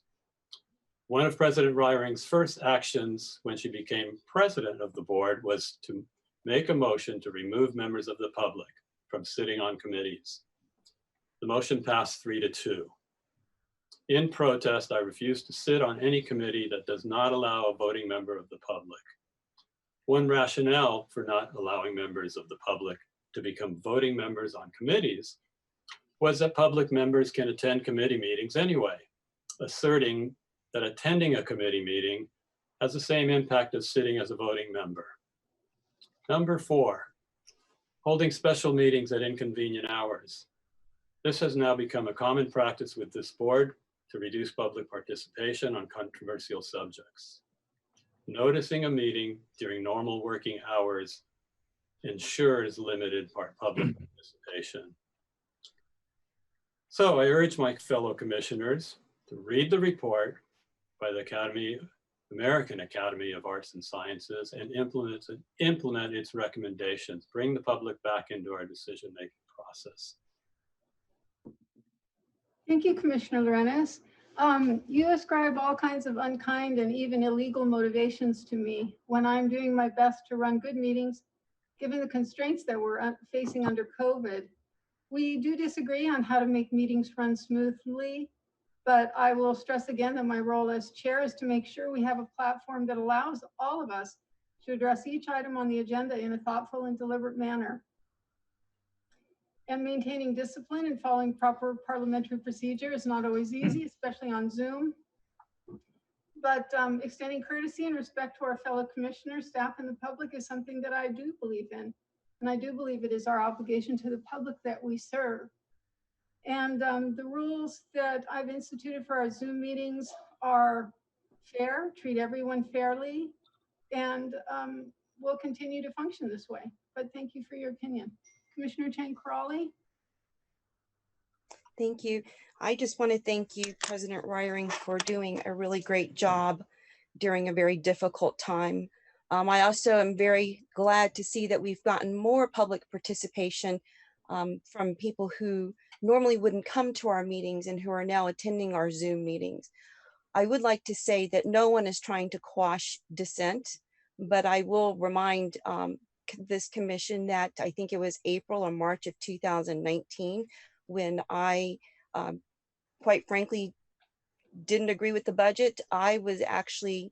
One of President Reiring's first actions when she became president of the board was to make a motion to remove members of the public from sitting on committees. The motion passed 3-2. In protest, I refuse to sit on any committee that does not allow a voting member of the public. One rationale for not allowing members of the public to become voting members on committees was that public members can attend committee meetings anyway, asserting that attending a committee meeting has the same impact as sitting as a voting member. Number 4, holding special meetings at inconvenient hours. This has now become a common practice with this board to reduce public participation on controversial subjects. Noticing a meeting during normal working hours ensures limited public participation. So I urge my fellow commissioners to read the report by the American Academy of Arts and Sciences and implement its recommendations. Bring the public back into our decision-making process. Thank you, Commissioner Lorenz. You ascribe all kinds of unkind and even illegal motivations to me when I'm doing my best to run good meetings, given the constraints that we're facing under COVID. We do disagree on how to make meetings run smoothly, but I will stress again that my role as chair is to make sure we have a platform that allows all of us to address each item on the agenda in a thoughtful and deliberate manner. And maintaining discipline and following proper parliamentary procedure is not always easy, especially on Zoom. But extending courtesy and respect to our fellow commissioners, staff, and the public is something that I do believe in. And I do believe it is our obligation to the public that we serve. And the rules that I've instituted for our Zoom meetings are fair, treat everyone fairly, and we'll continue to function this way. But thank you for your opinion. Commissioner Chang Crawley. Thank you. I just want to thank you, President Reiring, for doing a really great job during a very difficult time. I also am very glad to see that we've gotten more public participation from people who normally wouldn't come to our meetings and who are now attending our Zoom meetings. I would like to say that no one is trying to quash dissent, but I will remind this commission that I think it was April or March of 2019 when I, quite frankly, didn't agree with the budget. I was actually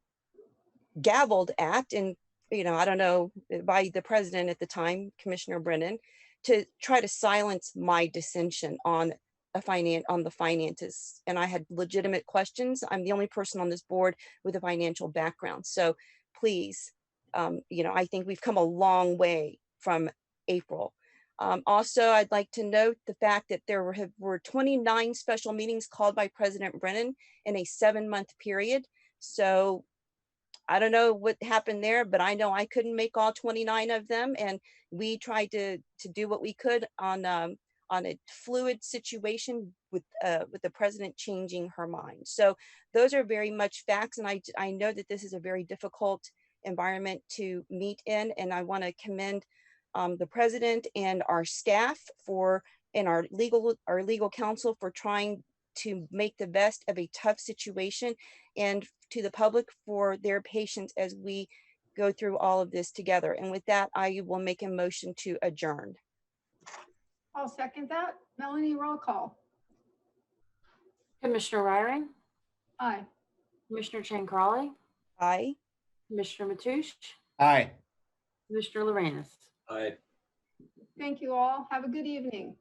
gavelled at, and I don't know, by the president at the time, Commissioner Brennan, to try to silence my dissension on the finances. And I had legitimate questions. I'm the only person on this board with a financial background. So please, I think we've come a long way from April. Also, I'd like to note the fact that there were 29 special meetings called by President Brennan in a 7-month period. So I don't know what happened there, but I know I couldn't make all 29 of them. And we tried to do what we could on on a fluid situation with the president changing her mind. So those are very much facts. And I know that this is a very difficult environment to meet in. And I want to commend the president and our staff and our legal counsel for trying to make the best of a tough situation, and to the public for their patience as we go through all of this together. And with that, I will make a motion to adjourn. I'll second that. Melanie, roll call. Commissioner Raring, Aye. Commissioner Chang Crawley, Aye. Commissioner Matoush, Aye. Commissioner Lorenz. Aye. Thank you all. Have a good evening.